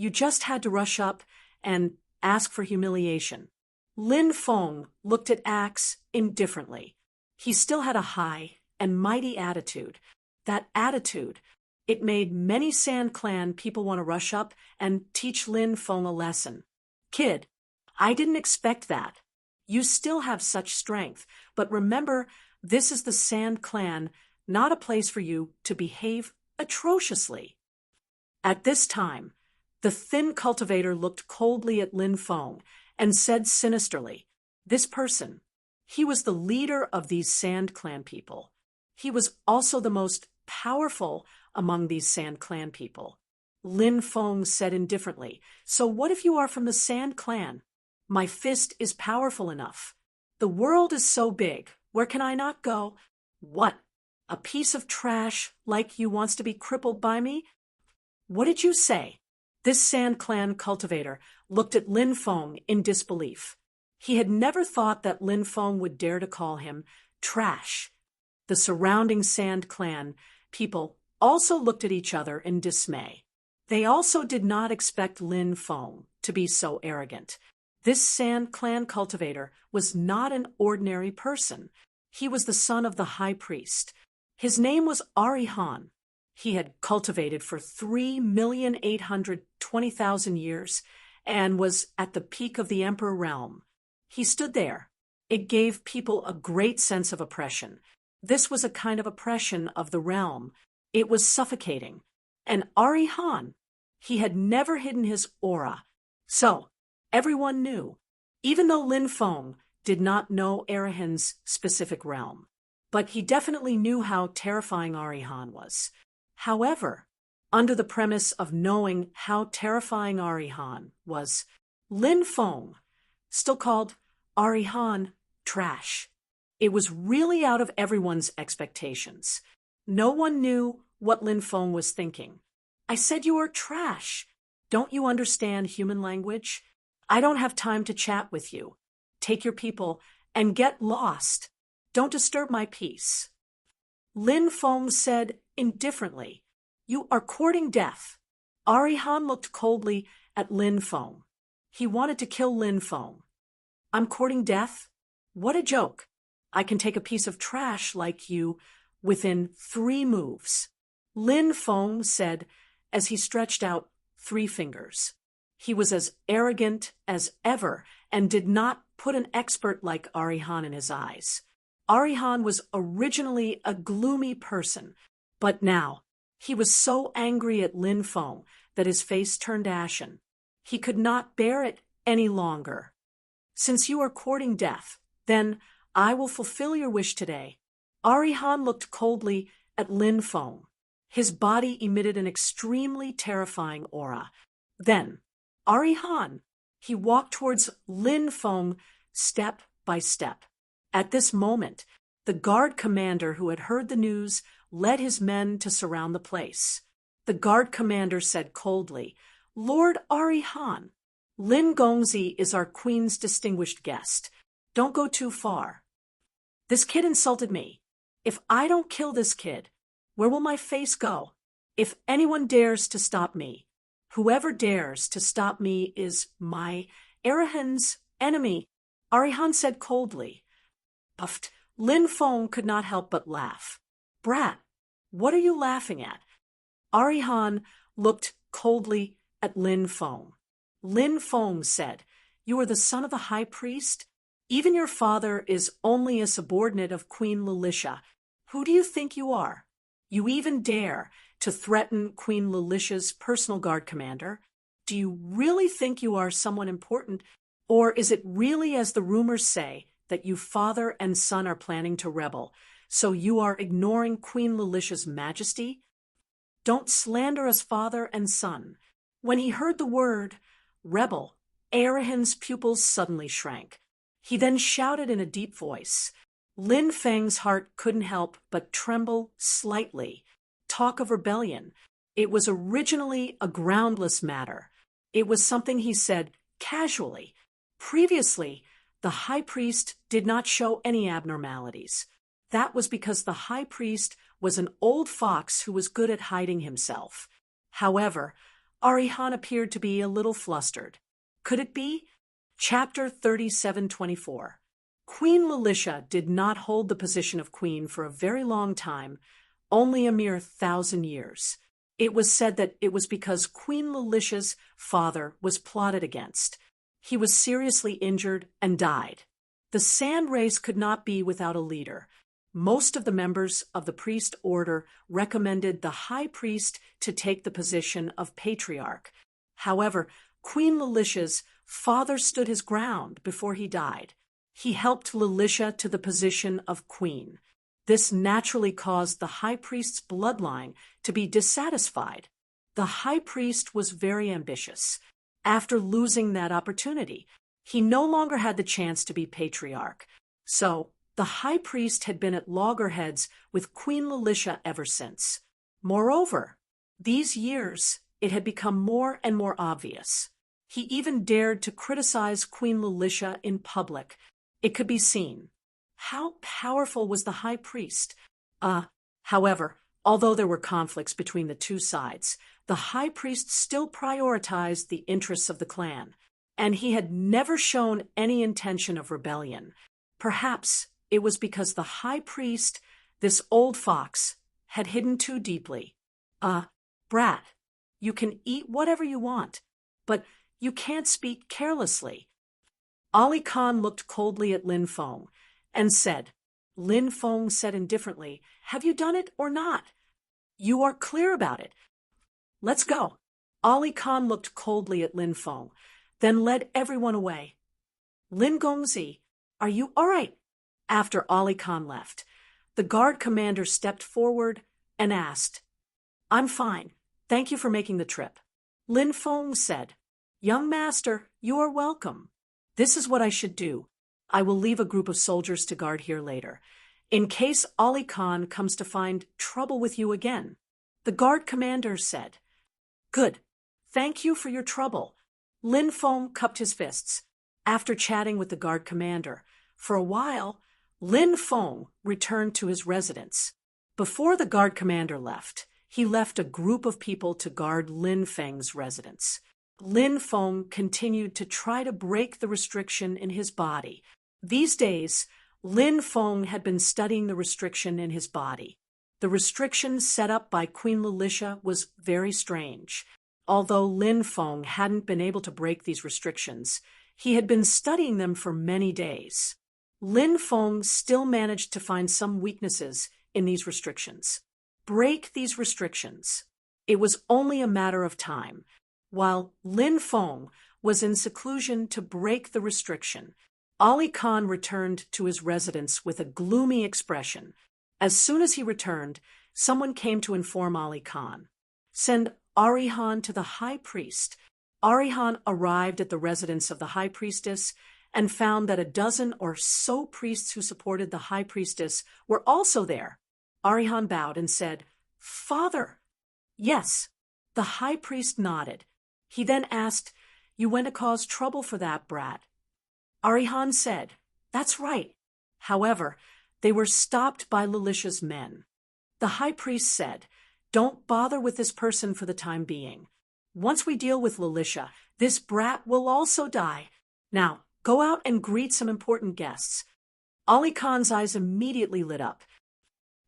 You just had to rush up and ask for humiliation. Lin Feng looked at Axe indifferently. He still had a high and mighty attitude. That attitude, it made many Sand Clan people want to rush up and teach Lin Feng a lesson. Kid, I didn't expect that. You still have such strength, but remember, this is the Sand Clan, not a place for you to behave atrociously. At this time, the thin cultivator looked coldly at Lin Feng and said sinisterly, "This person, he was the leader of these Sand Clan people. He was also the most powerful among these Sand Clan people." Lin Feng said indifferently, "So what if you are from the Sand Clan? My fist is powerful enough. The world is so big, where can I not go? What? A piece of trash like you wants to be crippled by me? What did you say?" This Sand Clan cultivator looked at Lin Feng in disbelief. He had never thought that Lin Feng would dare to call him trash. The surrounding Sand Clan people also looked at each other in dismay. They also did not expect Lin Feng to be so arrogant. This Sand Clan cultivator was not an ordinary person. He was the son of the high priest. His name was Arihan. He had cultivated for 3,820,000 years and was at the peak of the Emperor realm. He stood there. It gave people a great sense of oppression. This was a kind of oppression of the realm. It was suffocating. And Arihan, he had never hidden his aura. So, everyone knew, even though Lin Feng did not know Arihan's specific realm. But he definitely knew how terrifying Arihan was. However, under the premise of knowing how terrifying Arihan was, Lin Feng still called Arihan trash. It was really out of everyone's expectations. No one knew what Lin Feng was thinking. "I said you are trash. Don't you understand human language? I don't have time to chat with you. Take your people and get lost. Don't disturb my peace." Lin Feng said indifferently, "You are courting death." Arihan looked coldly at Lin Feng. He wanted to kill Lin Feng. "I'm courting death? What a joke. I can take a piece of trash like you within 3 moves. Lin Feng said as he stretched out 3 fingers. He was as arrogant as ever and did not put an expert like Arihan in his eyes. Arihan was originally a gloomy person, but now he was so angry at Lin Feng that his face turned ashen. He could not bear it any longer. "Since you are courting death, then I will fulfill your wish today." Arihan looked coldly at Lin Feng. His body emitted an extremely terrifying aura. Then, Arihan, he walked towards Lin Feng step by step. At this moment, the guard commander who had heard the news led his men to surround the place. The guard commander said coldly, "Lord Arihan, Lin Gongzi is our queen's distinguished guest. Don't go too far." "This kid insulted me. If I don't kill this kid, where will my face go? If anyone dares to stop me, whoever dares to stop me is my Arihan's enemy," Arihan said coldly. Puffed. Lin Feng could not help but laugh. "Brat, what are you laughing at?" Arihan looked coldly at Lin Feng. Lin Feng said, "You are the son of the high priest? Even your father is only a subordinate of Queen Lilicia. Who do you think you are? You even dare to threaten Queen Lilicia's personal guard commander? Do you really think you are someone important? Or is it really as the rumors say that you father and son are planning to rebel, so you are ignoring Queen Lilicia's majesty? Don't slander us father and son." When he heard the word rebel, Arihan's pupils suddenly shrank. He then shouted in a deep voice. Lin Feng's heart couldn't help but tremble slightly. Talk of rebellion. It was originally a groundless matter. It was something he said casually. Previously, the high priest did not show any abnormalities. That was because the high priest was an old fox who was good at hiding himself. However, Arihan appeared to be a little flustered. Could it be? Chapter 37:24. Queen Lilicia did not hold the position of queen for a very long time, only a mere 1,000 years. It was said that it was because Queen Lilicia's father was plotted against. He was seriously injured and died. The sand race could not be without a leader. Most of the members of the priest order recommended the high priest to take the position of patriarch. However, Queen Lilicia's father stood his ground before he died. He helped Lilicia to the position of queen. This naturally caused the high priest's bloodline to be dissatisfied. The high priest was very ambitious. After losing that opportunity, he no longer had the chance to be patriarch. So, the high priest had been at loggerheads with Queen Lilicia ever since. Moreover, these years it had become more and more obvious. He even dared to criticize Queen Lilicia in public. It could be seen. How powerful was the high priest? However, although there were conflicts between the two sides, the high priest still prioritized the interests of the clan, and he had never shown any intention of rebellion. Perhaps it was because the high priest, this old fox, had hidden too deeply. Brat, you can eat whatever you want, but you can't speak carelessly. Ali Khan looked coldly at Lin Feng and said. Lin Feng said indifferently, "Have you done it or not? You are clear about it. Let's go." Ali Khan looked coldly at Lin Feng, then led everyone away. Lin Gongzi, are you all right? After Ali Khan left, the guard commander stepped forward and asked, "I'm fine. Thank you for making the trip." Lin Feng said, "Young master, you are welcome. This is what I should do. I will leave a group of soldiers to guard here later, in case Ali Khan comes to find trouble with you again." The guard commander said, "Good. Thank you for your trouble." Lin Feng cupped his fists. After chatting with the guard commander for a while, Lin Feng returned to his residence. Before the guard commander left, he left a group of people to guard Lin Feng's residence. Lin Feng continued to try to break the restriction in his body. These days, Lin Feng had been studying the restriction in his body. The restriction set up by Queen Lilicia was very strange. Although Lin Feng hadn't been able to break these restrictions, he had been studying them for many days. Lin Feng still managed to find some weaknesses in these restrictions. Break these restrictions. It was only a matter of time. While Lin Feng was in seclusion to break the restriction, Ali Khan returned to his residence with a gloomy expression. As soon as he returned, someone came to inform Ali Khan. "Send Arihan to the high priest." Arihan arrived at the residence of the high priestess and found that a dozen or so priests who supported the high priestess were also there. Arihan bowed and said, "Father." "Yes." The high priest nodded. He then asked, "You went to cause trouble for that brat?" Arihan said, "That's right." However, they were stopped by Lilicia's men. The high priest said, "Don't bother with this person for the time being. Once we deal with Lilicia, this brat will also die. Now, go out and greet some important guests." Ali Khan's eyes immediately lit up.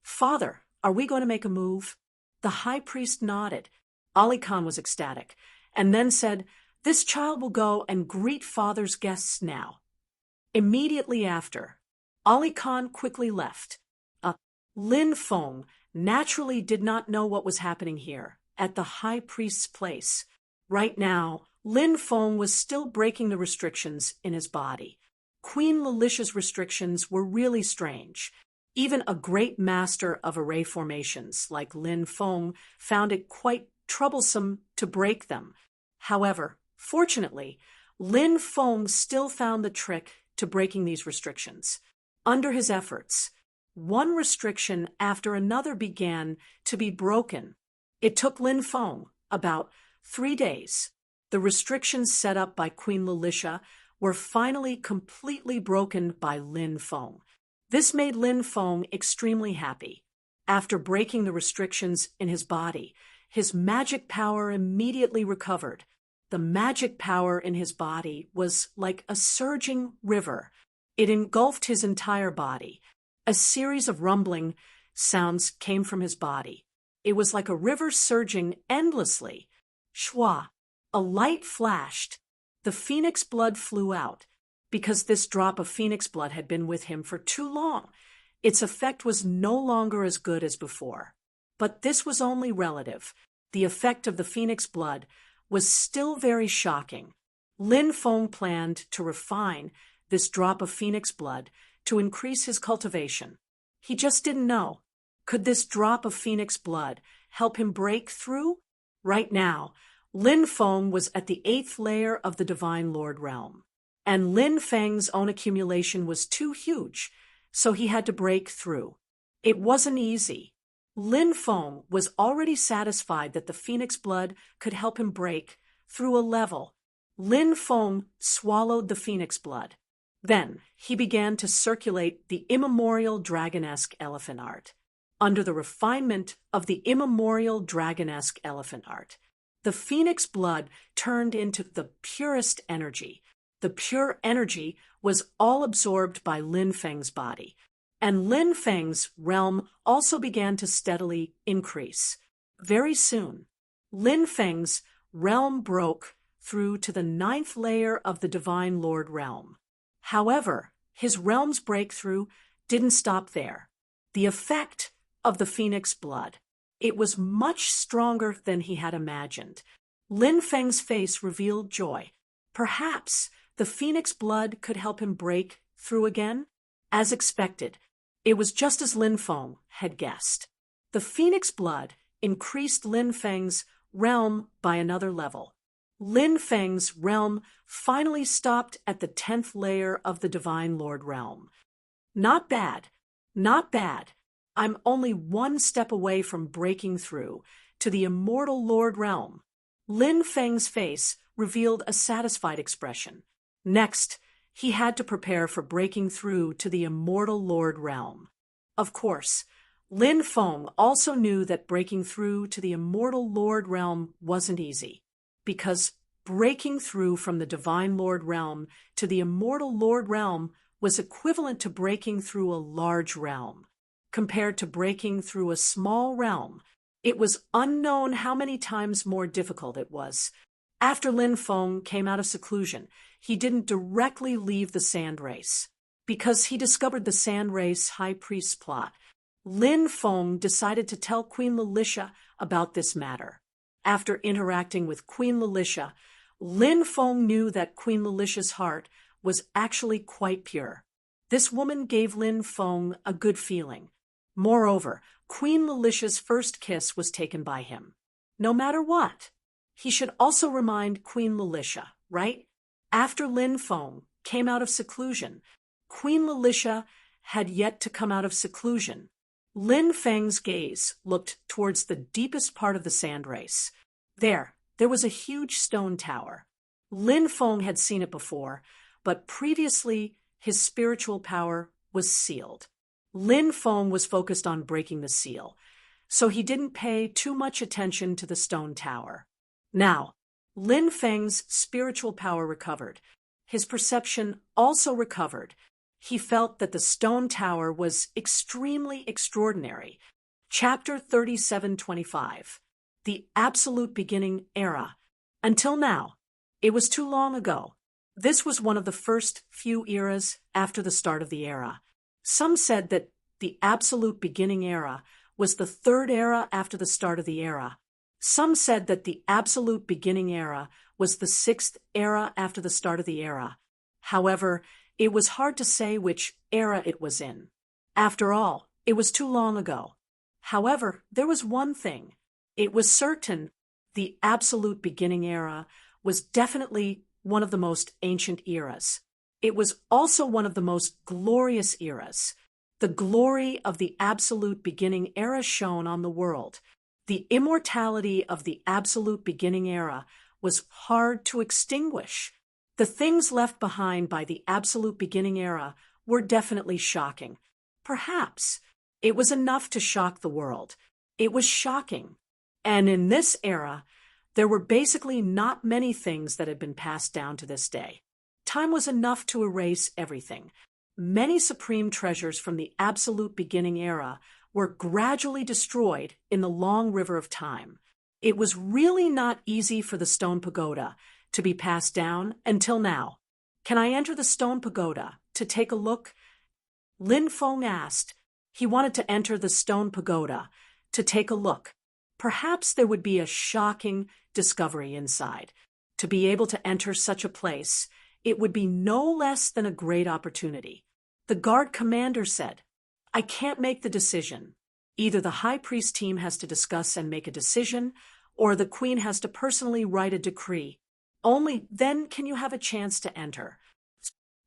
"Father, are we going to make a move?" The high priest nodded. Ali Khan was ecstatic, and then said, "This child will go and greet father's guests now." Immediately after, Ali Khan quickly left. Lin Feng naturally did not know what was happening here, at the high priest's place. Right now, Lin Feng was still breaking the restrictions in his body. Queen Lilicia's restrictions were really strange. Even a great master of array formations like Lin Feng found it quite troublesome to break them. However, fortunately, Lin Feng still found the trick to breaking these restrictions. Under his efforts, one restriction after another began to be broken. It took Lin Feng about 3 days. The restrictions set up by Queen Lilicia were finally completely broken by Lin Feng. This made Lin Feng extremely happy. After breaking the restrictions in his body, his magic power immediately recovered. The magic power in his body was like a surging river. It engulfed his entire body. A series of rumbling sounds came from his body. It was like a river surging endlessly. Shwa! A light flashed. The phoenix blood flew out. Because this drop of phoenix blood had been with him for too long, its effect was no longer as good as before. But this was only relative. The effect of the phoenix blood was still very shocking. Lin Feng planned to refine this drop of phoenix blood to increase his cultivation. He just didn't know. Could this drop of phoenix blood help him break through? Right now, Lin Feng was at the 8th layer of the Divine Lord realm, and Lin Feng's own accumulation was too huge, so he had to break through. It wasn't easy. Lin Feng was already satisfied that the phoenix blood could help him break through a level. Lin Feng swallowed the phoenix blood. Then he began to circulate the immemorial dragonesque elephant art. Under the refinement of the immemorial dragonesque elephant art, the phoenix blood turned into the purest energy. The pure energy was all absorbed by Lin Feng's body, and Lin Feng's realm also began to steadily increase. Very soon, Lin Feng's realm broke through to the 9th layer of the Divine Lord realm. However, his realm's breakthrough didn't stop there. The effect of the phoenix blood, it was much stronger than he had imagined. Lin Feng's face revealed joy. Perhaps the phoenix blood could help him break through again? As expected, it was just as Lin Feng had guessed. The phoenix blood increased Lin Feng's realm by another level. Lin Feng's realm finally stopped at the 10th layer of the Divine Lord realm. Not bad, not bad. I'm only one step away from breaking through to the immortal Lord realm. Lin Feng's face revealed a satisfied expression. Next, he had to prepare for breaking through to the immortal Lord realm. Of course, Lin Feng also knew that breaking through to the immortal Lord realm wasn't easy, because breaking through from the Divine Lord realm to the immortal Lord realm was equivalent to breaking through a large realm. Compared to breaking through a small realm, it was unknown how many times more difficult it was. After Lin Feng came out of seclusion, he didn't directly leave the sand race. Because he discovered the sand race high priest's plot, Lin Feng decided to tell Queen Lilicia about this matter. After interacting with Queen Lilicia, Lin Feng knew that Queen Lilicia's heart was actually quite pure. This woman gave Lin Feng a good feeling. Moreover, Queen Lilicia's first kiss was taken by him. No matter what, he should also remind Queen Lilicia, right? After Lin Feng came out of seclusion, Queen Lilicia had yet to come out of seclusion. Lin Feng's gaze looked towards the deepest part of the sand race. There was a huge stone tower. Lin Feng had seen it before, but previously his spiritual power was sealed. Lin Feng was focused on breaking the seal, so he didn't pay too much attention to the stone tower. Now, Lin Feng's spiritual power recovered. His perception also recovered. He felt that the stone tower was extremely extraordinary. Chapter 3725. The Absolute Beginning Era. Until now, it was too long ago. This was one of the first few eras after the start of the era. Some said that the Absolute Beginning Era was the 3rd era after the start of the era. Some said that the Absolute Beginning Era was the 6th era after the start of the era. However, it was hard to say which era it was in. After all, it was too long ago. However, there was one thing. It was certain the Absolute Beginning Era was definitely one of the most ancient eras. It was also one of the most glorious eras. The glory of the Absolute Beginning Era shone on the world. The immortality of the Absolute Beginning Era was hard to extinguish. The things left behind by the Absolute Beginning Era were definitely shocking. Perhaps it was enough to shock the world. It was shocking. And in this era, there were basically not many things that had been passed down to this day. Time was enough to erase everything. Many supreme treasures from the absolute beginning era were gradually destroyed in the long river of time. It was really not easy for the stone pagoda to be passed down until now. Can I enter the stone pagoda to take a look? Lin Feng asked. He wanted to enter the stone pagoda to take a look. Perhaps there would be a shocking discovery inside. To be able to enter such a place, it would be no less than a great opportunity. The guard commander said, I can't make the decision. Either the high priest team has to discuss and make a decision, or the queen has to personally write a decree. Only then can you have a chance to enter.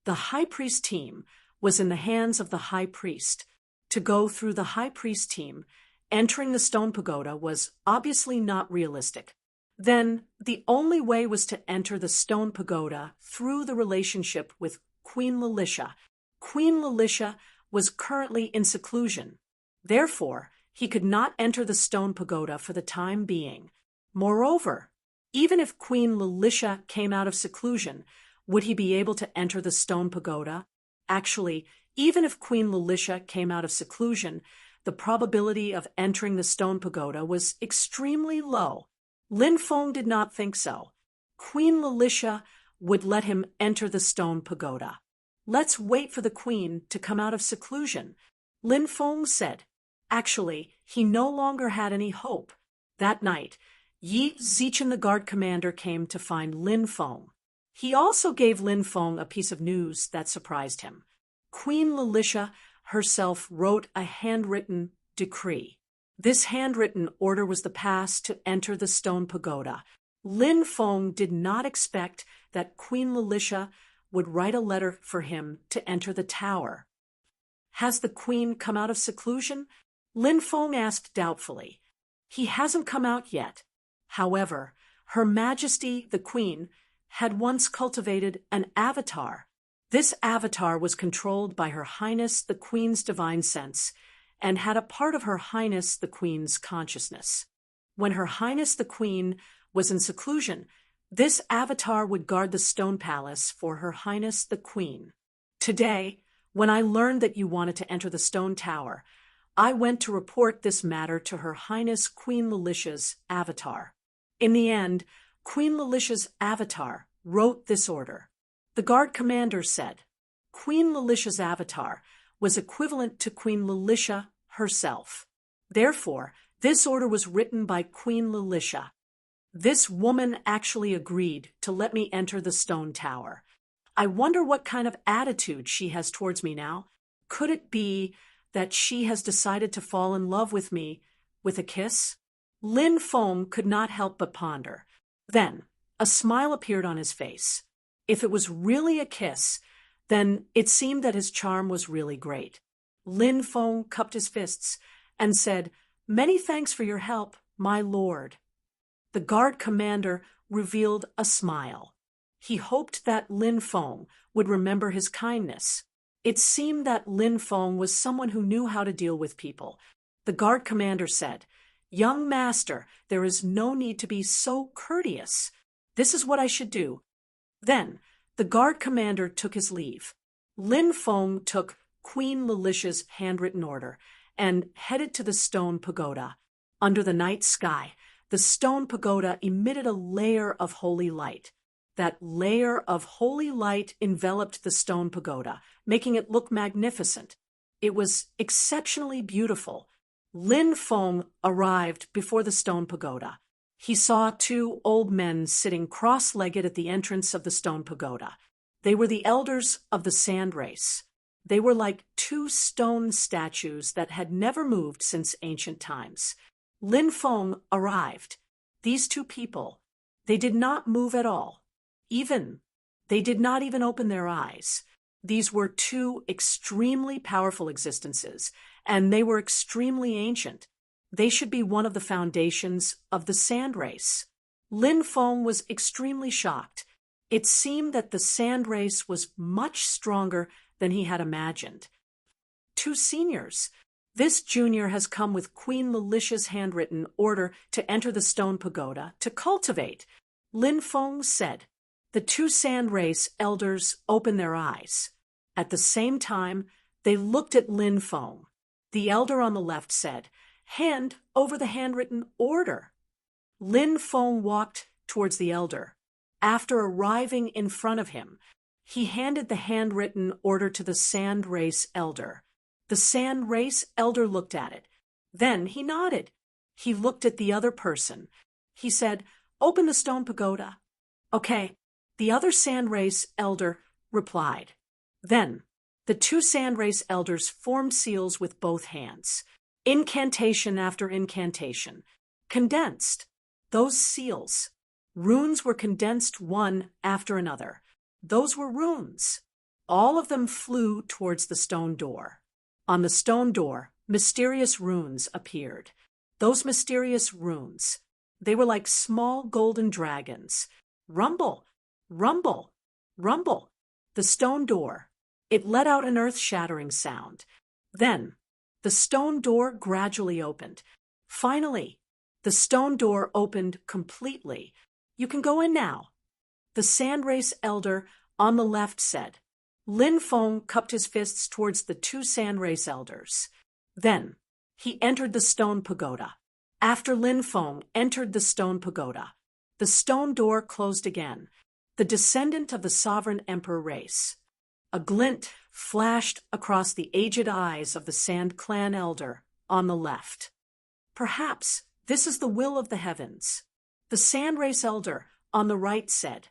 The high priest team was in the hands of the high priest. To go through the high priest team, entering the stone pagoda was obviously not realistic. Then the only way was to enter the stone pagoda through the relationship with Queen Lalisha. Queen Lalisha was currently in seclusion. Therefore, he could not enter the stone pagoda for the time being. Moreover, even if Queen Lalisha came out of seclusion, would he be able to enter the stone pagoda? Actually, even if Queen Lalisha came out of seclusion, the probability of entering the stone pagoda was extremely low. Lin Feng did not think so. Queen Lalisha would let him enter the stone pagoda. Let's wait for the queen to come out of seclusion, Lin Feng said. Actually, he no longer had any hope. That night, Yi Zichen, the guard commander, came to find Lin Feng. He also gave Lin Feng a piece of news that surprised him. Queen Lalisha herself wrote a handwritten decree. This handwritten order was the pass to enter the stone pagoda. Lin Feng did not expect that Queen Lalisha would write a letter for him to enter the tower. Has the queen come out of seclusion? Lin Feng asked doubtfully. He hasn't come out yet. However, Her Majesty, the Queen, had once cultivated an avatar. This avatar was controlled by Her Highness the Queen's divine sense and had a part of Her Highness the Queen's consciousness. When Her Highness the Queen was in seclusion, this avatar would guard the stone palace for Her Highness the Queen. Today, when I learned that you wanted to enter the stone tower, I went to report this matter to Her Highness Queen Lalisha's avatar. In the end, Queen Lalisha's avatar wrote this order. The guard commander said, Queen Lalisha's avatar was equivalent to Queen Lalisha herself. Therefore, this order was written by Queen Lalisha. This woman actually agreed to let me enter the stone tower. I wonder what kind of attitude she has towards me now. Could it be that she has decided to fall in love with me with a kiss? Lin Feng could not help but ponder. Then, a smile appeared on his face. If it was really a kiss, then it seemed that his charm was really great. Lin Feng cupped his fists and said, Many thanks for your help, my lord. The guard commander revealed a smile. He hoped that Lin Feng would remember his kindness. It seemed that Lin Feng was someone who knew how to deal with people. The guard commander said, Young master, there is no need to be so courteous. This is what I should do. Then, the guard commander took his leave. Lin Feng took Queen Lalisha's handwritten order and headed to the stone pagoda. Under the night sky, the stone pagoda emitted a layer of holy light. That layer of holy light enveloped the stone pagoda, making it look magnificent. It was exceptionally beautiful. Lin Feng arrived before the stone pagoda. He saw two old men sitting cross-legged at the entrance of the stone pagoda. They were the elders of the sand race. They were like two stone statues that had never moved since ancient times. Lin Feng arrived. These two people, they did not move at all. They did not even open their eyes. These were two extremely powerful existences, and they were extremely ancient. They should be one of the foundations of the sand race. Lin Feng was extremely shocked. It seemed that the sand race was much stronger than he had imagined. Two seniors. This junior has come with Queen Lilicia's handwritten order to enter the stone pagoda to cultivate, Lin Feng said. The two sand race elders opened their eyes. At the same time, they looked at Lin Feng. The elder on the left said, "Hand over the handwritten order." Lin Feng walked towards the elder. After arriving in front of him, he handed the handwritten order to the sand race elder. The sand race elder looked at it. Then he nodded. He looked at the other person. He said, "Open the stone pagoda." "Okay," the other sand race elder replied. Then the two sand race elders formed seals with both hands. Incantation after incantation. Condensed. Those seals. Runes were condensed one after another. Those were runes. All of them flew towards the stone door. On the stone door, mysterious runes appeared. Those mysterious runes, they were like small golden dragons. Rumble, rumble, rumble. The stone door, it let out an earth-shattering sound. Then, the stone door gradually opened. Finally, the stone door opened completely. "You can go in now." The sand race elder on the left said. Lin Feng cupped his fists towards the two sand race elders. Then, he entered the stone pagoda. After Lin Feng entered the stone pagoda, the stone door closed again. The descendant of the sovereign emperor race. A glint flashed across the aged eyes of the Sand Clan elder on the left. "Perhaps this is the will of the heavens." The sand race elder on the right said.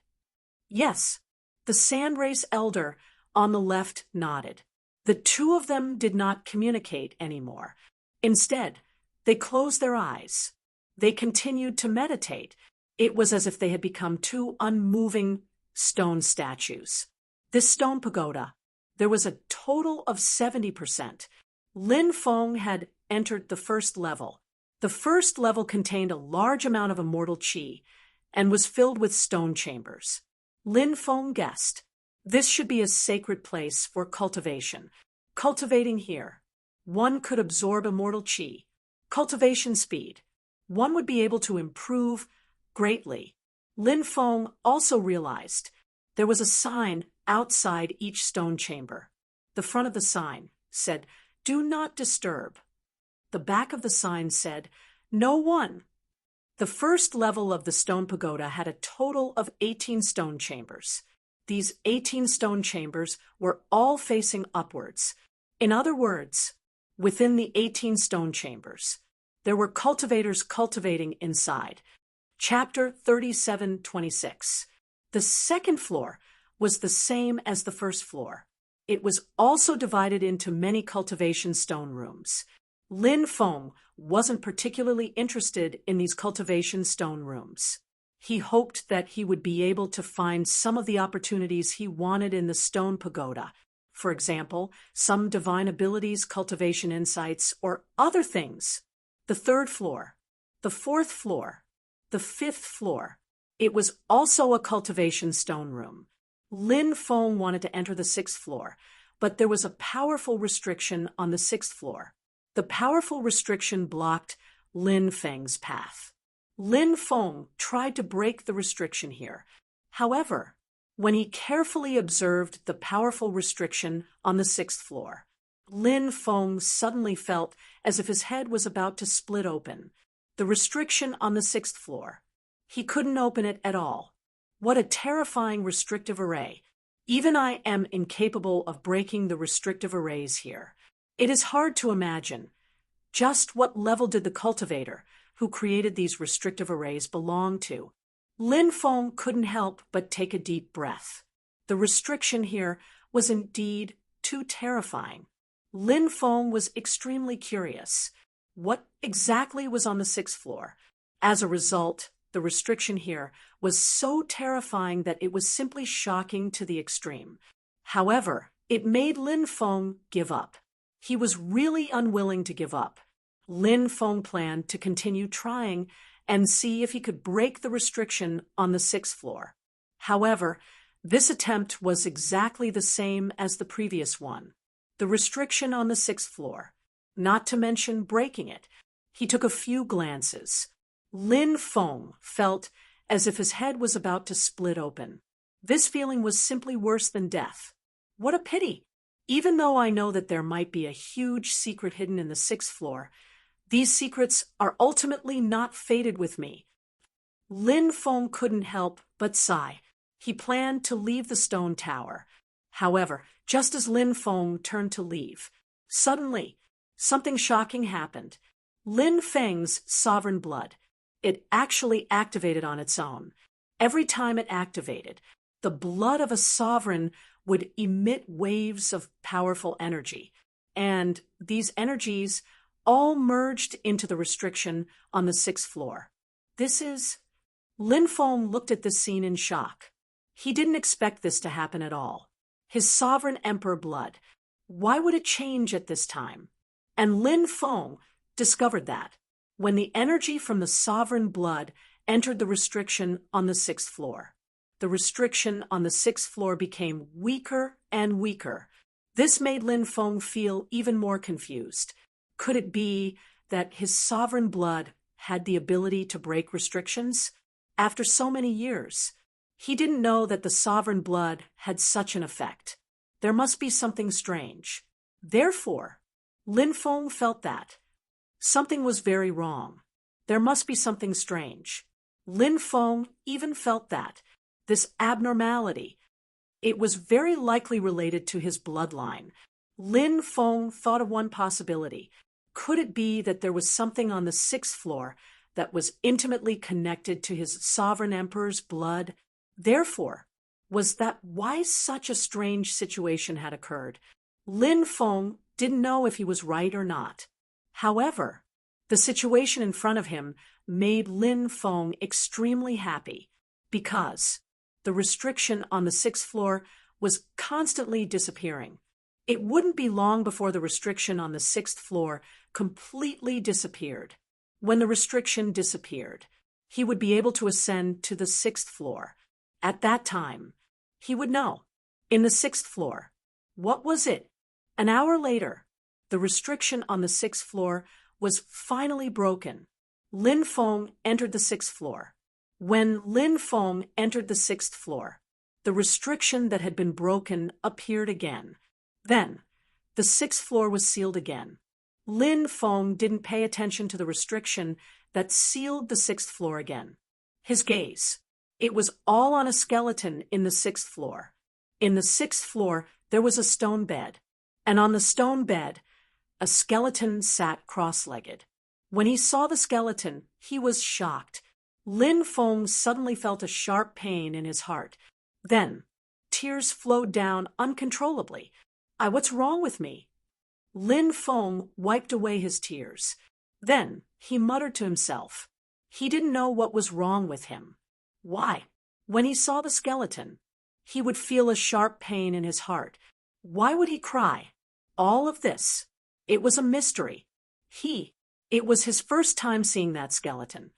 Yes, the sand race elder on the left nodded. The two of them did not communicate anymore. Instead, they closed their eyes. They continued to meditate. It was as if they had become two unmoving stone statues. This stone pagoda, there was a total of 70%. Lin Feng had entered the first level. The first level contained a large amount of immortal qi and was filled with stone chambers. Lin Feng guessed, this should be a sacred place for cultivation. Cultivating here, one could absorb immortal qi. Cultivation speed, one would be able to improve greatly. Lin Feng also realized there was a sign outside each stone chamber. The front of the sign said, "Do not disturb." The back of the sign said, "No one." The first level of the stone pagoda had a total of 18 stone chambers. These 18 stone chambers were all facing upwards. In other words, within the 18 stone chambers, there were cultivators cultivating inside. Chapter 37:26. The second floor was the same as the first floor. It was also divided into many cultivation stone rooms. Lin Feng wasn't particularly interested in these cultivation stone rooms. He hoped that he would be able to find some of the opportunities he wanted in the stone pagoda. For example, some divine abilities, cultivation insights, or other things. The third floor, the fourth floor, the fifth floor. It was also a cultivation stone room. Lin Feng wanted to enter the sixth floor, but there was a powerful restriction on the sixth floor. The powerful restriction blocked Lin Feng's path. Lin Feng tried to break the restriction here. However, when he carefully observed the powerful restriction on the sixth floor, Lin Feng suddenly felt as if his head was about to split open. The restriction on the sixth floor. He couldn't open it at all. What a terrifying restrictive array. Even I am incapable of breaking the restrictive arrays here. It is hard to imagine. Just what level did the cultivator who created these restrictive arrays belong to? Lin Feng couldn't help but take a deep breath. The restriction here was indeed too terrifying. Lin Feng was extremely curious. What exactly was on the sixth floor? As a result, the restriction here was so terrifying that it was simply shocking to the extreme. However, it made Lin Feng give up. He was really unwilling to give up. Lin Feng planned to continue trying and see if he could break the restriction on the sixth floor. However, this attempt was exactly the same as the previous one. The restriction on the sixth floor. not to mention breaking it. He took a few glances. Lin Feng felt as if his head was about to split open. This feeling was simply worse than death. What a pity! Even though I know that there might be a huge secret hidden in the 6th floor, these secrets are ultimately not fated with me. Lin Feng couldn't help but sigh. He planned to leave the stone tower. However, just as Lin Feng turned to leave, suddenly, something shocking happened. Lin Feng's sovereign blood. It actually activated on its own. Every time it activated, the blood of a sovereign would emit waves of powerful energy, and these energies all merged into the restriction on the 6th floor. Lin Feng looked at this scene in shock. He didn't expect this to happen at all. His sovereign emperor blood. Why would it change at this time? And Lin Feng discovered that when the energy from the sovereign blood entered the restriction on the 6th floor, the restriction on the 6th floor became weaker and weaker. This made Lin Feng feel even more confused. Could it be that his sovereign blood had the ability to break restrictions? After so many years, he didn't know that the sovereign blood had such an effect. There must be something strange. Therefore, Lin Feng felt that something was very wrong. There must be something strange. Lin Feng even felt that this abnormality, it was very likely related to his bloodline. Lin Feng thought of one possibility. Could it be that there was something on the 6th floor that was intimately connected to his sovereign emperor's blood? Therefore, was that why such a strange situation had occurred? Lin Feng didn't know if he was right or not. However, the situation in front of him made Lin Feng extremely happy because the restriction on the 6th floor was constantly disappearing. It wouldn't be long before the restriction on the 6th floor completely disappeared. When the restriction disappeared, he would be able to ascend to the 6th floor. At that time, he would know. In the 6th floor, what was it? An hour later, the restriction on the 6th floor was finally broken. Lin Feng entered the 6th floor. When Lin Feng entered the 6th floor, the restriction that had been broken appeared again. Then, the 6th floor was sealed again. Lin Feng didn't pay attention to the restriction that sealed the 6th floor again. His gaze, it was all on a skeleton in the 6th floor. In the 6th floor, there was a stone bed, and on the stone bed, a skeleton sat cross-legged. When he saw the skeleton, he was shocked. Lin Feng suddenly felt a sharp pain in his heart. Then, tears flowed down uncontrollably. What's wrong with me? Lin Feng wiped away his tears. Then, he muttered to himself. He didn't know what was wrong with him. Why? When he saw the skeleton, he would feel a sharp pain in his heart. Why would he cry? All of this, it was a mystery. It was his first time seeing that skeleton.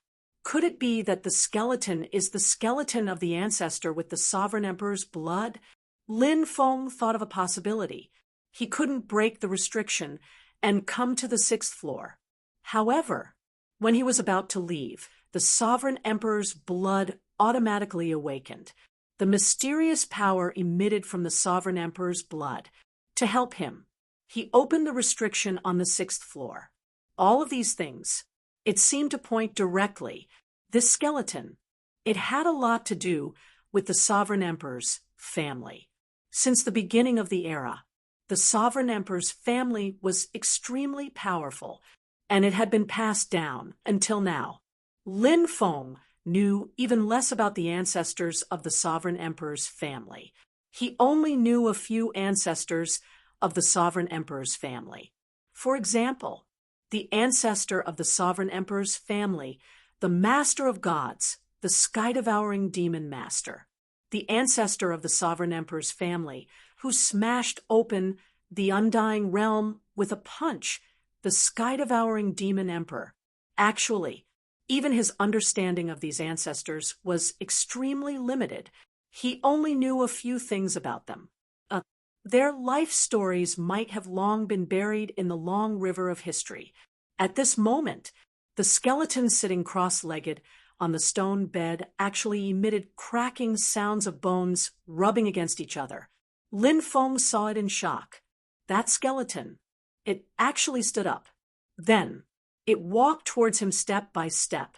Could it be that the skeleton is the skeleton of the ancestor with the sovereign emperor's blood? Lin Feng thought of a possibility. He couldn't break the restriction and come to the 6th floor. However, when he was about to leave, the sovereign emperor's blood automatically awakened. The mysterious power emitted from the sovereign emperor's blood. To help him, he opened the restriction on the 6th floor. All of these things, it seemed to point directly. This skeleton, it had a lot to do with the sovereign emperor's family. Since the beginning of the era, the sovereign emperor's family was extremely powerful, and it had been passed down until now. Lin Feng knew even less about the ancestors of the sovereign emperor's family. He only knew a few ancestors of the sovereign emperor's family. For example, the ancestor of the sovereign emperor's family, the master of gods, the sky-devouring demon master, the ancestor of the sovereign emperor's family, who smashed open the undying realm with a punch, the sky-devouring demon emperor. Actually, even his understanding of these ancestors was extremely limited. He only knew a few things about them. Their life stories might have long been buried in the long river of history. At this moment, the skeleton sitting cross-legged on the stone bed actually emitted cracking sounds of bones rubbing against each other. Lin Feng saw it in shock. That skeleton, it actually stood up. Then, it walked towards him step by step.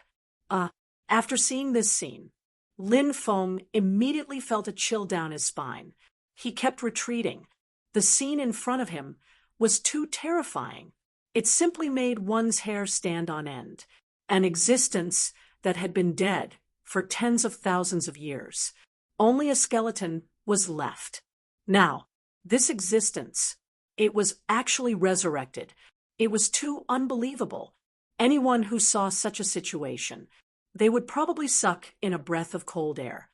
After seeing this scene, Lin Feng immediately felt a chill down his spine. He kept retreating. The scene in front of him was too terrifying. It simply made one's hair stand on end. An existence that had been dead for tens of thousands of years. Only a skeleton was left. Now, this existence, it was actually resurrected. It was too unbelievable. Anyone who saw such a situation, they would probably suck in a breath of cold air.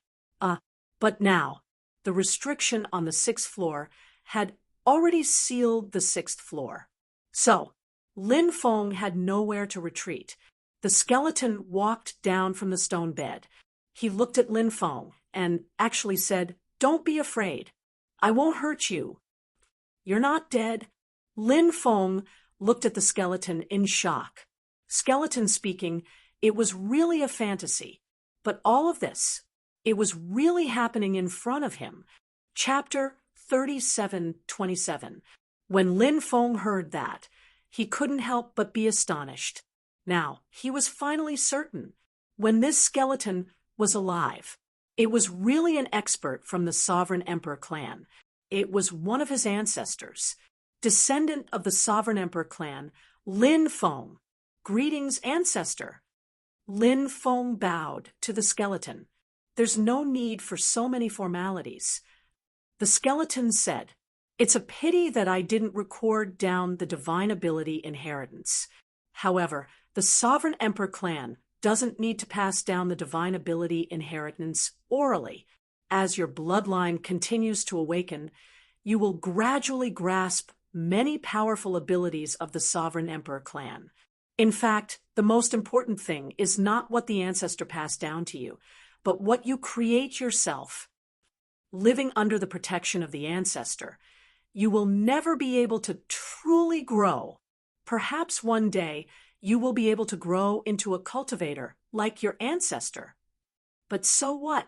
But now, the restriction on the 6th floor had already sealed the 6th floor. So, Lin Feng had nowhere to retreat. The skeleton walked down from the stone bed. He looked at Lin Feng and actually said, "Don't be afraid. I won't hurt you. You're not dead." Lin Feng looked at the skeleton in shock. Skeleton speaking, it was really a fantasy. But all of this, it was really happening in front of him. Chapter 37:27. When Lin Feng heard that, he couldn't help but be astonished. Now, he was finally certain. When this skeleton was alive, it was really an expert from the Sovereign Emperor clan. It was one of his ancestors. Descendant of the Sovereign Emperor clan, Lin Feng. "Greetings, ancestor." Lin Feng bowed to the skeleton. "There's no need for so many formalities." The skeleton said, "It's a pity that I didn't record down the divine ability inheritance. However, the Sovereign Emperor clan doesn't need to pass down the divine ability inheritance orally. As your bloodline continues to awaken, you will gradually grasp many powerful abilities of the Sovereign Emperor clan. In fact, the most important thing is not what the ancestor passed down to you, but what you create yourself. Living under the protection of the ancestor, you will never be able to truly grow. Perhaps one day you will be able to grow into a cultivator like your ancestor. But so what?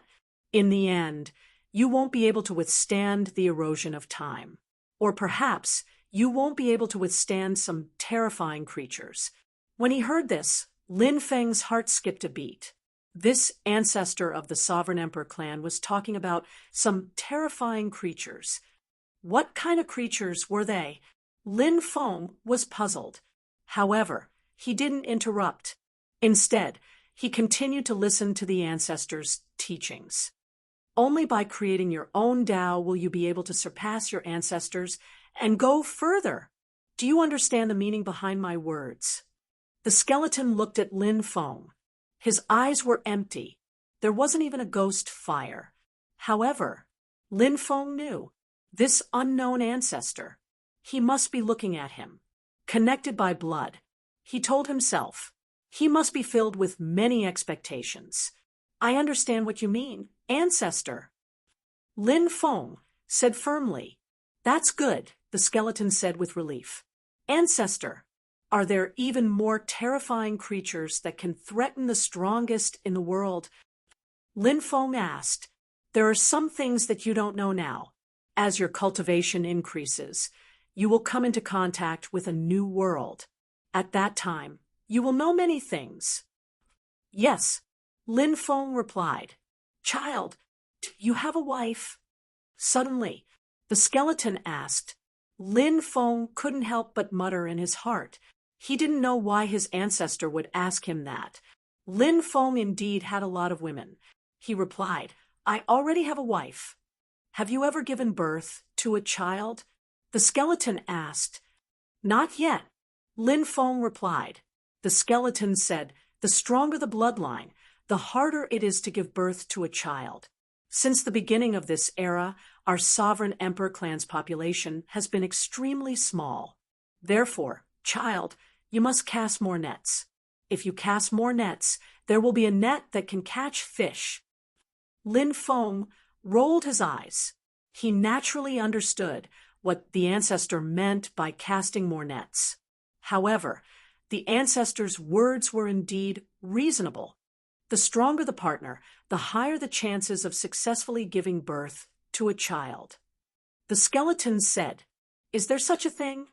In the end, you won't be able to withstand the erosion of time. Or perhaps you won't be able to withstand some terrifying creatures." When he heard this, Lin Feng's heart skipped a beat. This ancestor of the Sovereign Emperor clan was talking about some terrifying creatures. What kind of creatures were they? Lin Feng was puzzled. However, he didn't interrupt. Instead, he continued to listen to the ancestors' teachings. Only by creating your own Tao will you be able to surpass your ancestors and go further. Do you understand the meaning behind my words? The skeleton looked at Lin Feng. His eyes were empty. There wasn't even a ghost fire. However, Lin Feng knew. This unknown ancestor, he must be looking at him. Connected by blood, he told himself, he must be filled with many expectations. "I understand what you mean, ancestor." Lin Feng said firmly. "That's good," the skeleton said with relief. "Ancestor, are there even more terrifying creatures that can threaten the strongest in the world?" Lin Feng asked. "There are some things that you don't know now. As your cultivation increases, you will come into contact with a new world. At that time, you will know many things." "Yes," Lin Feng replied. "Child, do you have a wife?" Suddenly, the skeleton asked. Lin Feng couldn't help but mutter in his heart. He didn't know why his ancestor would ask him that. Lin Feng indeed had a lot of women. He replied, "I already have a wife." "Have you ever given birth to a child?" the skeleton asked. "Not yet," Lin Feng replied. The skeleton said, "The stronger the bloodline, the harder it is to give birth to a child. Since the beginning of this era, our Sovereign Emperor clan's population has been extremely small. Therefore, child, you must cast more nets. If you cast more nets, there will be a net that can catch fish." Lin Feng rolled his eyes. He naturally understood what the ancestor meant by casting more nets. However, the ancestor's words were indeed reasonable. The stronger the partner, the higher the chances of successfully giving birth to a child. The skeleton said, "Is there such a thing?"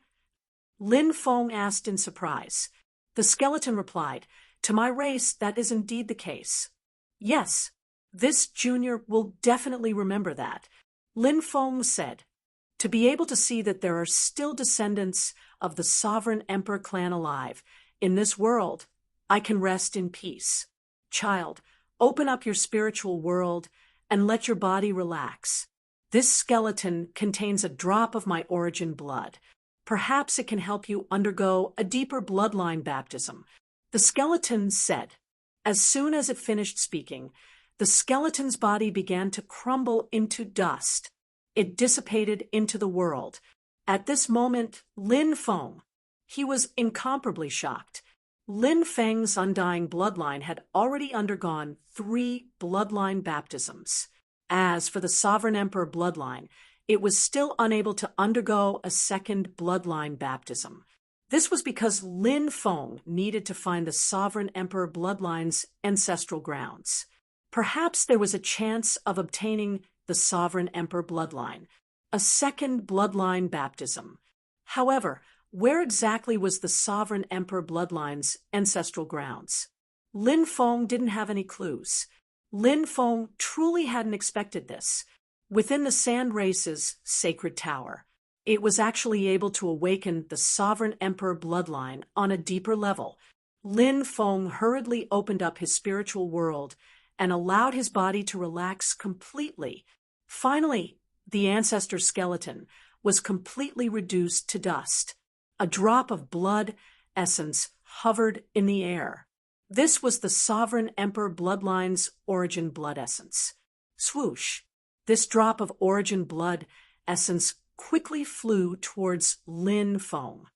Lin Feng asked in surprise. The skeleton replied, "To my race, that is indeed the case." "Yes, this junior will definitely remember that," Lin Feng said. "To be able to see that there are still descendants of the sovereign emperor clan alive in this world, I can rest in peace. Child, open up your spiritual world and let your body relax. This skeleton contains a drop of my origin blood. Perhaps it can help you undergo a deeper bloodline baptism," the skeleton said. As soon as it finished speaking, the skeleton's body began to crumble into dust. It dissipated into the world. At this moment, Lin Feng, he was incomparably shocked. Lin Feng's undying bloodline had already undergone 3 bloodline baptisms. As for the sovereign emperor bloodline, it was still unable to undergo a second bloodline baptism. This was because Lin Feng needed to find the sovereign emperor bloodline's ancestral grounds. Perhaps there was a chance of obtaining the sovereign emperor bloodline, a second bloodline baptism. However, where exactly was the sovereign emperor bloodline's ancestral grounds? Lin Feng didn't have any clues. Lin Feng truly hadn't expected this. Within the Sand Race's sacred tower, it was actually able to awaken the sovereign emperor bloodline on a deeper level. Lin Feng hurriedly opened up his spiritual world and allowed his body to relax completely. Finally, the ancestor skeleton was completely reduced to dust. A drop of blood essence hovered in the air. This was the sovereign emperor bloodline's origin blood essence. Swoosh! This drop of origin blood essence quickly flew towards Lin Feng.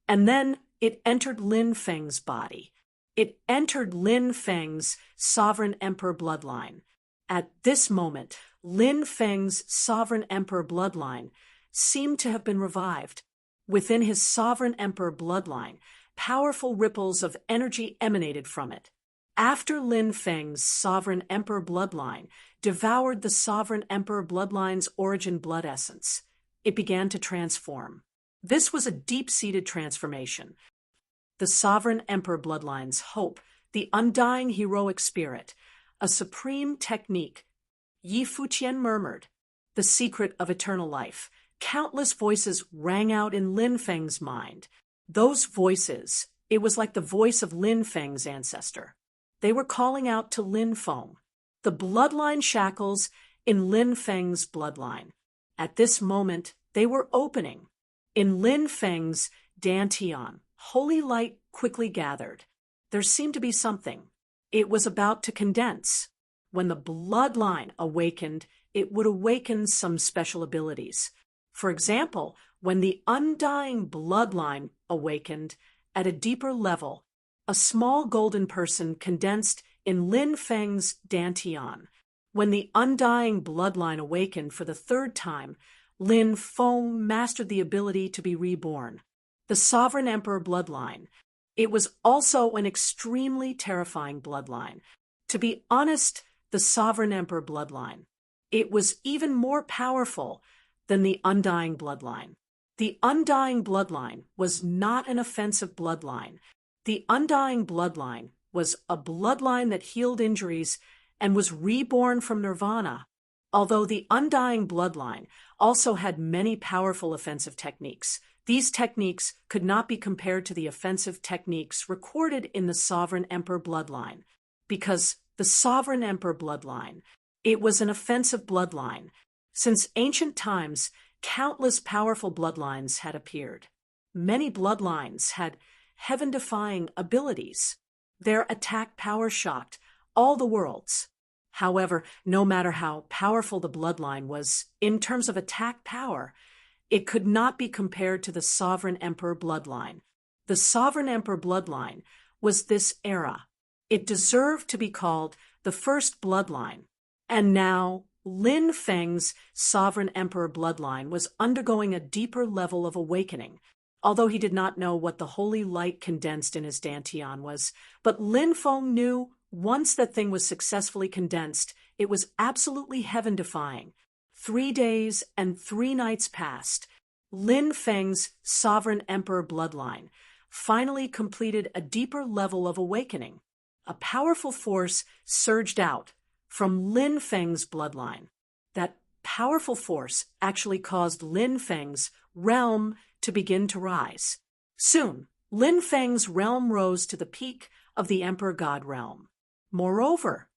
And then it entered Lin Feng's body. It entered Lin Feng's sovereign emperor bloodline. At this moment, Lin Feng's sovereign emperor bloodline seemed to have been revived. Within his sovereign emperor bloodline, powerful ripples of energy emanated from it. After Lin Feng's sovereign emperor bloodline devoured the sovereign emperor bloodline's origin blood essence, it began to transform. This was a deep-seated transformation. The sovereign emperor bloodline's hope, the undying heroic spirit, a supreme technique. Yi Fuqian murmured, "The secret of eternal life." Countless voices rang out in Lin Feng's mind. Those voices, it was like the voice of Lin Feng's ancestor. They were calling out to Lin Feng, the bloodline shackles in Lin Feng's bloodline. At this moment, they were opening. In Lin Feng's dantian, holy light quickly gathered. There seemed to be something. It was about to condense. When the bloodline awakened, it would awaken some special abilities. For example, when the undying bloodline awakened at a deeper level, a small golden person condensed in Lin Feng's dantian. When the undying bloodline awakened for the 3rd time, Lin Feng mastered the ability to be reborn. The sovereign emperor bloodline. It was also an extremely terrifying bloodline. To be honest, the sovereign emperor bloodline. It was even more powerful than the undying bloodline. The undying bloodline was not an offensive bloodline. The undying bloodline was a bloodline that healed injuries and was reborn from nirvana. Although the undying bloodline also had many powerful offensive techniques, these techniques could not be compared to the offensive techniques recorded in the sovereign emperor bloodline, because the sovereign emperor bloodline, it was an offensive bloodline. Since ancient times, countless powerful bloodlines had appeared. Many bloodlines had heaven-defying abilities. Their attack power shocked all the worlds. However, no matter how powerful the bloodline was in terms of attack power, it could not be compared to the sovereign emperor bloodline. The sovereign emperor bloodline was this era. It deserved to be called the first bloodline. And now, Lin Feng's sovereign emperor bloodline was undergoing a deeper level of awakening, although he did not know what the holy light condensed in his dantian was. But Lin Feng knew once that thing was successfully condensed, it was absolutely heaven-defying. 3 days and 3 nights passed. Lin Feng's sovereign emperor bloodline finally completed a deeper level of awakening. A powerful force surged out from Lin Feng's bloodline. That powerful force actually caused Lin Feng's realm to begin to rise. Soon, Lin Feng's realm rose to the peak of the Emperor God realm. Moreover,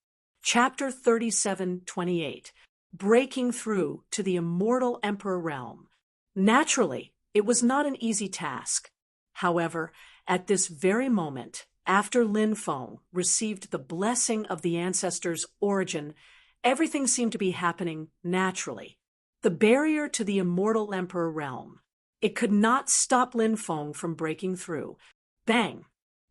Chapter 37:28, Breaking Through to the Immortal Emperor Realm. Naturally, it was not an easy task. However, at this very moment, after Lin Feng received the blessing of the ancestors' origin, everything seemed to be happening naturally. The barrier to the immortal emperor realm. It could not stop Lin Feng from breaking through. Bang,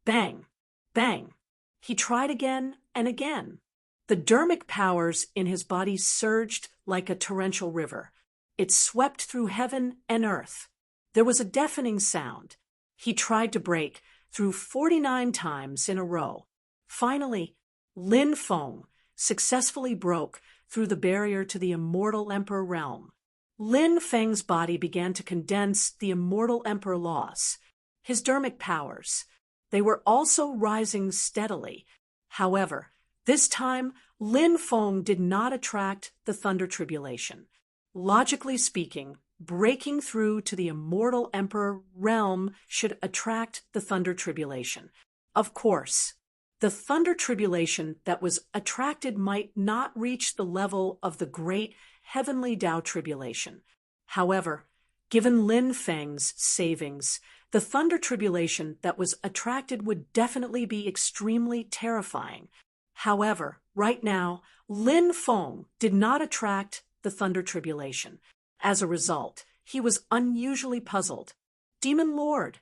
bang, bang. He tried again and again. The dermic powers in his body surged like a torrential river. It swept through heaven and earth. There was a deafening sound. He tried to break through 49 times in a row. Finally, Lin Feng successfully broke through the barrier to the immortal emperor realm. Lin Feng's body began to condense the immortal emperor laws, his dermic powers. They were also rising steadily. However, this time, Lin Feng did not attract the thunder tribulation. Logically speaking, breaking through to the immortal emperor realm should attract the thunder tribulation. Of course, the thunder tribulation that was attracted might not reach the level of the great heavenly Tao tribulation. However, given Lin Feng's savings, the thunder tribulation that was attracted would definitely be extremely terrifying. However, right now, Lin Feng did not attract the thunder tribulation. As a result, he was unusually puzzled. Demon Lord,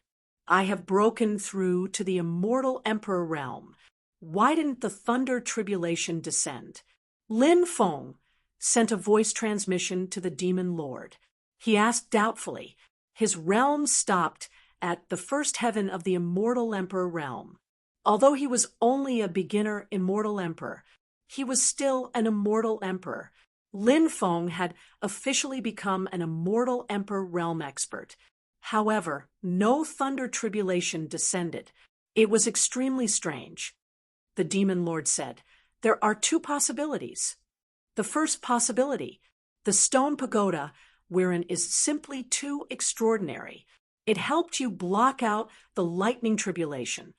I have broken through to the immortal emperor realm. Why didn't the thunder tribulation descend? Lin Feng sent a voice transmission to the Demon Lord. He asked doubtfully. His realm stopped at the first heaven of the immortal emperor realm. Although he was only a beginner immortal emperor, he was still an immortal emperor. Lin Feng had officially become an immortal emperor realm expert. However, no thunder tribulation descended. It was extremely strange. The Demon Lord said, "There are 2 possibilities. The first possibility, the stone pagoda wherein is simply too extraordinary. It helped you block out the lightning tribulation.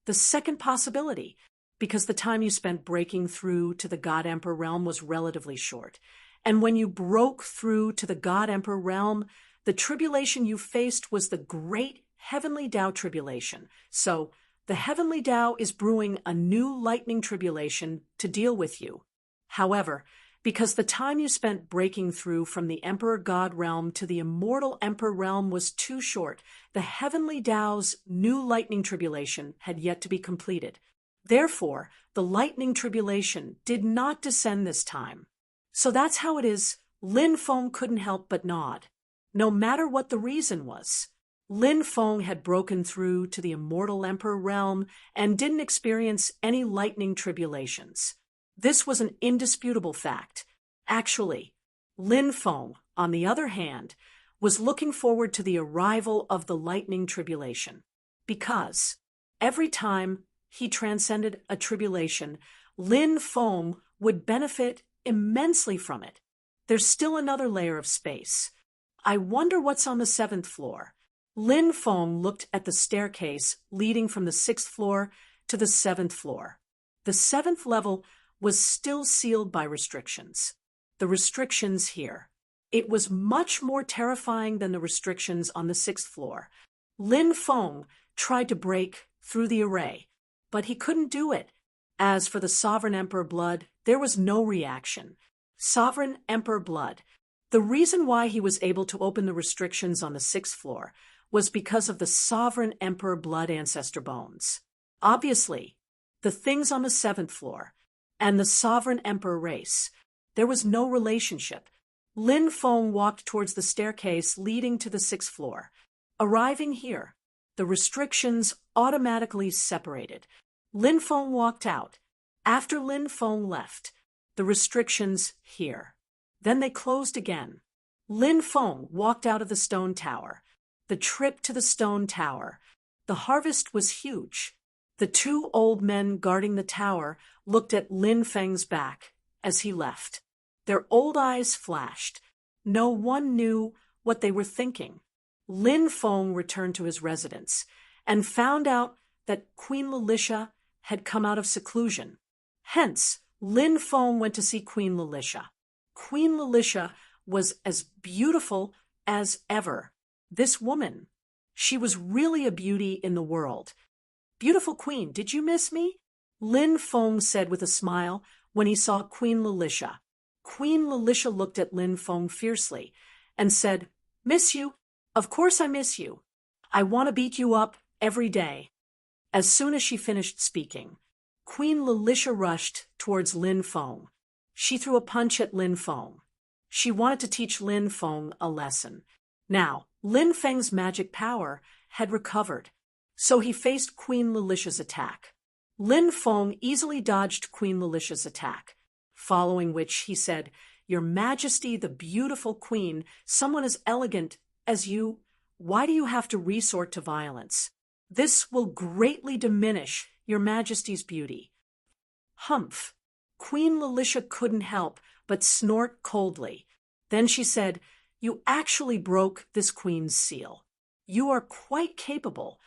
The second possibility, because the time you spent breaking through to the God Emperor realm was relatively short. And when you broke through to the God Emperor realm, the tribulation you faced was the great heavenly Tao tribulation. So, the heavenly Tao is brewing a new lightning tribulation to deal with you. However, because the time you spent breaking through from the Emperor God realm to the immortal Emperor realm was too short, the heavenly Tao's new lightning tribulation had yet to be completed. Therefore, the lightning tribulation did not descend this time. So that's how it is. Lin Feng couldn't help but nod. No matter what the reason was, Lin Feng had broken through to the immortal emperor realm and didn't experience any lightning tribulations. This was an indisputable fact. Actually, Lin Feng, on the other hand, was looking forward to the arrival of the lightning tribulation, because every time he transcended a tribulation, Lin Feng would benefit immensely from it. There's still another layer of space. I wonder what's on the 7th floor. Lin Feng looked at the staircase leading from the 6th floor to the 7th floor. The 7th level was still sealed by restrictions. The restrictions here. It was much more terrifying than the restrictions on the 6th floor. Lin Feng tried to break through the array, but he couldn't do it. As for the Sovereign Emperor blood, there was no reaction. Sovereign Emperor blood. The reason why he was able to open the restrictions on the 6th floor was because of the Sovereign Emperor blood ancestor bones. Obviously, the things on the 7th floor and the Sovereign Emperor race, There was no relationship. Lin Feng walked towards the staircase leading to the 6th floor. Arriving here, the restrictions automatically separated. Lin Feng walked out. After Lin Feng left, the restrictions here. Then they closed again. Lin Feng walked out of the stone tower. The trip to the stone tower. The harvest was huge. The 2 old men guarding the tower looked at Lin Feng's back as he left. Their old eyes flashed. No one knew what they were thinking. Lin Feng returned to his residence and found out that Queen Lilicia had come out of seclusion. Hence, Lin Feng went to see Queen Lilicia. Queen Lilicia was as beautiful as ever. This woman, she was really a beauty in the world. "Beautiful queen, did you miss me?" Lin Feng said with a smile when he saw Queen Lilicia. Queen Lilicia looked at Lin Feng fiercely and said, "Miss you? Of course I miss you. I want to beat you up every day." As soon as she finished speaking, Queen Lilicia rushed towards Lin Feng. She threw a punch at Lin Feng. She wanted to teach Lin Feng a lesson. Now, Lin Feng's magic power had recovered, so he faced Queen Lilicia's attack. Lin Feng easily dodged Queen Lilicia's attack, following which he said, "Your Majesty, the beautiful queen, someone as elegant as you, why do you have to resort to violence? This will greatly diminish your Majesty's beauty." Humph! Queen Lilicia couldn't help but snort coldly. Then she said, "You actually broke this queen's seal. You are quite capable."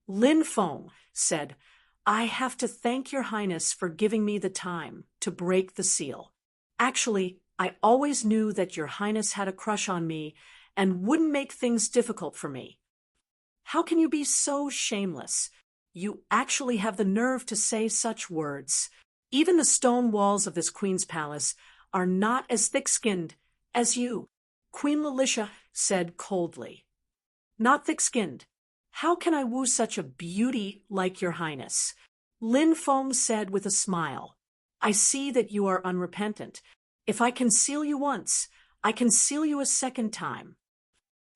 Lin Feng said, "I have to thank your highness for giving me the time to break the seal. Actually, I always knew that your highness had a crush on me and wouldn't make things difficult for me." "How can you be so shameless? You actually have the nerve to say such words. Even the stone walls of this queen's palace are not as thick-skinned as you." Queen Lilicia said coldly, "Not thick-skinned. How can I woo such a beauty like your highness?" Lin Feng said with a smile, "I see that you are unrepentant. If I can seal you once, I can seal you a second time."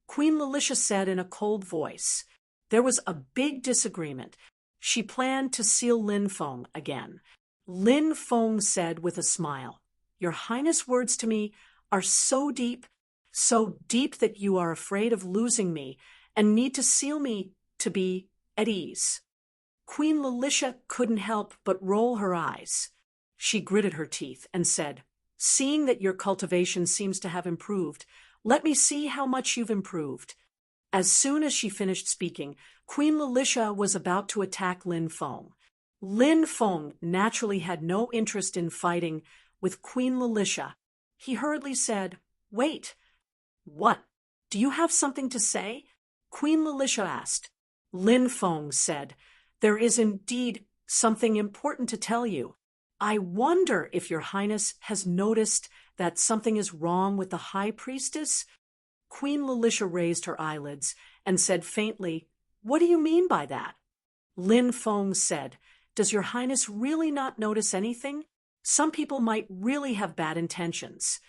Queen Lilicia said in a cold voice. There was a big disagreement. She planned to seal Lin Feng again. Lin Feng said with a smile, "Your highness' words to me are so deep that you are afraid of losing me and need to seal me to be at ease." Queen Lilicia couldn't help but roll her eyes. She gritted her teeth and said, "Seeing that your cultivation seems to have improved, let me see how much you've improved." As soon as she finished speaking, Queen Lilicia was about to attack Lin Feng. Lin Feng naturally had no interest in fighting with Queen Lilicia. He hurriedly said, "Wait. What? Do you have something to say?" Queen Lilicia asked. Lin Feng said, "There is indeed something important to tell you. I wonder if your highness has noticed that something is wrong with the high priestess?" Queen Lilicia raised her eyelids and said faintly, "What do you mean by that?" Lin Feng said, "Does your highness really not notice anything? Some people might really have bad intentions."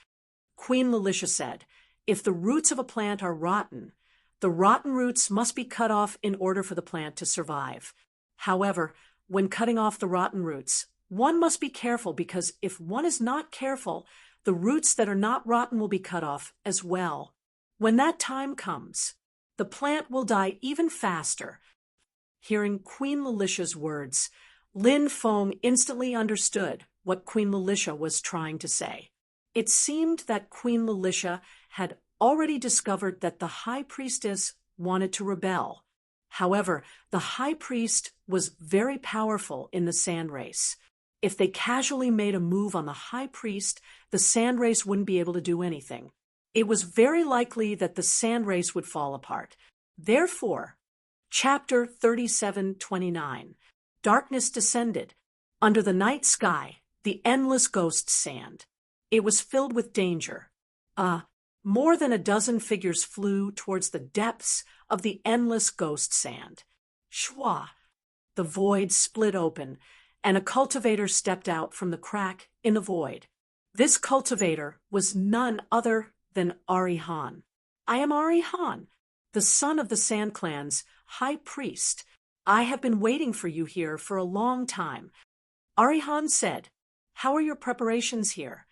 Queen Lilicia said, "If the roots of a plant are rotten, the rotten roots must be cut off in order for the plant to survive. However, when cutting off the rotten roots, one must be careful because if one is not careful, the roots that are not rotten will be cut off as well. When that time comes, the plant will die even faster." Hearing Queen Lilicia's words, Lin Feng instantly understood what Queen Lilicia was trying to say. It seemed that Queen Lilicia had already discovered that the high priestess wanted to rebel. However, the high priest was very powerful in the sand race. If they casually made a move on the high priest, the sand race wouldn't be able to do anything. It was very likely that the sand race would fall apart. Therefore, Chapter 37:29, Darkness descended. Under the night sky, the endless ghost sand. It was filled with danger. More than a dozen figures flew towards the depths of the endless ghost sand. Shwa! The void split open, and a cultivator stepped out from the crack in the void. This cultivator was none other than Arihan. I am Arihan, the son of the Sand Clan's high priest. I have been waiting for you here for a long time. Arihan said, "How are your preparations here?"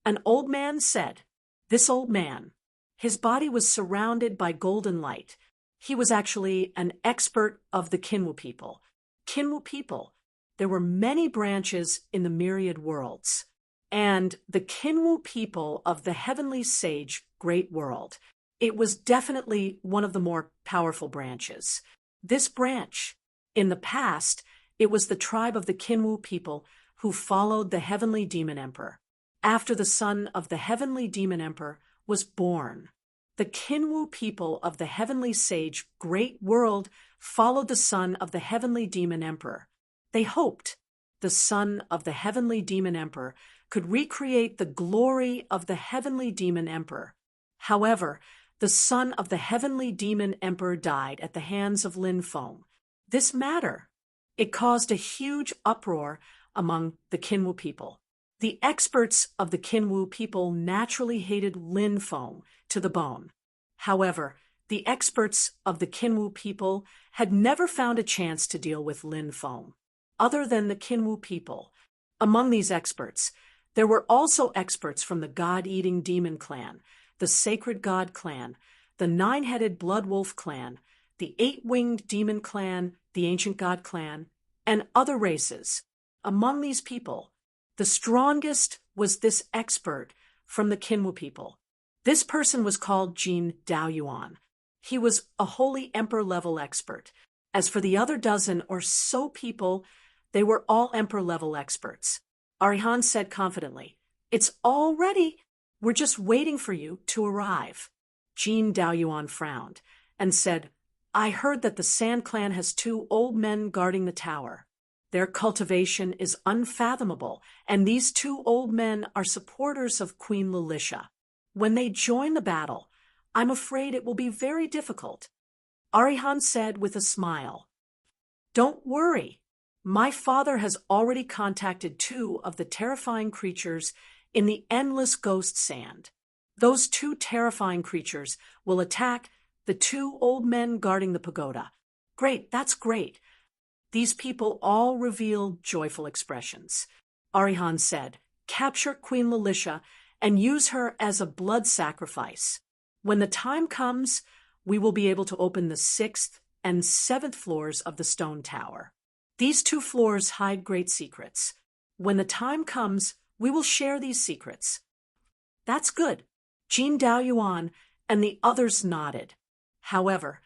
An old man said, "This old man." His body was surrounded by golden light. He was actually an expert of the Kinwu people. Kinwu people. There were many branches in the myriad worlds. And the Kinwu people of the heavenly sage great world. It was definitely one of the more powerful branches. This branch, in the past, it was the tribe of the Kinwu people who followed the heavenly demon emperor. After the son of the heavenly demon emperor was born, the Kinwu people of the heavenly sage great world followed the son of the heavenly demon emperor. They hoped the son of the heavenly demon emperor could recreate the glory of the heavenly demon emperor. However, the son of the heavenly demon emperor died at the hands of Lin Feng. This matter, it caused a huge uproar among the Kinwu people. The experts of the Kinwu people naturally hated Lin Feng to the bone. However, the experts of the Kinwu people had never found a chance to deal with Lin Feng, other than the Kinwu people. Among these experts, there were also experts from the God-eating demon clan, the sacred god clan, the nine-headed blood wolf clan, the eight-winged demon clan, the ancient god clan, and other races. Among these people, the strongest was this expert from the Kinwu people. This person was called Jin Daoyuan. He was a holy emperor-level expert. As for the other dozen or so people, they were all emperor-level experts. Arihan said confidently, "It's all ready. We're just waiting for you to arrive." Jin Daoyuan frowned and said, "I heard that the Sand Clan has 2 old men guarding the tower. Their cultivation is unfathomable, and these 2 old men are supporters of Queen Lilicia. When they join the battle, I'm afraid it will be very difficult." Arihan said with a smile, "Don't worry. My father has already contacted 2 of the terrifying creatures in the endless ghost sand. Those 2 terrifying creatures will attack the 2 old men guarding the pagoda." "Great, that's great." These people all revealed joyful expressions. Arihan said, "Capture Queen Lilicia and use her as a blood sacrifice. When the time comes, we will be able to open the 6th and 7th floors of the stone tower. These 2 floors hide great secrets. When the time comes, we will share these secrets." "That's good." Jin Daoyuan and the others nodded. However,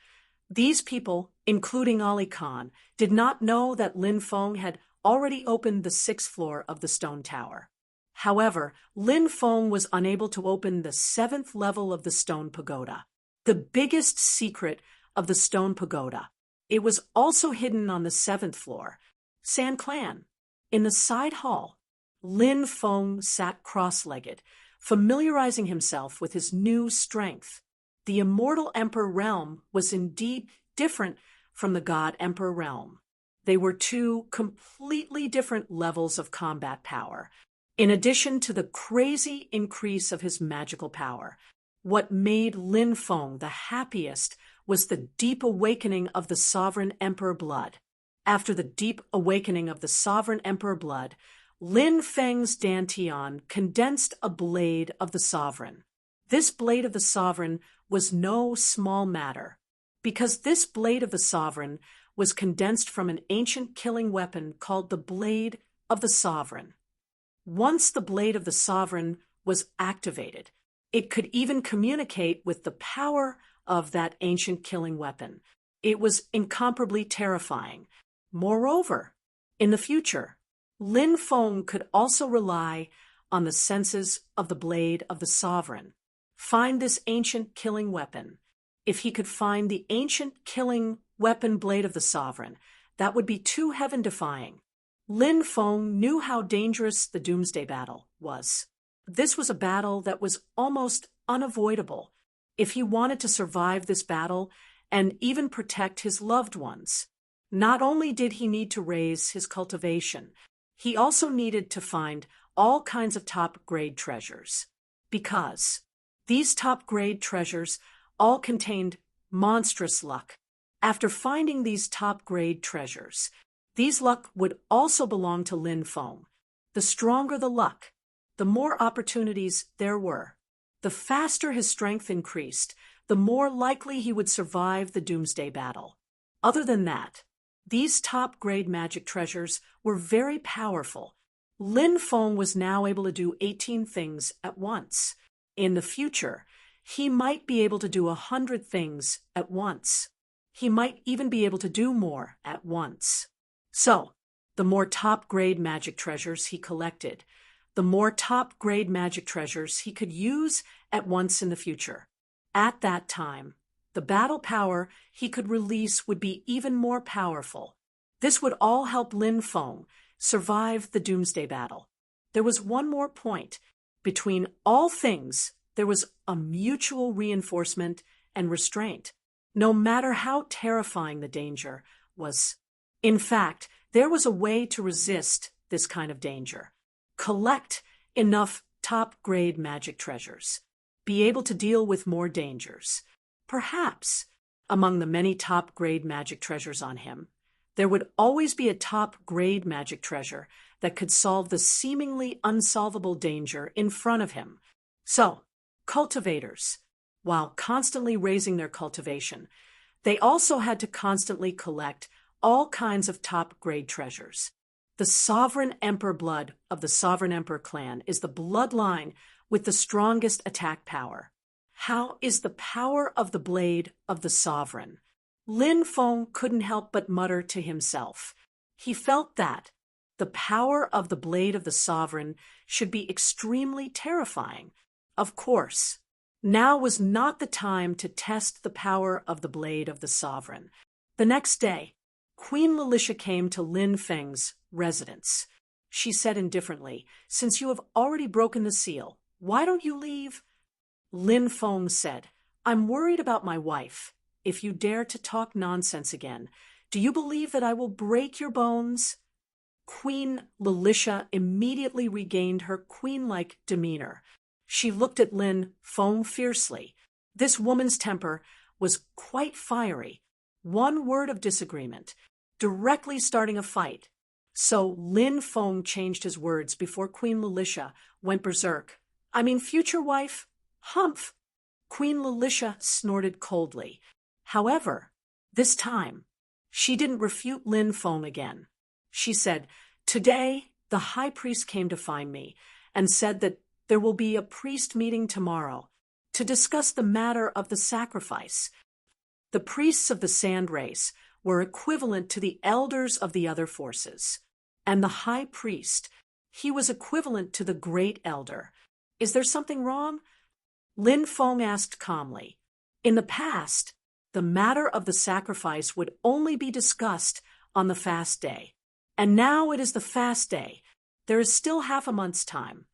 these people, including Ali Khan, did not know that Lin Feng had already opened the 6th floor of the stone tower. However, Lin Feng was unable to open the 7th level of the stone pagoda, the biggest secret of the stone pagoda. It was also hidden on the 7th floor. Sand Clan. In the side hall, Lin Feng sat cross-legged, familiarizing himself with his new strength. The immortal Emperor realm was indeed different from the God Emperor realm. They were 2 completely different levels of combat power. In addition to the crazy increase of his magical power, what made Lin Feng the happiest was the deep awakening of the sovereign emperor blood. After the deep awakening of the sovereign emperor blood, Lin Feng's Dantian condensed a blade of the sovereign. This blade of the sovereign was no small matter, because this blade of the sovereign was condensed from an ancient killing weapon called the blade of the sovereign. Once the blade of the sovereign was activated, it could even communicate with the power of that ancient killing weapon. It was incomparably terrifying. Moreover, in the future, Lin Feng could also rely on the senses of the blade of the sovereign. Find this ancient killing weapon. If he could find the ancient killing weapon blade of the sovereign, that would be too heaven-defying. Lin Feng knew how dangerous the Doomsday Battle was. This was a battle that was almost unavoidable if he wanted to survive this battle and even protect his loved ones. Not only did he need to raise his cultivation, he also needed to find all kinds of top-grade treasures. Because these top-grade treasures all contained monstrous luck. After finding these top-grade treasures, these luck would also belong to Lin Feng. The stronger the luck, the more opportunities there were. The faster his strength increased, the more likely he would survive the Doomsday Battle. Other than that, these top-grade magic treasures were very powerful. Lin Feng was now able to do 18 things at once. In the future, he might be able to do 100 things at once. He might even be able to do more at once. So, the more top-grade magic treasures he collected, the more top-grade magic treasures he could use at once in the future. At that time, the battle power he could release would be even more powerful. This would all help Lin Feng survive the Doomsday Battle. There was one more point. Between all things, there was a mutual reinforcement and restraint, no matter how terrifying the danger was. In fact, there was a way to resist this kind of danger. Collect enough top-grade magic treasures. Be able to deal with more dangers. Perhaps, among the many top-grade magic treasures on him, there would always be a top-grade magic treasure that could solve the seemingly unsolvable danger in front of him. So, cultivators, while constantly raising their cultivation, they also had to constantly collect all kinds of top-grade treasures. The Sovereign Emperor blood of the Sovereign Emperor clan is the bloodline with the strongest attack power. How is the power of the blade of the Sovereign? Lin Feng couldn't help but mutter to himself. He felt that the power of the blade of the Sovereign should be extremely terrifying. Of course, now was not the time to test the power of the blade of the Sovereign. The next day, Queen Lilicia came to Lin Feng's residence. She said indifferently, "Since you have already broken the seal, why don't you leave?" Lin Feng said, "I'm worried about my wife. If you dare to talk nonsense again, do you believe that I will break your bones?" Queen Lilicia immediately regained her queen-like demeanor. She looked at Lin Feng fiercely. This woman's temper was quite fiery. One word of disagreement, directly starting a fight. So Lin Feng changed his words before Queen Lilicia went berserk. "I mean future wife? Humph!" Queen Lilicia snorted coldly. However, this time, she didn't refute Lin Feng again. She said, "Today, the high priest came to find me and said that there will be a priest meeting tomorrow to discuss the matter of the sacrifice. The priests of the Sand Race were equivalent to the elders of the other forces, and the high priest, he was equivalent to the great elder. Is there something wrong?" Lin Feng asked calmly. In the past, the matter of the sacrifice would only be discussed on the fast day, and now it is the fast day. There is still half a month's time.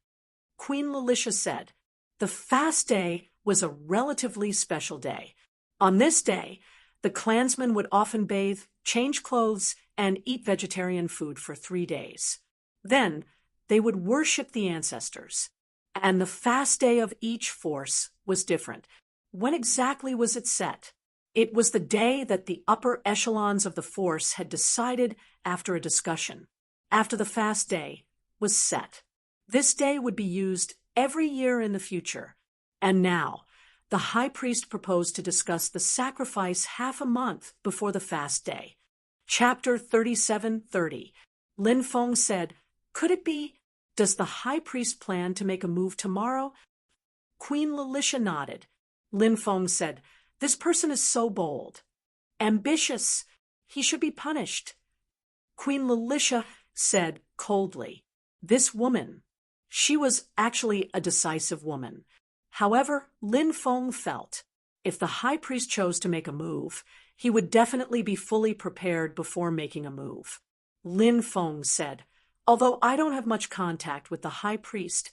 Queen Lilicia said, "The fast day was a relatively special day. On this day, the clansmen would often bathe, change clothes, and eat vegetarian food for 3 days. Then, they would worship the ancestors. And the fast day of each force was different. When exactly was it set? It was the day that the upper echelons of the force had decided after a discussion. After the fast day was set. This day would be used every year in the future. And now, the high priest proposed to discuss the sacrifice half a month before the fast day. Chapter 37:30. Lin Feng said, "Could it be? Does the high priest plan to make a move tomorrow?" Queen Lilicia nodded. Lin Feng said, "This person is so bold. Ambitious. He should be punished." Queen Lilicia said coldly, "This woman, she was actually a decisive woman." However, Lin Feng felt, if the high priest chose to make a move, he would definitely be fully prepared before making a move. Lin Feng said, "Although I don't have much contact with the high priest,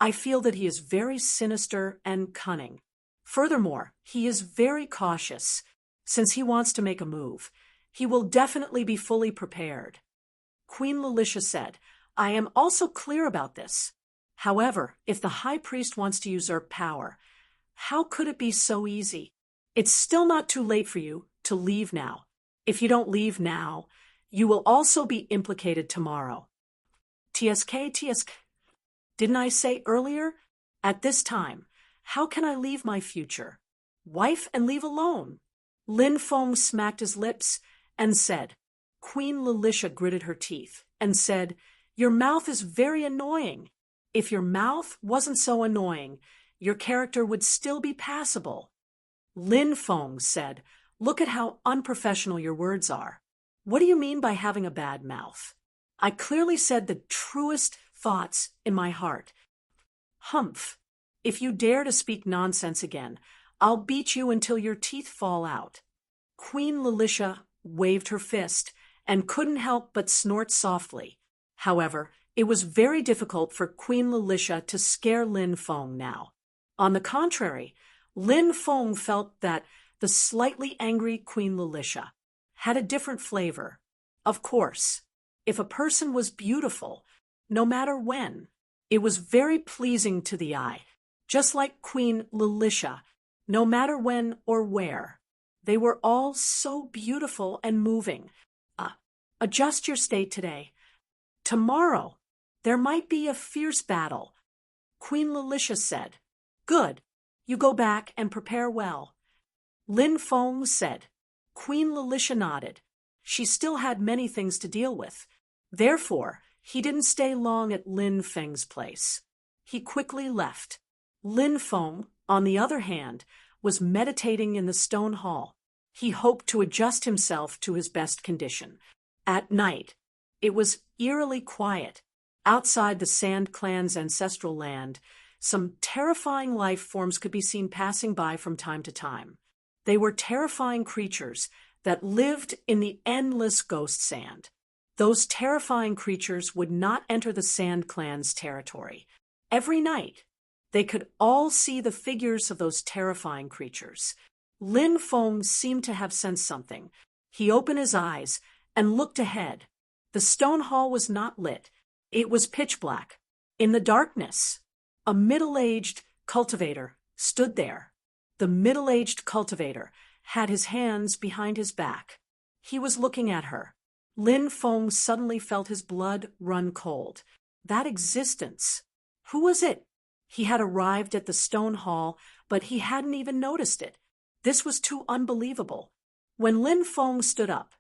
I feel that he is very sinister and cunning. Furthermore, he is very cautious. Since he wants to make a move, he will definitely be fully prepared." Queen Lilicia said, I am also clear about this. However, if the high priest wants to usurp power, how could it be so easy? It's still not too late for you to leave now. If you don't leave now, you will also be implicated tomorrow. TSK. Didn't I say earlier? At this time, how can I leave my future wife and leave alone? Lin Feng smacked his lips and said. Queen Lilicia gritted her teeth and said, Your mouth is very annoying. If your mouth wasn't so annoying, your character would still be passable. Lin Feng said, Look at how unprofessional your words are. What do you mean by having a bad mouth? I clearly said the truest thoughts in my heart. Humph. If you dare to speak nonsense again, I'll beat you until your teeth fall out. Queen Lilicia waved her fist and couldn't help but snort softly. However, it was very difficult for Queen Lilicia to scare Lin Feng now. On the contrary, Lin Feng felt that the slightly angry Queen Lilicia had a different flavor. Of course, if a person was beautiful, no matter when, it was very pleasing to the eye, just like Queen Lilicia, no matter when or where. They were all so beautiful and moving. Adjust your state today. Tomorrow, there might be a fierce battle. Queen Lilicia said. Good. You go back and prepare well. Lin Feng said. Queen Lilicia nodded. She still had many things to deal with. Therefore, he didn't stay long at Lin Feng's place. He quickly left. Lin Feng, on the other hand, was meditating in the stone hall. He hoped to adjust himself to his best condition. At night, it was eerily quiet. Outside the Sand Clan's ancestral land, some terrifying life forms could be seen passing by from time to time. They were terrifying creatures that lived in the endless ghost sand. Those terrifying creatures would not enter the Sand Clan's territory. Every night, they could all see the figures of those terrifying creatures. Lin Feng seemed to have sensed something. He opened his eyes and looked ahead. The stone hall was not lit. It was pitch black. In the darkness, a middle-aged cultivator stood there. The middle-aged cultivator had his hands behind his back. He was looking at her. Lin Feng suddenly felt his blood run cold. That existence. Who was it? He had arrived at the stone hall, but he hadn't even noticed it. This was too unbelievable. When Lin Feng stood up,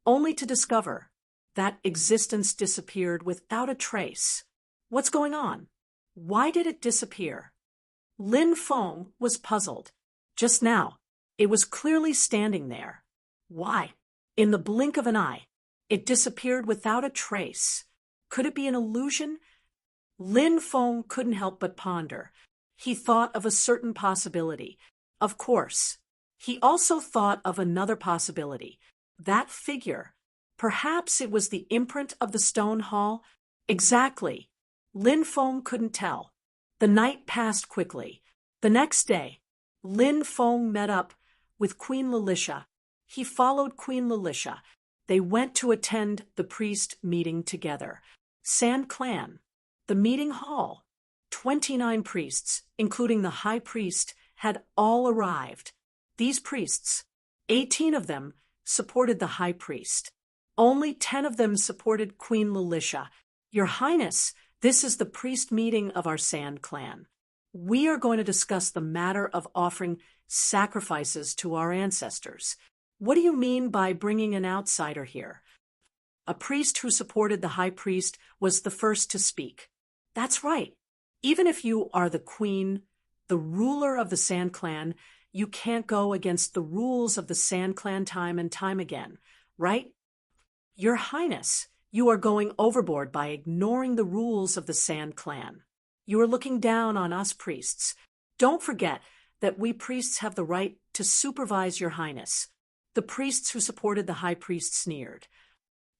only to discover that existence disappeared without a trace. What's going on? Why did it disappear? Lin Feng was puzzled. Just now, it was clearly standing there. Why? In the blink of an eye, it disappeared without a trace. Could it be an illusion? Lin Feng couldn't help but ponder. He thought of a certain possibility. Of course, he also thought of another possibility. That figure. Perhaps it was the imprint of the stone hall? Exactly. Lin Feng couldn't tell. The night passed quickly. The next day, Lin Feng met up with Queen Lilicia. He followed Queen Lilicia. They went to attend the priest meeting together. Sand Clan. The meeting hall. 29 priests, including the high priest, had all arrived. These priests, 18 of them, supported the high priest. Only 10 of them supported Queen Lilicia. Your Highness, this is the priest meeting of our Sand Clan. We are going to discuss the matter of offering sacrifices to our ancestors. What do you mean by bringing an outsider here? A priest who supported the high priest was the first to speak. That's right. Even if you are the queen, the ruler of the Sand Clan, you can't go against the rules of the Sand Clan time and time again, right? Your Highness, you are going overboard by ignoring the rules of the Sand Clan. You are looking down on us priests. Don't forget that we priests have the right to supervise your Highness. The priests who supported the high priest sneered.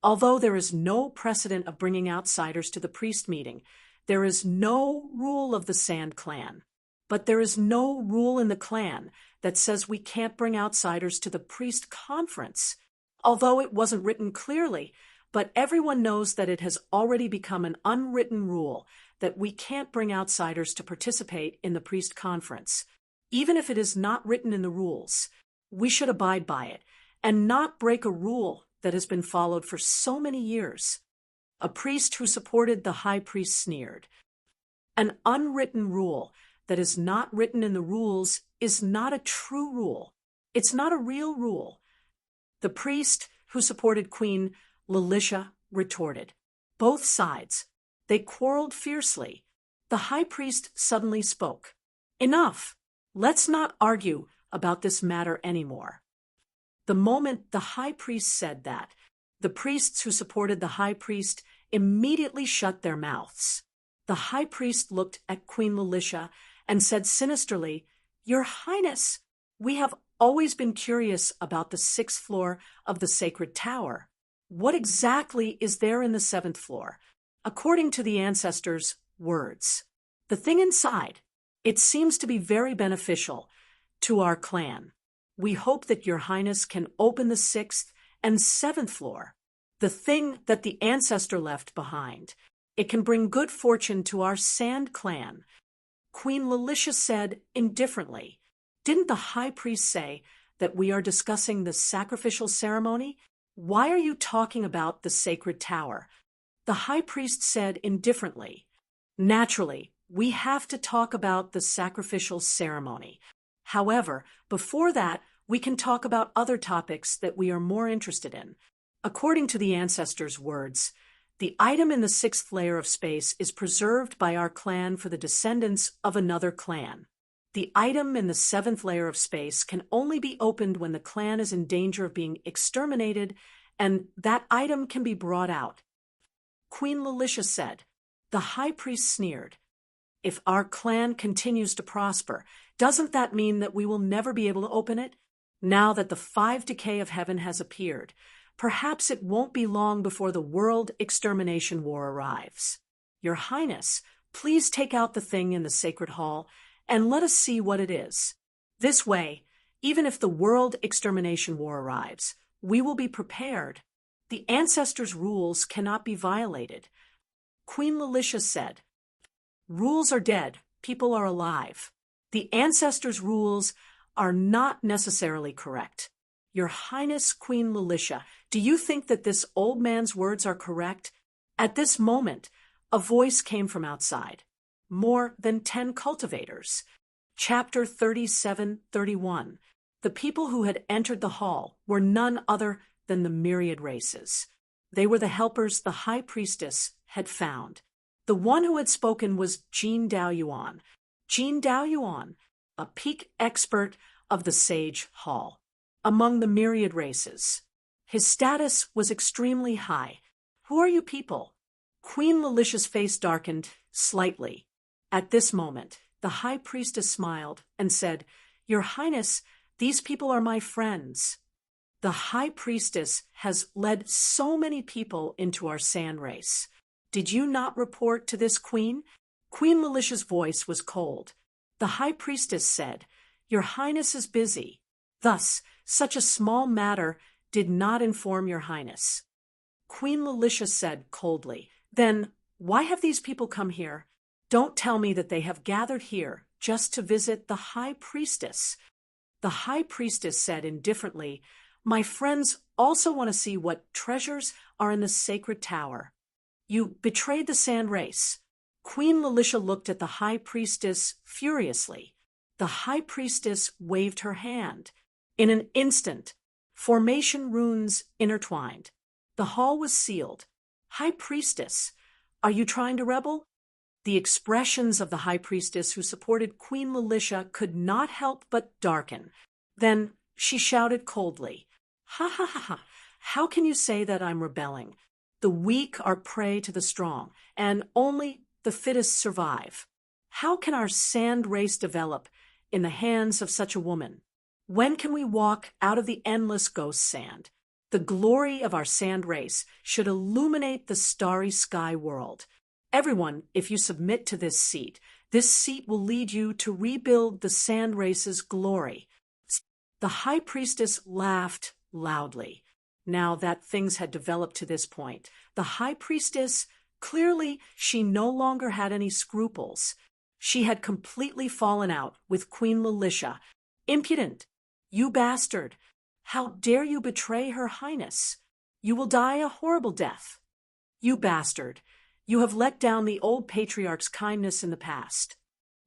Although there is no precedent of bringing outsiders to the priest meeting, there is no rule of the Sand Clan. But there is no rule in the clan that says we can't bring outsiders to the priest conference. Although it wasn't written clearly, but everyone knows that it has already become an unwritten rule that we can't bring outsiders to participate in the priest conference. Even if it is not written in the rules, we should abide by it and not break a rule that has been followed for so many years. A priest who supported the high priest sneered. An unwritten rule that is not written in the rules is not a true rule. It's not a real rule. The priest who supported Queen Lilicia retorted. Both sides. They quarreled fiercely. The high priest suddenly spoke. Enough! Let's not argue about this matter anymore. The moment the high priest said that, the priests who supported the high priest immediately shut their mouths. The high priest looked at Queen Lilicia and said sinisterly, "Your Highness, we have always been curious about the 6th floor of the sacred tower. What exactly is there in the 7th floor? According to the ancestors' words, the thing inside, it seems to be very beneficial to our clan. We hope that Your Highness can open the 6th and 7th floor. The thing that the ancestor left behind. It can bring good fortune to our Sand clan." Queen Lilicia said indifferently, "Didn't the high priest say that we are discussing the sacrificial ceremony? Why are you talking about the sacred tower?" The high priest said indifferently, "Naturally, we have to talk about the sacrificial ceremony. However, before that, we can talk about other topics that we are more interested in. According to the ancestors' words, the item in the 6th layer of space is preserved by our clan for the descendants of another clan. The item in the 7th layer of space can only be opened when the clan is in danger of being exterminated, and that item can be brought out." Queen Lilicia said. The high priest sneered. "If our clan continues to prosper, doesn't that mean that we will never be able to open it? Now that the 5 decay of heaven has appeared, perhaps it won't be long before the world extermination war arrives. Your Highness, please take out the thing in the sacred hall and let us see what it is. This way, even if the world extermination war arrives, we will be prepared. The ancestors' rules cannot be violated." Queen Lilicia said, "Rules are dead, people are alive. The ancestors' rules are not necessarily correct. Your Highness, Queen Lilicia, do you think that this old man's words are correct?" At this moment, a voice came from outside. More than 10 cultivators. Chapter 37-31. The people who had entered the hall were none other than the myriad races. They were the helpers the high priestess had found. The one who had spoken was Jean Daoyuan. Jean Daoyuan, a peak expert of the Sage Hall, among the myriad races. His status was extremely high. "Who are you people?" Queen Lilicia's face darkened slightly. At this moment, the high priestess smiled and said, "Your Highness, these people are my friends." The high priestess has led so many people into our sand race. Did you not report to this queen? Queen Lilicia's voice was cold. The high priestess said, "Your Highness is busy. Thus, such a small matter did not inform Your Highness." Queen Lilicia said coldly, "Then why have these people come here? Don't tell me that they have gathered here just to visit the high priestess." The high priestess said indifferently, "My friends also want to see what treasures are in the sacred tower. You betrayed the sand race." Queen Lilicia looked at the high priestess furiously. The high priestess waved her hand. In an instant, formation runes intertwined. The hall was sealed. "High priestess, are you trying to rebel?" The expressions of the high priestess who supported Queen Lilicia could not help but darken. Then she shouted coldly, "Ha ha ha ha! How can you say that I'm rebelling? The weak are prey to the strong, and only the fittest survive. How can our sand race develop in the hands of such a woman? When can we walk out of the endless ghost sand? The glory of our sand race should illuminate the starry sky world. Everyone, if you submit to this seat will lead you to rebuild the sand race's glory." The high priestess laughed loudly. now that things had developed to this point. The high priestess, clearly, she no longer had any scruples. She had completely fallen out with Queen Lilicia. Impudent! You bastard! How dare you betray Her Highness? You will die a horrible death. You bastard! You have let down the old patriarch's kindness in the past.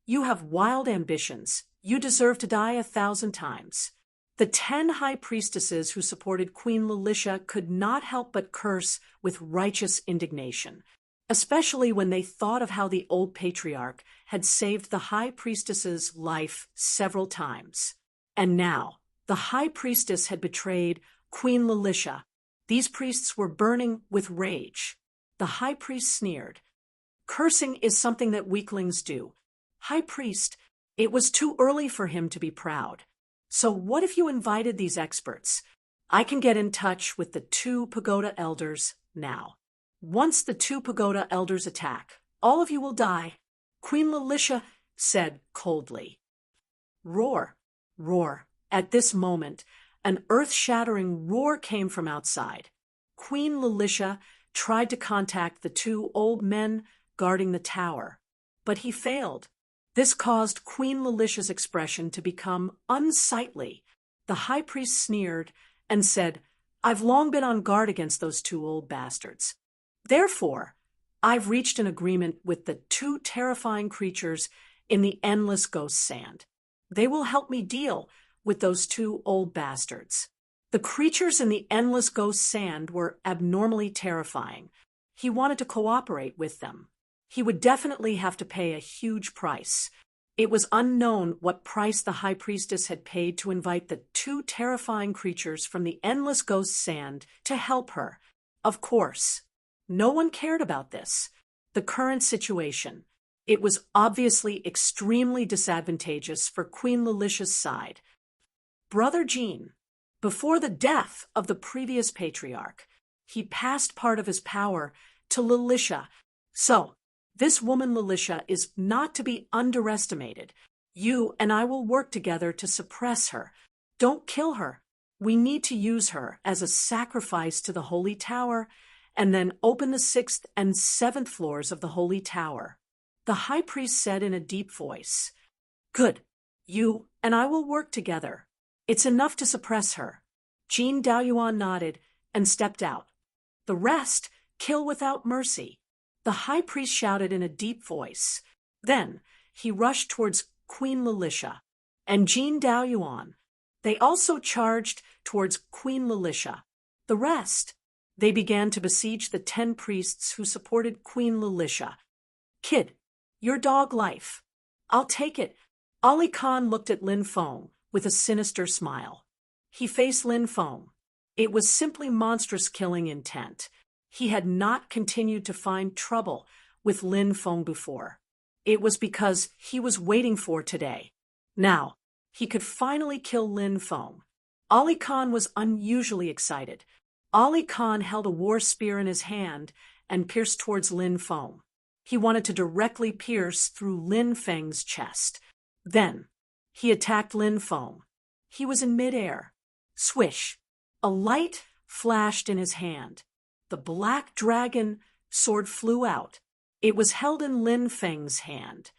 You have wild ambitions. You deserve to die 1,000 times. The 10 high priestesses who supported Queen Lilicia could not help but curse with righteous indignation, especially when they thought of how the old patriarch had saved the high priestess's life several times. And now, the high priestess had betrayed Queen Lilicia. These priests were burning with rage. The high priest sneered. Cursing is something that weaklings do. High priest, it was too early for him to be proud. So what if you invited these experts? I can get in touch with the 2 pagoda elders now. Once the 2 pagoda elders attack, all of you will die, Queen Lilicia said coldly. Roar, roar. At this moment, an earth-shattering roar came from outside. Queen Lilicia tried to contact the 2 old men guarding the tower, but he failed. This caused Queen Lilicia's expression to become unsightly. The high priest sneered and said, I've long been on guard against those 2 old bastards. Therefore, I've reached an agreement with the 2 terrifying creatures in the endless ghost sand. They will help me deal with those 2 old bastards. The creatures in the endless ghost sand were abnormally terrifying. He wanted to cooperate with them. He would definitely have to pay a huge price. It was unknown what price the high priestess had paid to invite the 2 terrifying creatures from the endless ghost sand to help her. Of course, no one cared about this. The current situation. It was obviously extremely disadvantageous for Queen Lilicia's side. Brother Jean, before the death of the previous patriarch, he passed part of his power to Lilicia. So, this woman Lilicia is not to be underestimated. You and I will work together to suppress her. Don't kill her. We need to use her as a sacrifice to the Holy Tower, and then open the 6th and 7th floors of the Holy Tower. The high priest said in a deep voice, Good. You and I will work together. It's enough to suppress her. Jean Daoyuan nodded and stepped out. The rest, kill without mercy. The high priest shouted in a deep voice. Then he rushed towards Queen Lilicia and Jean Daoyuan. They also charged towards Queen Lilicia. The rest, they began to besiege the 10 priests who supported Queen Lilicia. Kid, your dog life. I'll take it. Ali Khan looked at Lin Feng with a sinister smile. He faced Lin Feng. It was simply monstrous killing intent. He had not continued to find trouble with Lin Feng before. It was because he was waiting for today. Now, he could finally kill Lin Feng. Ali Khan was unusually excited. Ali Khan held a war spear in his hand and pierced towards Lin Feng. He wanted to directly pierce through Lin Feng's chest. Then, he attacked Lin Feng. He was in midair. Swish! A light flashed in his hand. The black dragon sword flew out. It was held in Lin Feng's hand.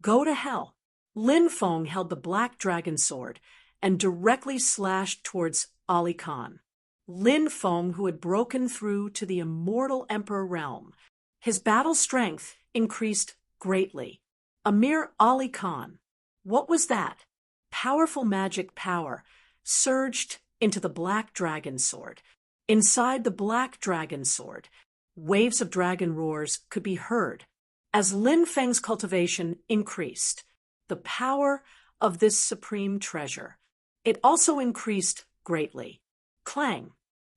Go to hell. Lin Feng held the black dragon sword and directly slashed towards Ali Khan. Lin Feng, who had broken through to the immortal emperor realm. His battle strength increased greatly. A mere Ali Khan. What was that? Powerful magic power surged into the black dragon sword. Inside the black dragon sword, waves of dragon roars could be heard. As Lin Feng's cultivation increased, the power of this supreme treasure, it also increased greatly. Clang,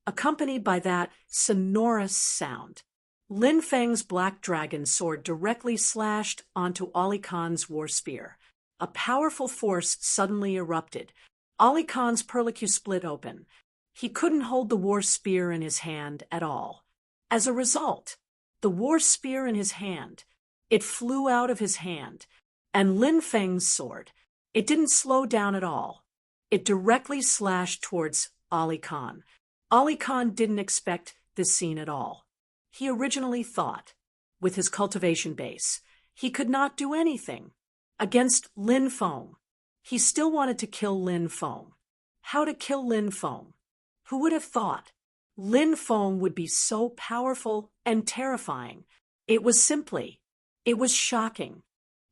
accompanied by that sonorous sound. Lin Feng's black dragon sword directly slashed onto Ali Khan's war spear. A powerful force suddenly erupted. Ali Khan's perlicue split open. He couldn't hold the war spear in his hand at all. As a result, the war spear in his hand, it flew out of his hand, and Lin Feng's sword, it didn't slow down at all. It directly slashed towards Ali Khan. Ali Khan didn't expect this scene at all. He originally thought, with his cultivation base, he could not do anything against Lin Feng. He still wanted to kill Lin Feng. How to kill Lin Feng? Who would have thought Lin Feng would be so powerful and terrifying? It was shocking.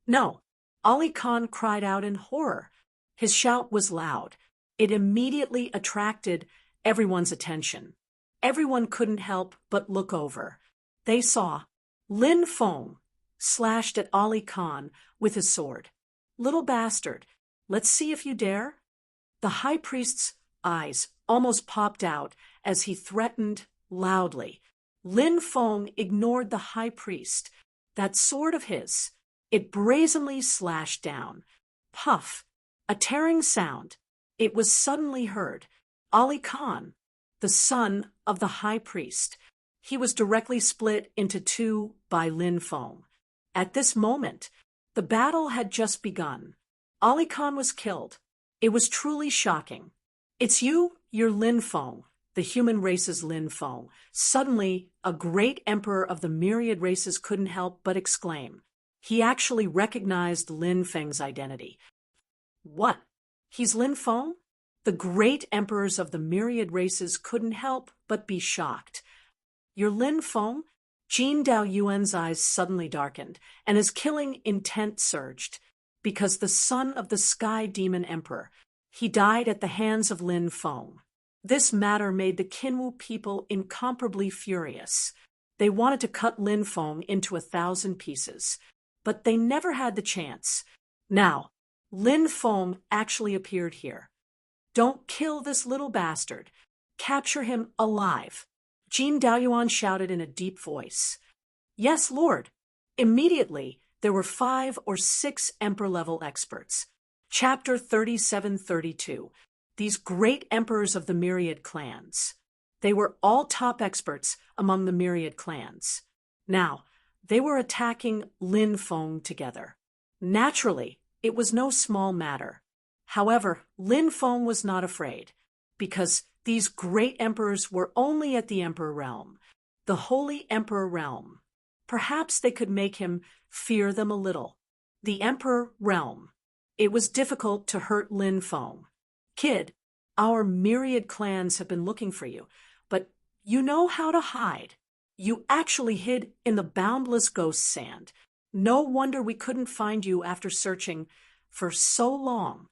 No, Ali Khan cried out in horror. His shout was loud. It immediately attracted everyone's attention. Everyone couldn't help but look over. They saw Lin Feng slashed at Ali Khan with his sword. "Little bastard, let's see if you dare." The high priest's eyes almost popped out as he threatened loudly. Lin Feng ignored the high priest. That sword of his, it brazenly slashed down. Puff! A tearing sound. It was suddenly heard. Ali Khan, the son of the high priest. He was directly split into two by Lin Feng. At this moment, the battle had just begun. Ali Khan was killed. It was truly shocking. "It's you're Lin Feng, the human race's Lin Feng." Suddenly, a great emperor of the myriad races couldn't help but exclaim. He actually recognized Lin Feng's identity. "What? He's Lin Feng?" The great emperors of the myriad races couldn't help but be shocked. "You're Lin Feng?" Jin Dao Yuan's eyes suddenly darkened, and his killing intent surged. Because the son of the Sky Demon Emperor, he died at the hands of Lin Feng. This matter made the Qinwu people incomparably furious. They wanted to cut Lin Feng into 1,000 pieces, but they never had the chance. Now, Lin Feng actually appeared here. "Don't kill this little bastard. Capture him alive," Jin Daoyuan shouted in a deep voice. "Yes, Lord." Immediately, there were 5 or 6 emperor-level experts. Chapter 37-32. These great emperors of the myriad clans. They were all top experts among the myriad clans. Now, they were attacking Lin Feng together. Naturally, it was no small matter. However, Lin Feng was not afraid, because these great emperors were only at the Emperor Realm, the Holy Emperor Realm. Perhaps they could make him fear them a little. The Emperor Realm. It was difficult to hurt Lin Feng. "Kid, our myriad clans have been looking for you, but you know how to hide. You actually hid in the boundless ghost sand. No wonder we couldn't find you after searching for so long.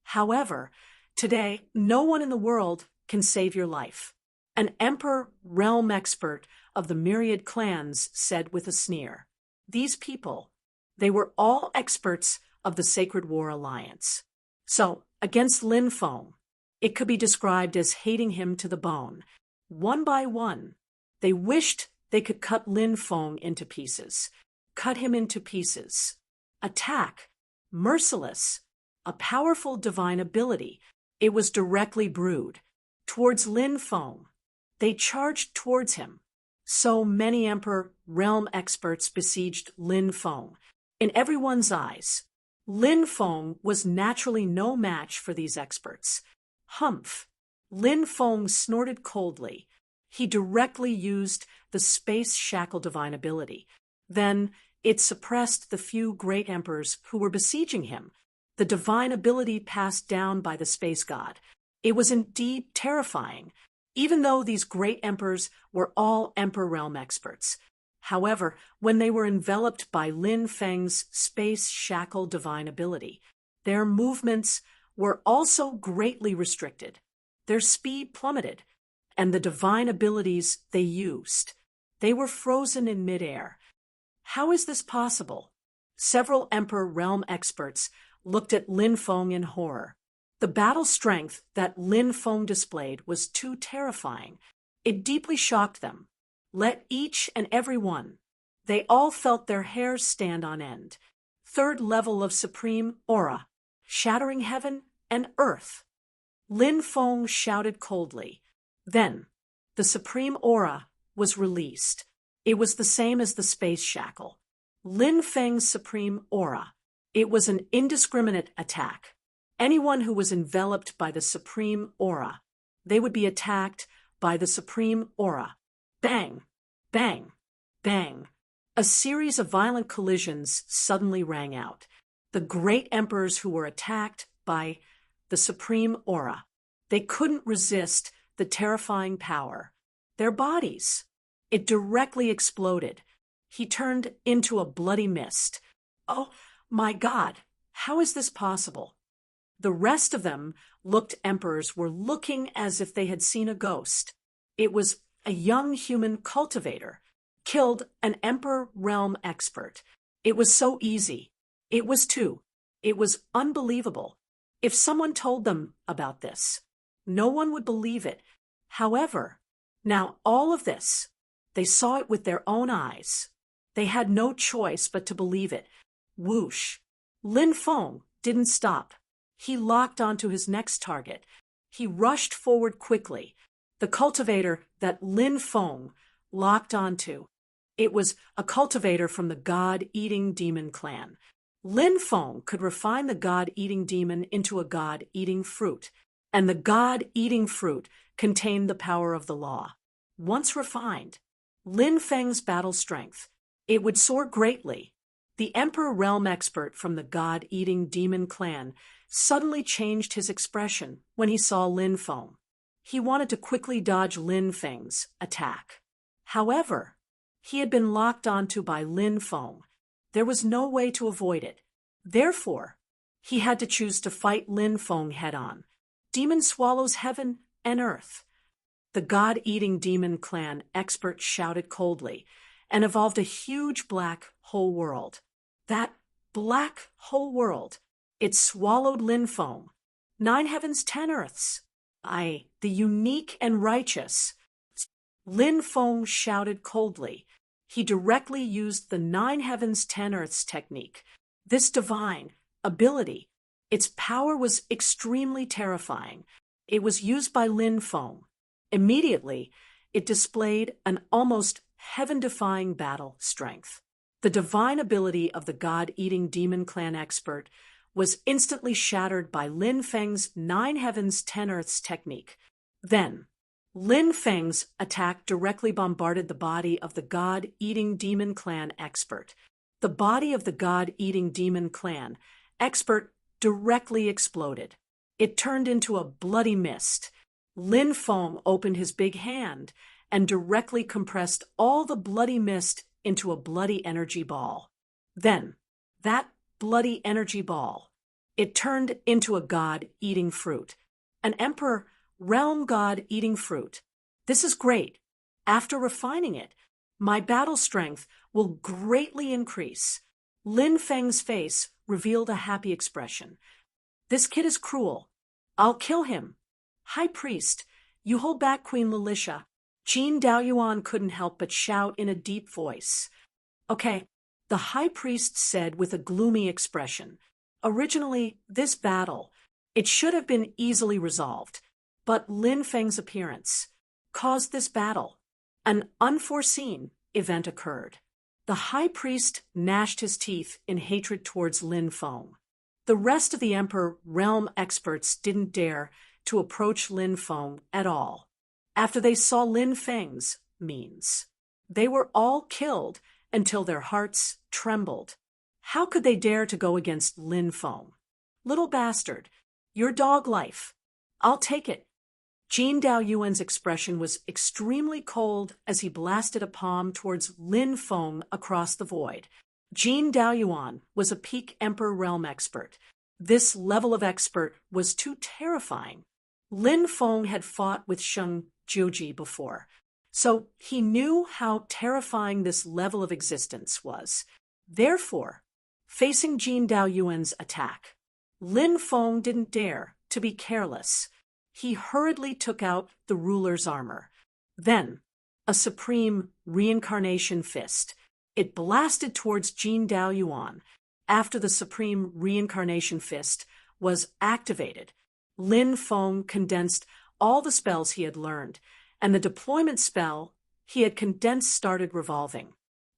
However, today, no one in the world can save your life," an Emperor Realm expert of the myriad clans said with a sneer. These people, they were all experts of the Sacred War Alliance. So, against Lin Feng, it could be described as hating him to the bone. One by one, they wished they could cut Lin Feng into pieces. Cut him into pieces. Attack. Merciless. A powerful divine ability. It was directly brewed towards Lin Feng. They charged towards him. So many Emperor Realm experts besieged Lin Feng. In everyone's eyes, Lin Feng was naturally no match for these experts. Humph! Lin Feng snorted coldly. He directly used the Space Shackle divine ability. Then it suppressed the few great emperors who were besieging him. The divine ability passed down by the space god. It was indeed terrifying, even though these great emperors were all Emperor Realm experts. However, when they were enveloped by Lin Feng's Space Shackle divine ability, their movements were also greatly restricted. Their speed plummeted, and the divine abilities they used, they were frozen in midair. How is this possible? Several Emperor Realm experts looked at Lin Feng in horror. The battle strength that Lin Feng displayed was too terrifying. It deeply shocked them. Let each and every one. They all felt their hairs stand on end. 3rd level of supreme aura, shattering heaven and earth. Lin Feng shouted coldly. Then, the supreme aura was released. It was the same as the space shackle. Lin Feng's supreme aura. It was an indiscriminate attack. Anyone who was enveloped by the supreme aura, they would be attacked by the supreme aura. Bang! Bang! Bang! A series of violent collisions suddenly rang out. The great emperors who were attacked by the supreme aura. They couldn't resist the terrifying power. Their bodies. It directly exploded. He turned into a bloody mist. Oh, my God! How is this possible? The rest of them emperors were looking as if they had seen a ghost. It was a young human cultivator, killed an emperor realm expert. It was so easy. It was unbelievable. If someone told them about this, no one would believe it. However, now all of this, they saw it with their own eyes. They had no choice but to believe it. Whoosh! Lin Feng didn't stop. He locked onto his next target. He rushed forward quickly. The cultivator that Lin Feng locked onto. It was a cultivator from the God-eating demon clan. Lin Feng could refine the God-eating demon into a God-eating fruit, and the God-eating fruit contained the power of the law. Once refined, Lin Feng's battle strength, it would soar greatly. The Emperor Realm expert from the God-eating demon clan suddenly changed his expression when he saw Lin Feng. He wanted to quickly dodge Lin Feng's attack. However, he had been locked onto by Lin Feng. There was no way to avoid it. Therefore, he had to choose to fight Lin Feng head-on. Demon swallows heaven and earth. The God-eating demon clan expert shouted coldly and evolved a huge black whole world. That black whole world, it swallowed Lin Feng. 9 heavens, 10 earths. The unique and righteous. Lin Feng shouted coldly. He directly used the 9 heavens, 10 earths technique. This divine ability, its power was extremely terrifying. It was used by Lin Feng. Immediately, it displayed an almost heaven-defying battle strength. The divine ability of the God-eating demon clan expert was instantly shattered by Lin Feng's 9 heavens, 10 earths technique. Then, Lin Feng's attack directly bombarded the body of the God-eating demon clan expert. The body of the God-eating demon clan expert directly exploded. It turned into a bloody mist. Lin Feng opened his big hand and directly compressed all the bloody mist into a bloody energy ball. Then, that bloody energy ball, it turned into a god-eating fruit, an emperor realm god-eating fruit. This is great. After refining it, my battle strength will greatly increase. Lin Feng's face revealed a happy expression. This kid is cruel. I'll kill him. High Priest, you hold back Queen Lilicia. Jean Daoyuan couldn't help but shout in a deep voice. Okay, the High Priest said with a gloomy expression. Originally, this battle, it should have been easily resolved, but Lin Feng's appearance caused this battle. An unforeseen event occurred. The High Priest gnashed his teeth in hatred towards Lin Feng. The rest of the Emperor realm experts didn't dare to approach Lin Feng at all. After they saw Lin Feng's means, they were all killed until their hearts trembled. How could they dare to go against Lin Feng? Little bastard, your dog life. I'll take it. Jean Daoyuan's expression was extremely cold as he blasted a palm towards Lin Feng across the void. Jean Daoyuan was a peak Emperor realm expert. This level of expert was too terrifying. Lin Feng had fought with Sheng Jiuji before, so he knew how terrifying this level of existence was. Therefore, facing Jean Daoyuan's attack, Lin Feng didn't dare to be careless. He hurriedly took out the ruler's armor. Then, a supreme reincarnation fist. It blasted towards Jean Daoyuan. After the supreme reincarnation fist was activated, Lin Feng condensed all the spells he had learned, and the deployment spell he had condensed started revolving.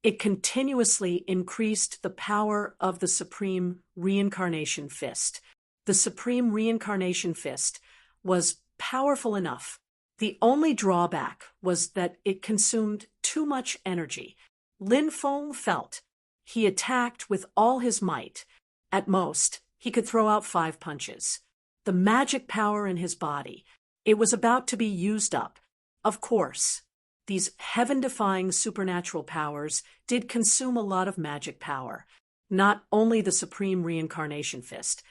It continuously increased the power of the supreme reincarnation fist. The supreme reincarnation fist was powerful enough The only drawback was that it consumed too much energy. Lin Feng felt he attacked with all his might. At most, he could throw out 5 punches. The magic power in his body, it was about to be used up. Of course, these heaven-defying supernatural powers did consume a lot of magic power. Not only the Supreme Reincarnation Fist,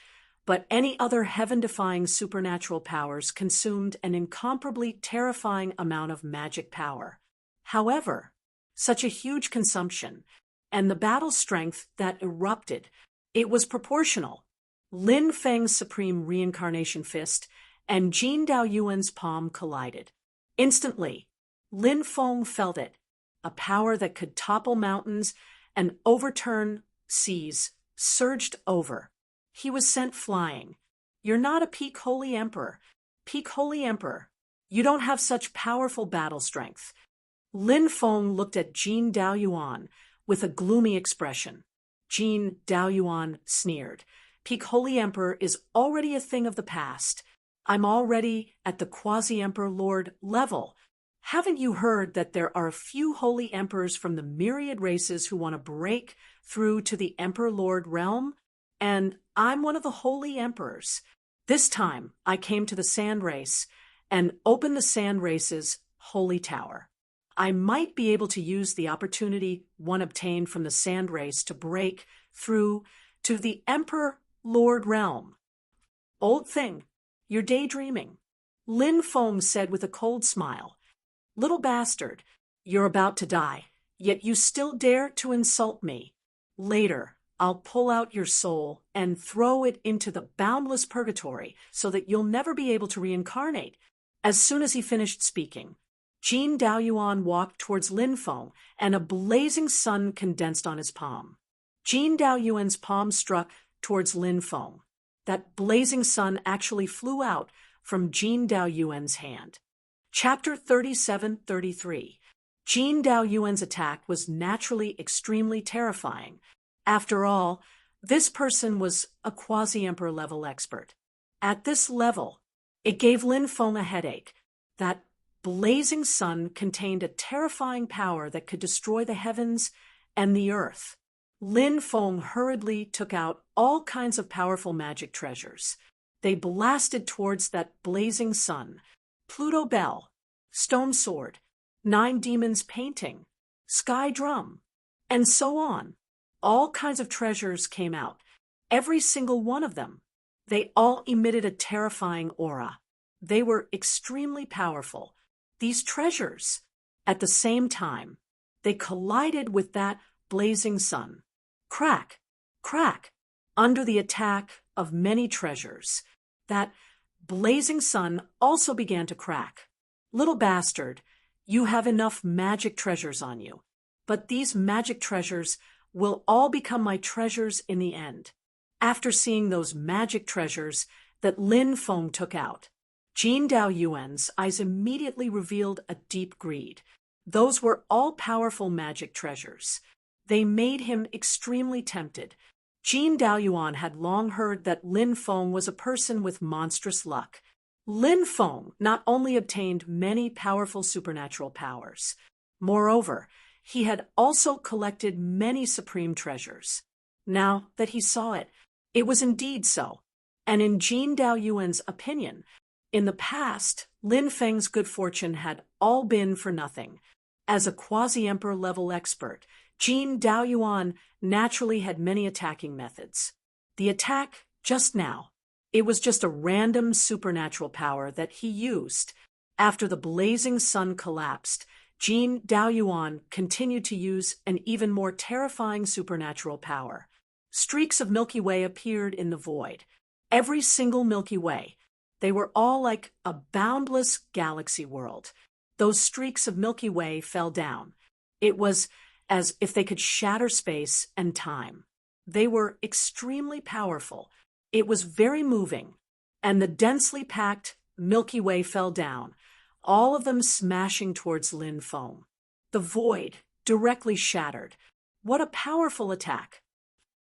but any other heaven-defying supernatural powers consumed an incomparably terrifying amount of magic power. However, such a huge consumption, and the battle strength that erupted, it was proportional. Lin Feng's Supreme Reincarnation Fist and Jin Daoyuan's palm collided. Instantly, Lin Feng felt it, a power that could topple mountains and overturn seas, surged over. He was sent flying. You're not a peak holy emperor. Peak holy emperor. You don't have such powerful battle strength. Lin Feng looked at Jin Daoyuan with a gloomy expression. Jin Daoyuan sneered. Peak holy emperor is already a thing of the past. I'm already at the quasi-emperor lord level. Haven't you heard that there are a few holy emperors from the myriad races who want to break through to the emperor lord realm? And I'm one of the holy emperors. This time I came to the sand race and opened the sand race's holy tower. I might be able to use the opportunity one obtained from the sand race to break through to the emperor lord realm. Old thing, you're daydreaming, Lin Feng said with a cold smile. Little bastard, you're about to die, yet you still dare to insult me. Later, I'll pull out your soul and throw it into the boundless purgatory so that you'll never be able to reincarnate. As soon as he finished speaking, Jin Daoyuan walked towards Lin Feng, and a blazing sun condensed on his palm. Jin Daoyuan's palm struck towards Lin Feng. That blazing sun actually flew out from Jin Daoyuan's hand. Chapter 37-33. Jin Daoyuan's attack was naturally extremely terrifying. After all, this person was a quasi-emperor level expert. At this level, it gave Lin Feng a headache. That blazing sun contained a terrifying power that could destroy the heavens and the earth. Lin Feng hurriedly took out all kinds of powerful magic treasures. They blasted towards that blazing sun. Pluto Bell, Stone Sword, 9 Demons Painting, Sky Drum, and so on. All kinds of treasures came out. Every single one of them. They all emitted a terrifying aura. They were extremely powerful. These treasures, at the same time, they collided with that blazing sun. Crack, crack, under the attack of many treasures. That blazing sun also began to crack. Little bastard, you have enough magic treasures on you. But these magic treasures will all become my treasures in the end. After seeing those magic treasures that Lin Feng took out, Jin Daoyuan's eyes immediately revealed a deep greed. Those were all-powerful magic treasures. They made him extremely tempted. Jin Daoyuan had long heard that Lin Feng was a person with monstrous luck. Lin Feng not only obtained many powerful supernatural powers, moreover, he had also collected many supreme treasures. Now that he saw it, it was indeed so. And in Jin Daoyuan's opinion, in the past, Lin Feng's good fortune had all been for nothing. As a quasi-emperor level expert, Jin Daoyuan naturally had many attacking methods. The attack just now, it was just a random supernatural power that he used. After the blazing sun collapsed, Jin Daoyuan continued to use an even more terrifying supernatural power. Streaks of Milky Way appeared in the void. Every single Milky Way. They were all like a boundless galaxy world. Those streaks of Milky Way fell down. It was as if they could shatter space and time. They were extremely powerful. It was very moving. And the densely packed Milky Way fell down, all of them smashing towards Lin Feng. The void directly shattered. What a powerful attack!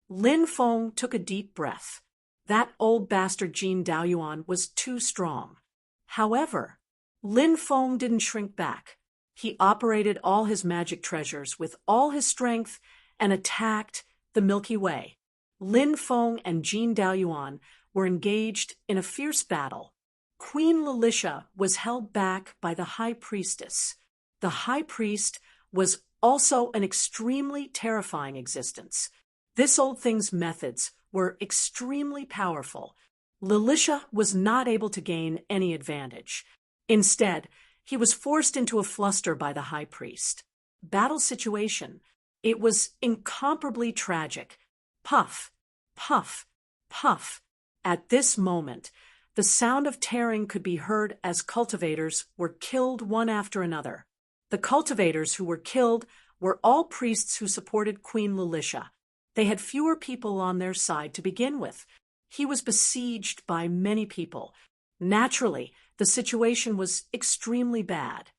Lin Feng took a deep breath. That old bastard Jin Daoyuan was too strong. However, Lin Feng didn't shrink back. He operated all his magic treasures with all his strength and attacked the Milky Way. Lin Feng and Jin Daoyuan were engaged in a fierce battle. Queen Lilicia was held back by the high priestess. The high priest was also an extremely terrifying existence. This old thing's methods were extremely powerful. Lilicia was not able to gain any advantage. Instead, he was forced into a fluster by the high priest. Battle situation. It was incomparably tragic. Puff, puff, puff. At this moment, the sound of tearing could be heard as cultivators were killed one after another. The cultivators who were killed were all priests who supported Queen Lilicia. They had fewer people on their side to begin with. He was besieged by many people. Naturally, the situation was extremely bad.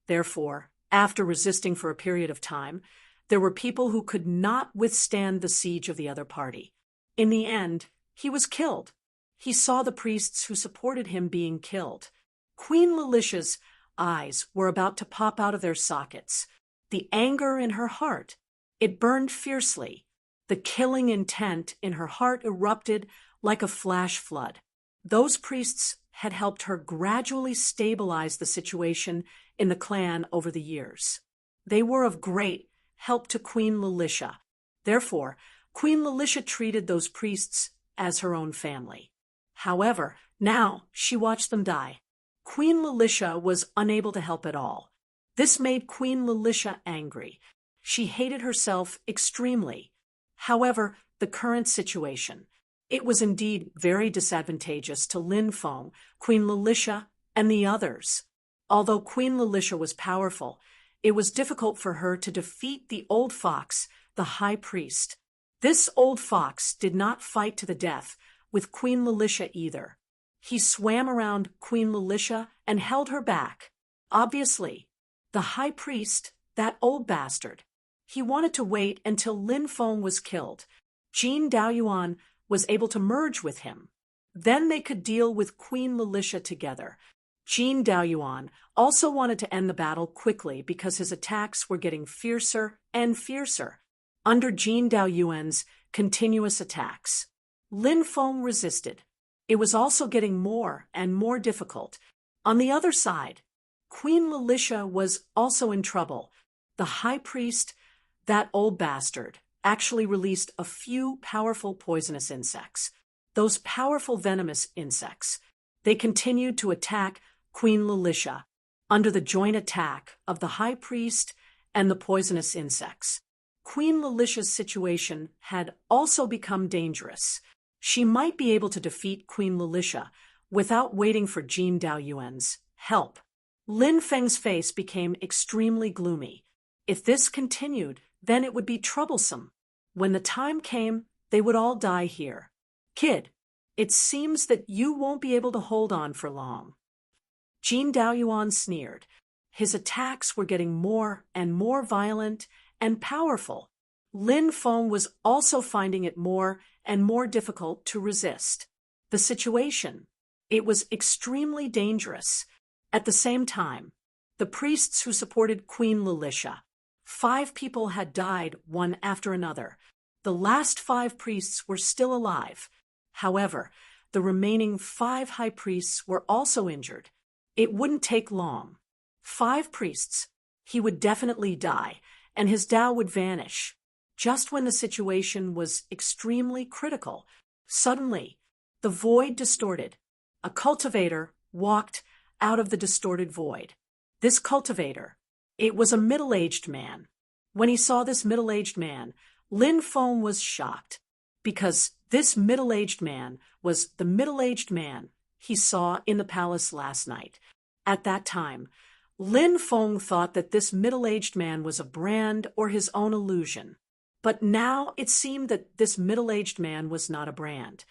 Therefore, after resisting for a period of time, there were people who could not withstand the siege of the other party. In the end, he was killed. He saw the priests who supported him being killed. Queen Lilicia's eyes were about to pop out of their sockets. The anger in her heart, it burned fiercely. The killing intent in her heart erupted like a flash flood. Those priests had helped her gradually stabilize the situation in the clan over the years. They were of great help to Queen Lilicia. Therefore, Queen Lilicia treated those priests as her own family. However, now she watched them die. Queen Lilicia was unable to help at all. This made Queen Lilicia angry. She hated herself extremely. However, the current situation, it was indeed very disadvantageous to Lin Feng, Queen Lilicia, and the others. Although Queen Lilicia was powerful, it was difficult for her to defeat the old fox, the high priest. This old fox did not fight to the death with Queen Lilicia either. He swam around Queen Lilicia and held her back. Obviously, the high priest, that old bastard, he wanted to wait until Lin Feng was killed. Jin Daoyuan was able to merge with him. Then they could deal with Queen Lilicia together. Jin Daoyuan also wanted to end the battle quickly because his attacks were getting fiercer and fiercer under Jin Daoyuan's continuous attacks. Lin Feng resisted. It was also getting more and more difficult. On the other side, Queen Lilicia was also in trouble. The high priest, that old bastard, actually released a few powerful poisonous insects. Those powerful venomous insects. They continued to attack Queen Lilicia under the joint attack of the high priest and the poisonous insects. Queen Lilicia's situation had also become dangerous. She might be able to defeat Queen Lilicia without waiting for Jin Daoyuan's help. Lin Feng's face became extremely gloomy. If this continued, then it would be troublesome. When the time came, they would all die here. Kid, it seems that you won't be able to hold on for long. Jin Daoyuan sneered. His attacks were getting more and more violent and powerful. Lin Feng was also finding it more and more difficult to resist. The situation, it was extremely dangerous. At the same time, the priests who supported Queen Lilicia, 5 people had died one after another. The last 5 priests were still alive. However, the remaining 5 high priests were also injured. It wouldn't take long. 5 priests. He would definitely die, and his Tao would vanish. Just when the situation was extremely critical, suddenly, the void distorted. A cultivator walked out of the distorted void. This cultivator, it was a middle-aged man. When he saw this middle-aged man, Lin Feng was shocked, because this middle-aged man was the middle-aged man he saw in the palace last night. At that time, Lin Feng thought that this middle-aged man was a brand or his own illusion. But now it seemed that this middle-aged man was not a brand.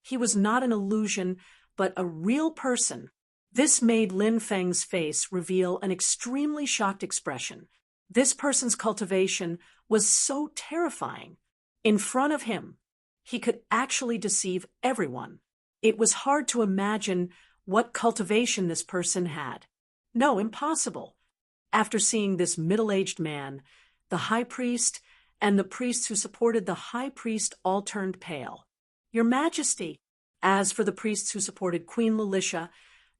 He was not an illusion, but a real person. This made Lin Feng's face reveal an extremely shocked expression. This person's cultivation was so terrifying. In front of him, he could actually deceive everyone. It was hard to imagine what cultivation this person had. No, impossible. After seeing this middle-aged man, the high priest and the priests who supported the high priest all turned pale. Your Majesty. As for the priests who supported Queen Lilicia,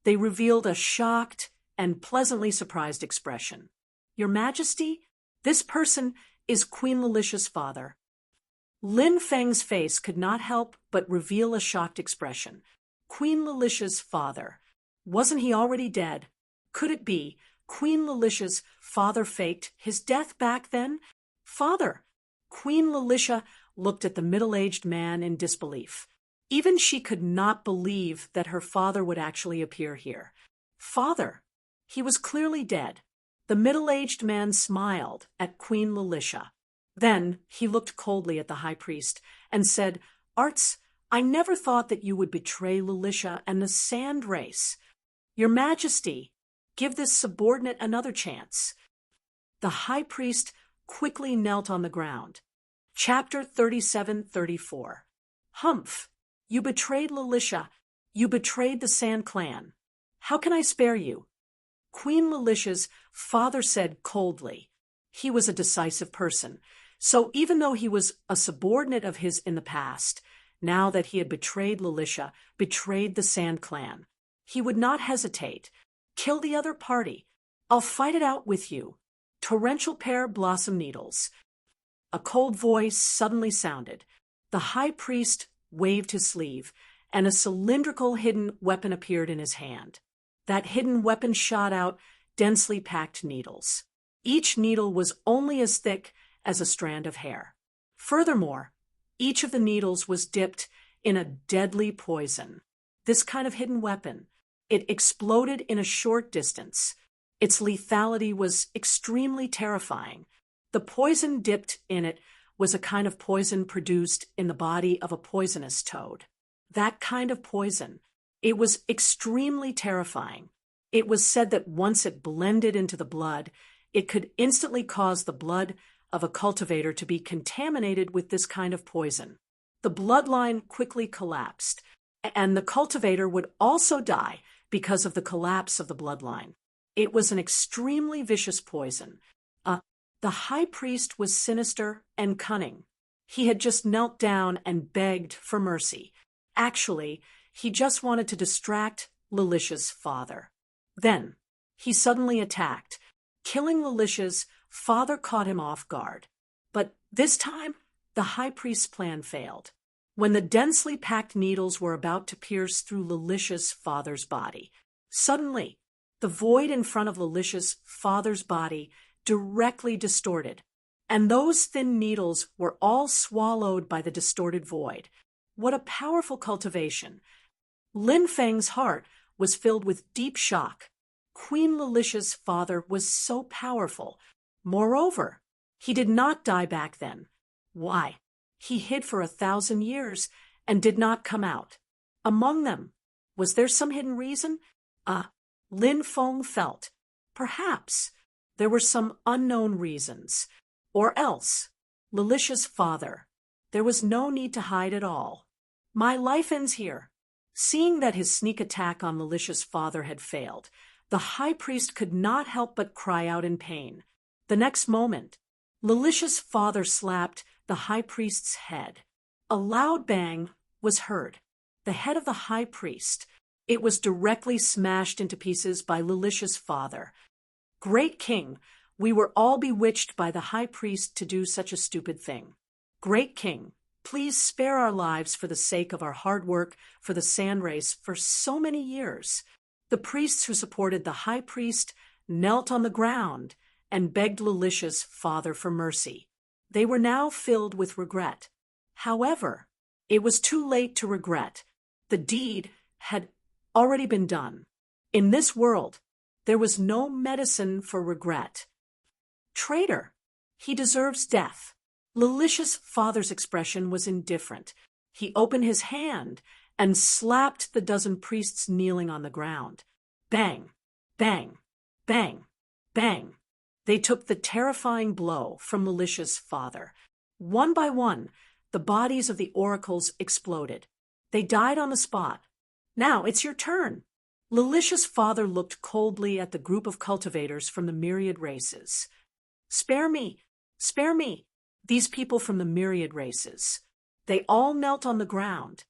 they revealed a shocked and pleasantly surprised expression. Your Majesty, this person is Queen Lilicia's father. Lin Feng's face could not help but reveal a shocked expression. Queen Lilicia's father. Wasn't he already dead? Could it be Queen Lilicia's father faked his death back then? Father! Queen Lilicia looked at the middle-aged man in disbelief. Even she could not believe that her father would actually appear here. Father! He was clearly dead. The middle-aged man smiled at Queen Lilicia. Then he looked coldly at the high priest and said, Arts, I never thought that you would betray Lilicia and the sand race. Your Majesty, give this subordinate another chance. The high priest quickly knelt on the ground. Chapter 37-34. Humph! You betrayed Lilicia. You betrayed the Sand Clan. How can I spare you? Queen Lilicia's father said coldly. He was a decisive person. So even though he was a subordinate of his in the past, now that he had betrayed Lilicia, betrayed the Sand Clan, he would not hesitate. Kill the other party. I'll fight it out with you. Torrential pear blossom needles. A cold voice suddenly sounded. The high priest waved his sleeve, and a cylindrical hidden weapon appeared in his hand. That hidden weapon shot out densely packed needles. Each needle was only as thick as a strand of hair. Furthermore, each of the needles was dipped in a deadly poison. This kind of hidden weapon, it exploded in a short distance. Its lethality was extremely terrifying. The poison dipped in it was a kind of poison produced in the body of a poisonous toad. That kind of poison, it was extremely terrifying. It was said that once it blended into the blood, it could instantly cause the blood of a cultivator to be contaminated with this kind of poison. The bloodline quickly collapsed, and the cultivator would also die because of the collapse of the bloodline. It was an extremely vicious poison. The high priest was sinister and cunning. He had just knelt down and begged for mercy. Actually, he just wanted to distract Lilicia's father. Then, he suddenly attacked. Killing Lilicia's father caught him off guard. But this time, the high priest's plan failed. When the densely packed needles were about to pierce through Lilicia's father's body, suddenly, the void in front of Lilicia's father's body directly distorted, and those thin needles were all swallowed by the distorted void. What a powerful cultivation! Lin Feng's heart was filled with deep shock. Queen Lilicia's father was so powerful. Moreover, he did not die back then. Why? He hid for 1,000 years and did not come out. Among them, was there some hidden reason? Lin Feng felt. Perhaps there were some unknown reasons. Or else, Lilicia's father. There was no need to hide at all. My life ends here. Seeing that his sneak attack on Lilicia's father had failed, the high priest could not help but cry out in pain. The next moment, Lilicia's father slapped the high priest's head. A loud bang was heard. The head of the high priest. It was directly smashed into pieces by Lilicia's father. Great king, we were all bewitched by the high priest to do such a stupid thing. Great king, please spare our lives for the sake of our hard work for the sand race for so many years. The priests who supported the high priest knelt on the ground and begged Lilicia's father for mercy. They were now filled with regret. However, it was too late to regret. The deed had already been done. In this world, there was no medicine for regret. Traitor! He deserves death. Lilicia's father's expression was indifferent. He opened his hand and slapped the dozen priests kneeling on the ground. Bang! Bang! Bang! Bang! They took the terrifying blow from Lilicia's father. One by one, the bodies of the oracles exploded. They died on the spot. Now it's your turn. Lilicia's father looked coldly at the group of cultivators from the myriad races. Spare me! Spare me! These people from the myriad races. They all knelt on the ground.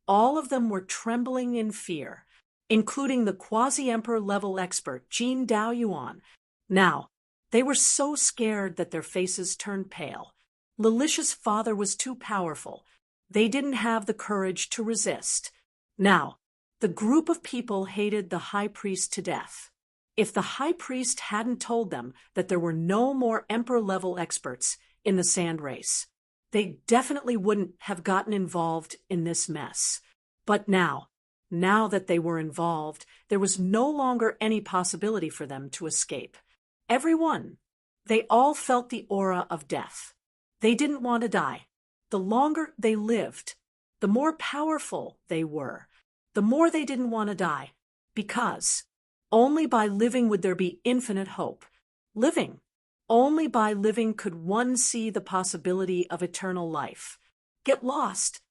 All of them were trembling in fear, including the quasi-emperor level expert, Jean Daoyuan. Now, they were so scared that their faces turned pale. Lilicia's father was too powerful. They didn't have the courage to resist. Now, the group of people hated the high priest to death. If the high priest hadn't told them that there were no more emperor-level experts in the sand race, they definitely wouldn't have gotten involved in this mess. But now that they were involved, there was no longer any possibility for them to escape. Everyone, they all felt the aura of death. They didn't want to die. The longer they lived, the more powerful they were, the more they didn't want to die, because only by living would there be infinite hope. Only by living could one see the possibility of eternal life. Get lost.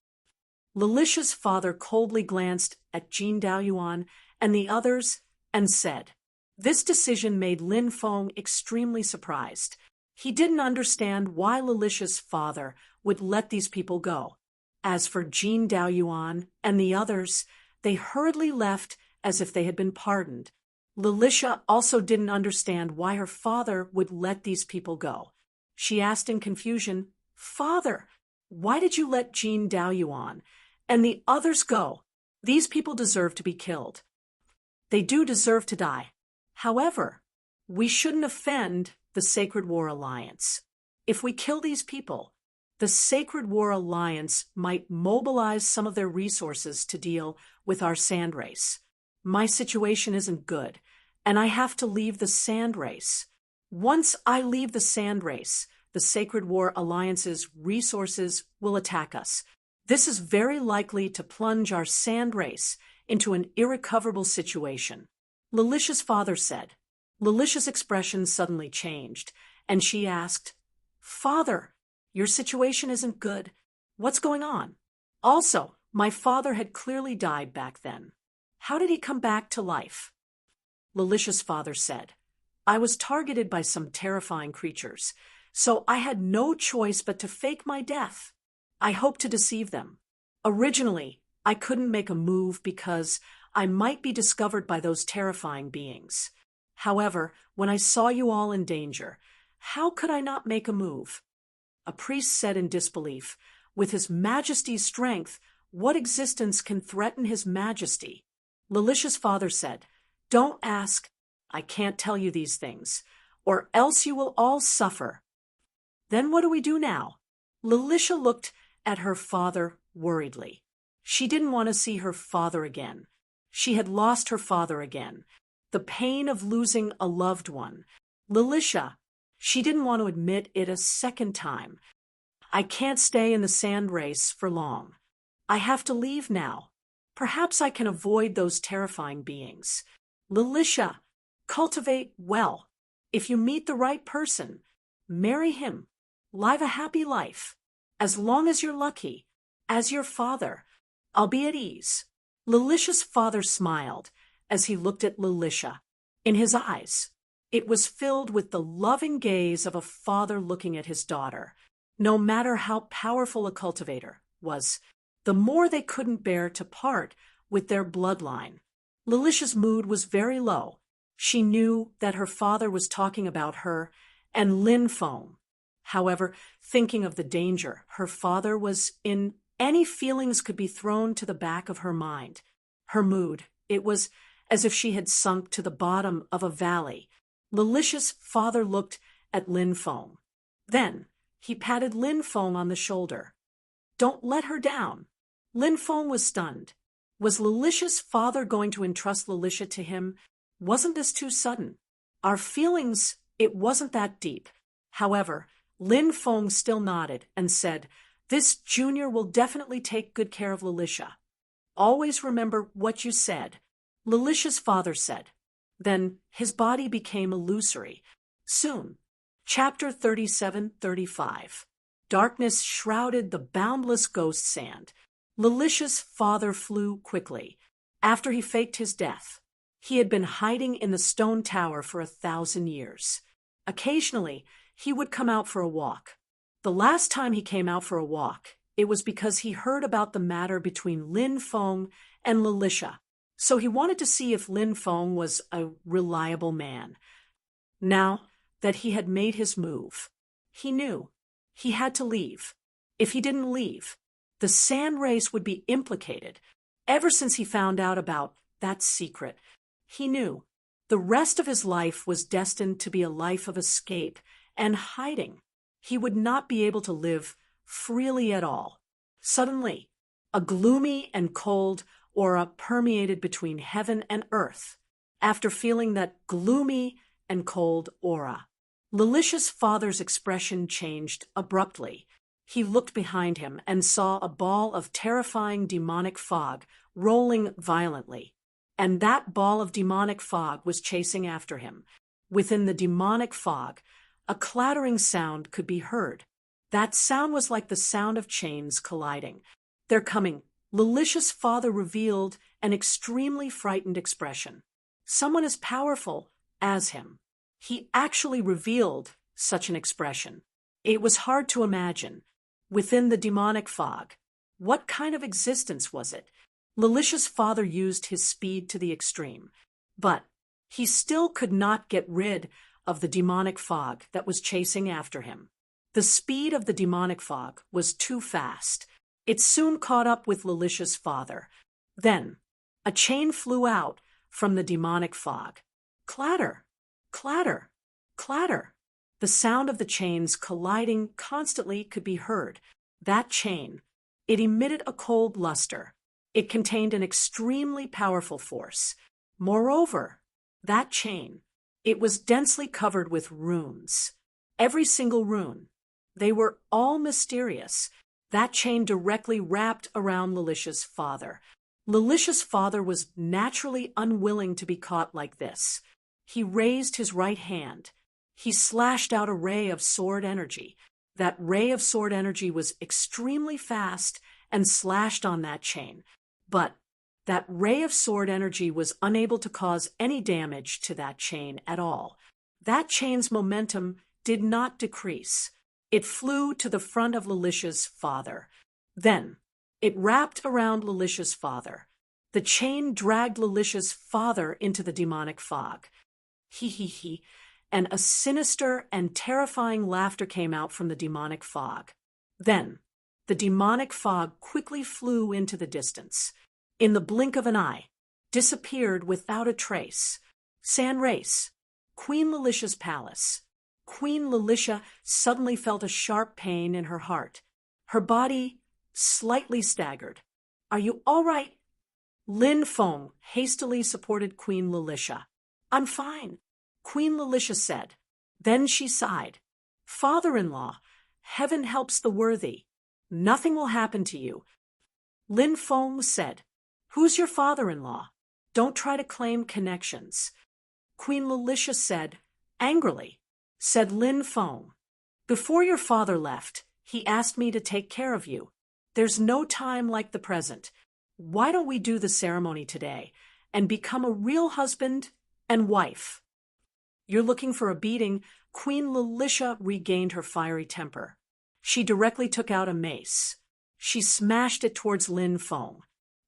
Lilicia's father coldly glanced at Jean Daoyuan and the others and said, this decision made Lin Feng extremely surprised. He didn't understand why Lilicia's father would let these people go. As for Jean Daoyuan and the others, they hurriedly left as if they had been pardoned. Lilicia also didn't understand why her father would let these people go. She asked in confusion, Father, why did you let Jean Daoyuan and the others go? These people deserve to be killed. They do deserve to die. However, we shouldn't offend the Sacred War Alliance. If we kill these people, the Sacred War Alliance might mobilize some of their resources to deal with our sand race. My situation isn't good, and I have to leave the sand race. Once I leave the sand race, the Sacred War Alliance's resources will attack us. This is very likely to plunge our sand race into an irrecoverable situation. Lilicia's father said. Lilicia's expression suddenly changed, and she asked, Father, your situation isn't good. What's going on? Also, my father had clearly died back then. How did he come back to life? Lilicia's father said, I was targeted by some terrifying creatures, so I had no choice but to fake my death. I hoped to deceive them. Originally, I couldn't make a move because I might be discovered by those terrifying beings. However, when I saw you all in danger, how could I not make a move? A priest said in disbelief, With His Majesty's strength, what existence can threaten His Majesty? Lilicia's father said, Don't ask. I can't tell you these things, or else you will all suffer. Then what do we do now? Lilicia looked at her father worriedly. She didn't want to see her father again. She had lost her father again. The pain of losing a loved one. Lilicia, she didn't want to admit it a second time. I can't stay in the sand race for long. I have to leave now. Perhaps I can avoid those terrifying beings. Lilicia, cultivate well. If you meet the right person, marry him. Live a happy life. As long as you're lucky, as your father, I'll be at ease. Lilicia's father smiled as he looked at Lilicia. In his eyes, it was filled with the loving gaze of a father looking at his daughter. No matter how powerful a cultivator was, the more they couldn't bear to part with their bloodline. Lilicia's mood was very low. She knew that her father was talking about her and Lin Feng. However, thinking of the danger her father was in, any feelings could be thrown to the back of her mind. Her mood, it was as if she had sunk to the bottom of a valley. Lilicia's father looked at Lin Feng. Then he patted Lin Feng on the shoulder. Don't let her down. Lin Feng was stunned. Was Lilicia's father going to entrust Lilicia to him? Wasn't this too sudden? Our feelings, it wasn't that deep. However, Lin Feng still nodded and said, This junior will definitely take good care of Lilicia. Always remember what you said. Lilicia's father said. Then his body became illusory. Soon, chapter 37-35. Darkness shrouded the boundless ghost sand. Lilicia's father flew quickly. After he faked his death, He had been hiding in the stone tower for 1,000 years. Occasionally, he would come out for a walk. The last time he came out for a walk, it was because he heard about the matter between Lin Feng and Lilicia. So he wanted to see if Lin Feng was a reliable man. Now that he had made his move, he knew he had to leave. If he didn't leave, the sand race would be implicated. Ever since he found out about that secret, he knew the rest of his life was destined to be a life of escape and hiding. He would not be able to live freely at all. Suddenly, a gloomy and cold aura permeated between heaven and earth. After feeling that gloomy and cold aura, Lilicia's father's expression changed abruptly. He looked behind him and saw a ball of terrifying demonic fog rolling violently. And that ball of demonic fog was chasing after him. Within the demonic fog, a clattering sound could be heard. That sound was like the sound of chains colliding. "They're coming." Lilicia's father revealed an extremely frightened expression. Someone as powerful as him. He actually revealed such an expression. It was hard to imagine. Within the demonic fog, what kind of existence was it? Lilicia's father used his speed to the extreme, but he still could not get rid of the demonic fog that was chasing after him. The speed of the demonic fog was too fast. It soon caught up with Lilicia's father. Then, a chain flew out from the demonic fog. Clatter, clatter, clatter. The sound of the chains colliding constantly could be heard. That chain, it emitted a cold luster. It contained an extremely powerful force. Moreover, that chain, it was densely covered with runes. Every single rune. They were all mysterious. That chain directly wrapped around Lilicia's father. Lilicia's father was naturally unwilling to be caught like this. He raised his right hand. He slashed out a ray of sword energy. That ray of sword energy was extremely fast and slashed on that chain. But that ray of sword energy was unable to cause any damage to that chain at all. That chain's momentum did not decrease. It flew to the front of Lilicia's father. Then, it wrapped around Lilicia's father. The chain dragged Lilicia's father into the demonic fog. He, and a sinister and terrifying laughter came out from the demonic fog. Then, the demonic fog quickly flew into the distance. In the blink of an eye, disappeared without a trace. Sand race. Queen Lilicia's palace. Queen Lilicia suddenly felt a sharp pain in her heart. Her body slightly staggered. "Are you all right?" Lin Feng hastily supported Queen Lilicia. "I'm fine," Queen Lilicia said. Then she sighed. "Father-in-law, heaven helps the worthy. Nothing will happen to you." Lin Feng said, "Who's your father-in-law? Don't try to claim connections." Queen Lilicia said, angrily, said Lin Feng, "Before your father left, he asked me to take care of you. There's no time like the present. Why don't we do the ceremony today and become a real husband and wife?" "You're looking for a beating." Queen Lilicia regained her fiery temper. She directly took out a mace. She smashed it towards Lin Feng.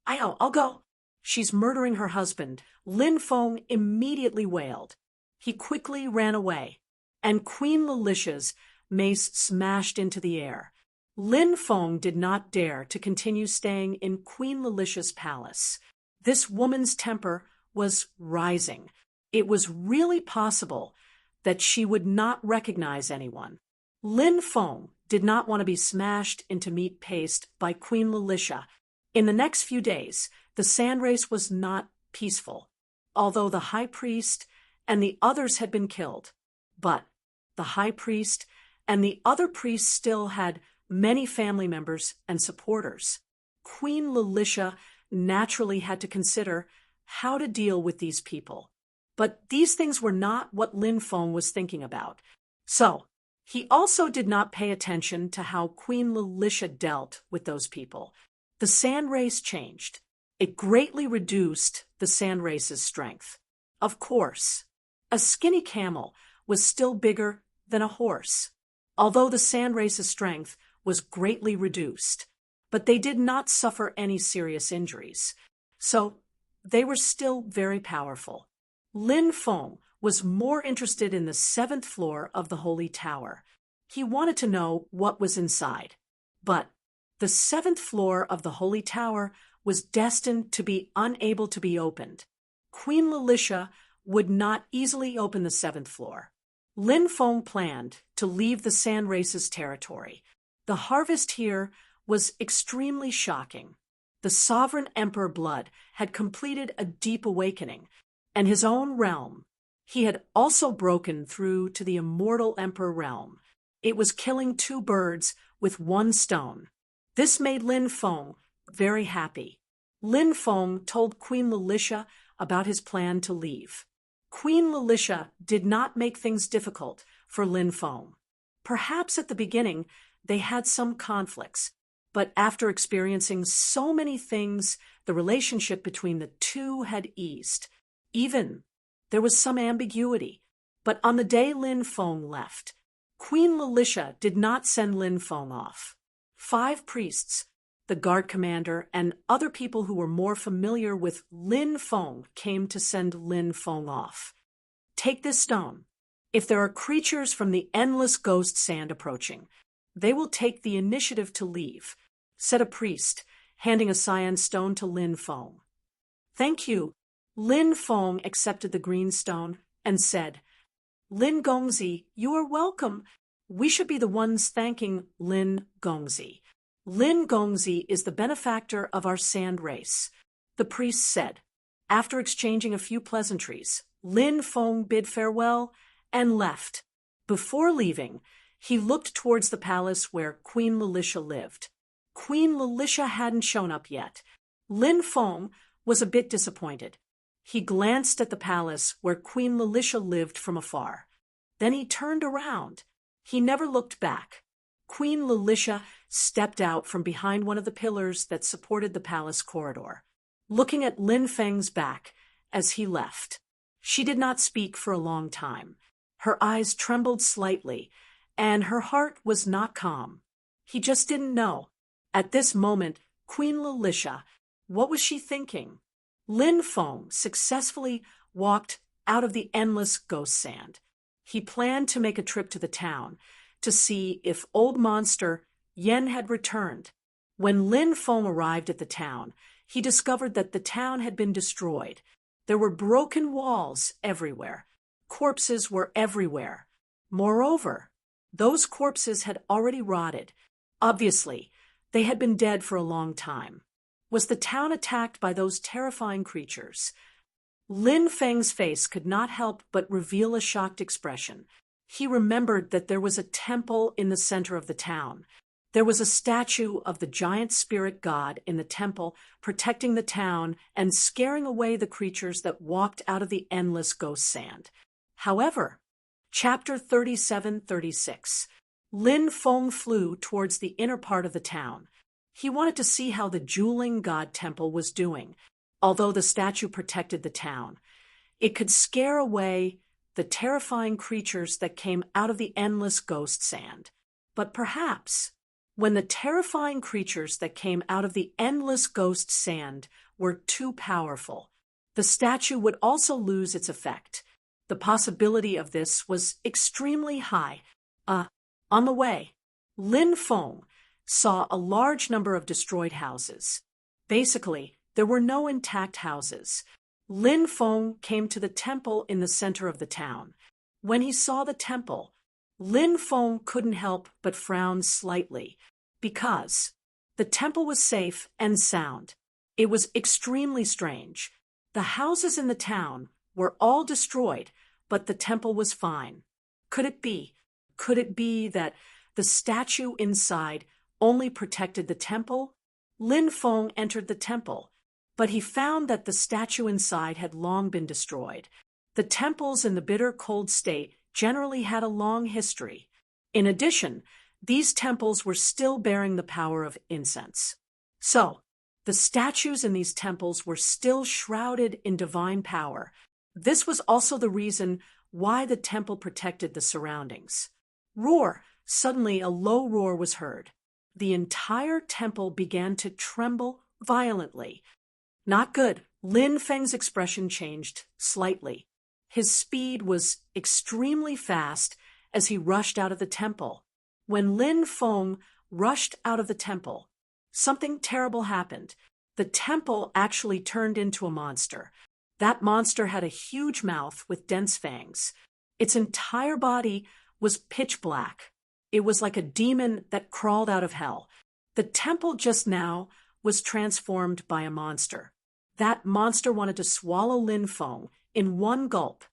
I'll go." "She's murdering her husband." Lin Feng immediately wailed. He quickly ran away, and Queen Lilicia's mace smashed into the air. Lin Feng did not dare to continue staying in Queen Lilicia's palace. This woman's temper was rising. It was really possible that she would not recognize anyone. Lin Feng did not want to be smashed into meat paste by Queen Lilicia. In the next few days, the sand race was not peaceful, although the high priest and the others had been killed. But the high priest and the other priests still had many family members and supporters. Queen Lilicia naturally had to consider how to deal with these people. But these things were not what Lin Feng was thinking about. So, he also did not pay attention to how Queen Lilicia dealt with those people. The sand race changed. It greatly reduced the sand race's strength. Of course. A skinny camel was still bigger than a horse, although the sand race's strength was greatly reduced, but they did not suffer any serious injuries. So they were still very powerful. Lin Feng was more interested in the seventh floor of the Holy Tower. He wanted to know what was inside. But the seventh floor of the Holy Tower was destined to be unable to be opened. Queen Lilicia would not easily open the seventh floor. Lin Feng planned to leave the sand race's territory. The harvest here was extremely shocking. The sovereign emperor blood had completed a deep awakening, and his own realm. He had also broken through to the immortal emperor realm. It was killing two birds with one stone. This made Lin Feng very happy. Lin Feng told Queen Lilicia about his plan to leave. Queen Lilicia did not make things difficult for Lin Feng. Perhaps at the beginning they had some conflicts, but after experiencing so many things, the relationship between the two had eased. Even there was some ambiguity, but on the day Lin Feng left, Queen Lilicia did not send Lin Feng off. 5 priests, the guard commander, and other people who were more familiar with Lin Feng came to send Lin Feng off. Take this stone. If there are creatures from the endless ghost sand approaching, they will take the initiative to leave, said a priest, handing a cyan stone to Lin Feng. Thank you. Lin Feng accepted the green stone and said, Lin Gongzi, you are welcome. We should be the ones thanking Lin Gongzi. Lin Gongzi is the benefactor of our sand race, the priest said. After exchanging a few pleasantries, Lin Feng bid farewell and left. Before leaving, he looked towards the palace where Queen Lilicia lived. Queen Lilicia hadn't shown up yet. Lin Feng was a bit disappointed. He glanced at the palace where Queen Lilicia lived from afar. Then he turned around. He never looked back. Queen Lilicia stepped out from behind one of the pillars that supported the palace corridor, looking at Lin Feng's back as he left. She did not speak for a long time. Her eyes trembled slightly, and her heart was not calm. He just didn't know. At this moment, Queen Lilicia, what was she thinking? Lin Feng successfully walked out of the endless ghost sand. He planned to make a trip to the town to see if old monster Yen had returned. When Lin Feng arrived at the town, he discovered that the town had been destroyed. There were broken walls everywhere. Corpses were everywhere. Moreover, those corpses had already rotted. Obviously, they had been dead for a long time. Was the town attacked by those terrifying creatures? Lin Feng's face could not help but reveal a shocked expression. He remembered that there was a temple in the center of the town. There was a statue of the giant spirit god in the temple, protecting the town and scaring away the creatures that walked out of the endless ghost sand. However, Chapter 37-36, Lin Feng flew towards the inner part of the town. He wanted to see how the Juling God Temple was doing. Although the statue protected the town, it could scare away the terrifying creatures that came out of the endless ghost sand. But perhaps, when the terrifying creatures that came out of the endless ghost sand were too powerful, the statue would also lose its effect. The possibility of this was extremely high. On the way, Lin Feng saw a large number of destroyed houses. Basically, there were no intact houses. Lin Feng came to the temple in the center of the town. When he saw the temple, Lin Feng couldn't help but frown slightly, because the temple was safe and sound. It was extremely strange. The houses in the town were all destroyed, but the temple was fine. Could it be that the statue inside only protected the temple? Lin Feng entered the temple, but he found that the statue inside had long been destroyed. The temples in the bitter cold state generally had a long history. In addition, these temples were still bearing the power of incense. So, the statues in these temples were still shrouded in divine power. This was also the reason why the temple protected the surroundings. Roar! Suddenly a low roar was heard. The entire temple began to tremble violently. Not good. Lin Feng's expression changed slightly. His speed was extremely fast as he rushed out of the temple. When Lin Feng rushed out of the temple, something terrible happened. The temple actually turned into a monster. That monster had a huge mouth with dense fangs. Its entire body was pitch black. It was like a demon that crawled out of hell. The temple just now was transformed by a monster. That monster wanted to swallow Lin Feng in one gulp,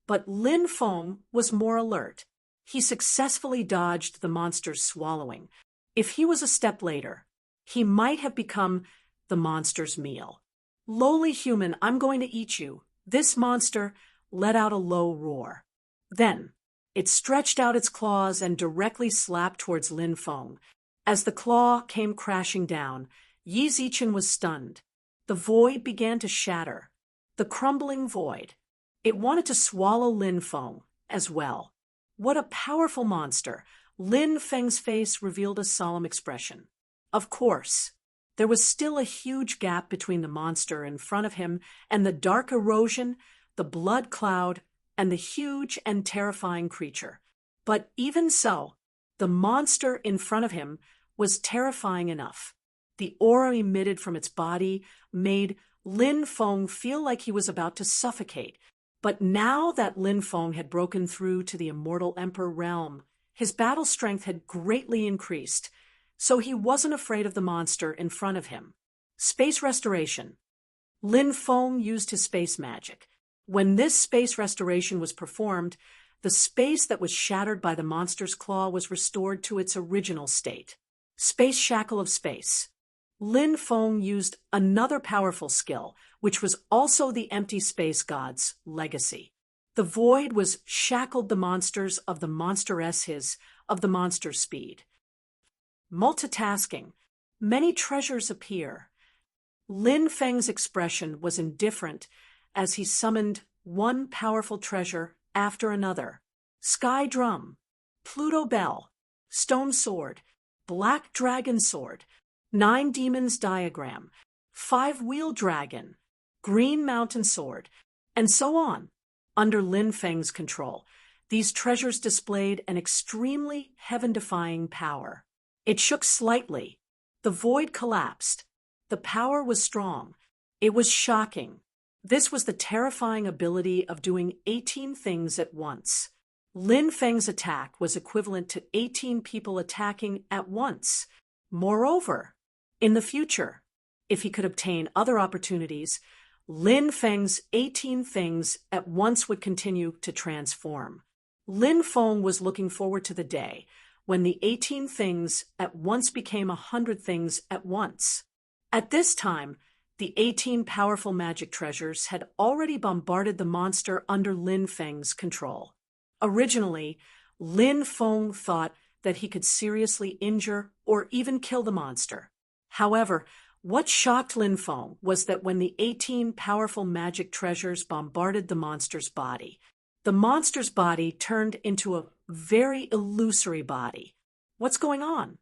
but Lin Feng was more alert. He successfully dodged the monster's swallowing. If he was a step later, he might have become the monster's meal. Lowly human, I'm going to eat you. This monster let out a low roar. Then, it stretched out its claws and directly slapped towards Lin Feng. As the claw came crashing down, Yi Zichen was stunned. The void began to shatter. The crumbling void. It wanted to swallow Lin Feng as well. What a powerful monster! Lin Feng's face revealed a solemn expression. Of course, there was still a huge gap between the monster in front of him and the dark erosion, the blood cloud, and the huge and terrifying creature. But even so, the monster in front of him was terrifying enough. The aura emitted from its body made Lin Feng feel like he was about to suffocate. But now that Lin Feng had broken through to the immortal emperor realm, his battle strength had greatly increased, so he wasn't afraid of the monster in front of him. Space restoration. Lin Feng used his space magic. When this space restoration was performed, the space that was shattered by the monster's claw was restored to its original state. Space shackle of space. Lin Feng used another powerful skill, which was also the empty space god's legacy. The void was shackled the monsters of the monsteresses of the monster speed. Multitasking. Many treasures appear. Lin Feng's expression was indifferent as he summoned one powerful treasure after another. Sky drum, Pluto bell, stone sword, black dragon sword, 9 demons diagram, 5-wheel dragon, green mountain sword, and so on. Under Lin Feng's control, these treasures displayed an extremely heaven-defying power. It shook slightly. The void collapsed. The power was strong. It was shocking. This was the terrifying ability of doing 18 things at once. Lin Feng's attack was equivalent to 18 people attacking at once. Moreover, in the future, if he could obtain other opportunities, Lin Feng's 18 things at once would continue to transform. Lin Feng was looking forward to the day when the 18 things at once became 100 things at once. At this time, the 18 powerful magic treasures had already bombarded the monster under Lin Feng's control. Originally, Lin Feng thought that he could seriously injure or even kill the monster. However, what shocked Lin Feng was that when the 18 powerful magic treasures bombarded the monster's body turned into a very illusory body. What's going on?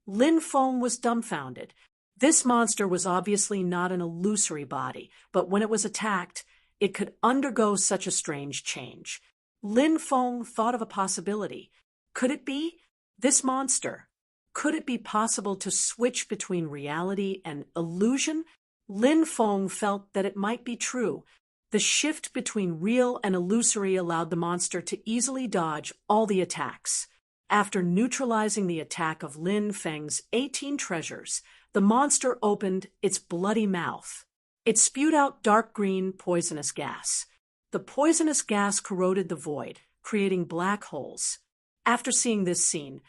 Lin Feng was dumbfounded. This monster was obviously not an illusory body, but when it was attacked, it could undergo such a strange change. Lin Feng thought of a possibility. Could it be this monster? Could it be possible to switch between reality and illusion? Lin Feng felt that it might be true. The shift between real and illusory allowed the monster to easily dodge all the attacks. After neutralizing the attack of Lin Feng's 18 treasures, the monster opened its bloody mouth. It spewed out dark green, poisonous gas. The poisonous gas corroded the void, creating black holes. After seeing this scene,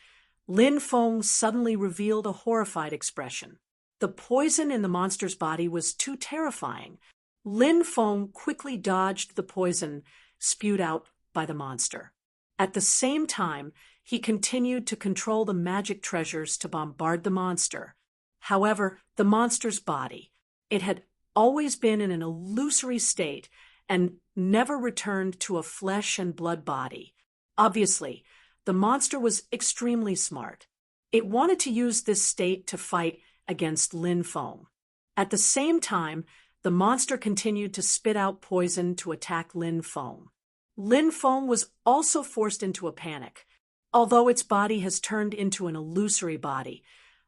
Lin Feng suddenly revealed a horrified expression. The poison in the monster's body was too terrifying. Lin Feng quickly dodged the poison spewed out by the monster. At the same time, he continued to control the magic treasures to bombard the monster. However, the monster's body, it had always been in an illusory state, and never returned to a flesh and blood body. Obviously, the monster was extremely smart. It wanted to use this state to fight against Lin Feng. At the same time, the monster continued to spit out poison to attack Lin Feng. Lin Feng was also forced into a panic. Although its body has turned into an illusory body,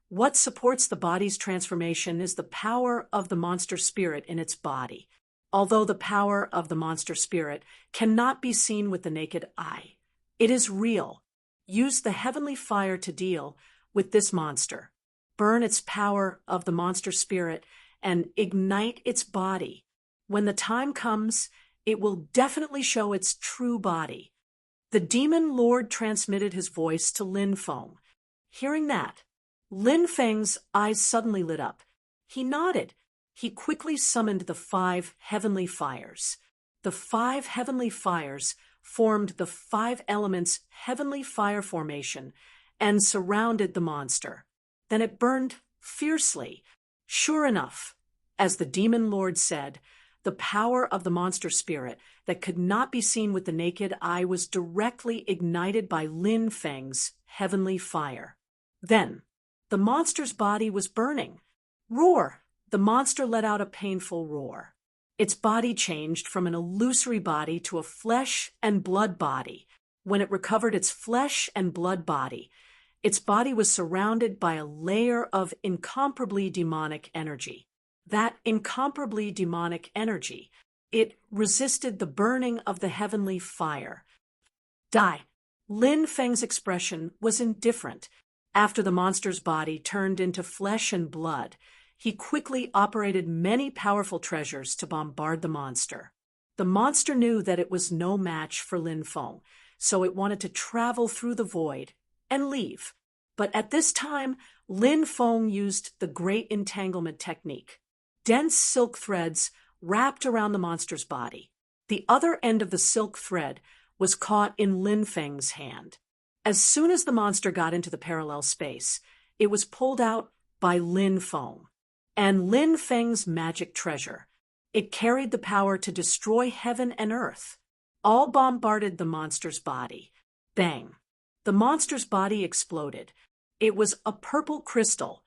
what supports the body's transformation is the power of the monster spirit in its body. Although the power of the monster spirit cannot be seen with the naked eye, it is real. Use the heavenly fire to deal with this monster. Burn its power of the monster spirit and ignite its body. When the time comes, it will definitely show its true body. The demon lord transmitted his voice to Lin Feng. Hearing that, Lin Feng's eyes suddenly lit up. He nodded. He quickly summoned the 5 heavenly fires. The 5 heavenly fires formed the 5 elements heavenly fire formation and surrounded the monster. Then it burned fiercely. Sure enough, as the demon lord said, the power of the monster spirit that could not be seen with the naked eye was directly ignited by Lin Feng's heavenly fire. Then, the monster's body was burning. Roar! The monster let out a painful roar. Its body changed from an illusory body to a flesh and blood body. When it recovered its flesh and blood body, its body was surrounded by a layer of incomparably demonic energy. That incomparably demonic energy, it resisted the burning of the heavenly fire. Die. Lin Feng's expression was indifferent. After the monster's body turned into flesh and blood, he quickly operated many powerful treasures to bombard the monster. The monster knew that it was no match for Lin Feng, so it wanted to travel through the void and leave. But at this time, Lin Feng used the Great Entanglement technique. Dense silk threads wrapped around the monster's body. The other end of the silk thread was caught in Lin Feng's hand. As soon as the monster got into the parallel space, it was pulled out by Lin Feng and Lin Feng's magic treasure. It carried the power to destroy heaven and earth. All bombarded the monster's body. Bang! The monster's body exploded. It was a purple crystal,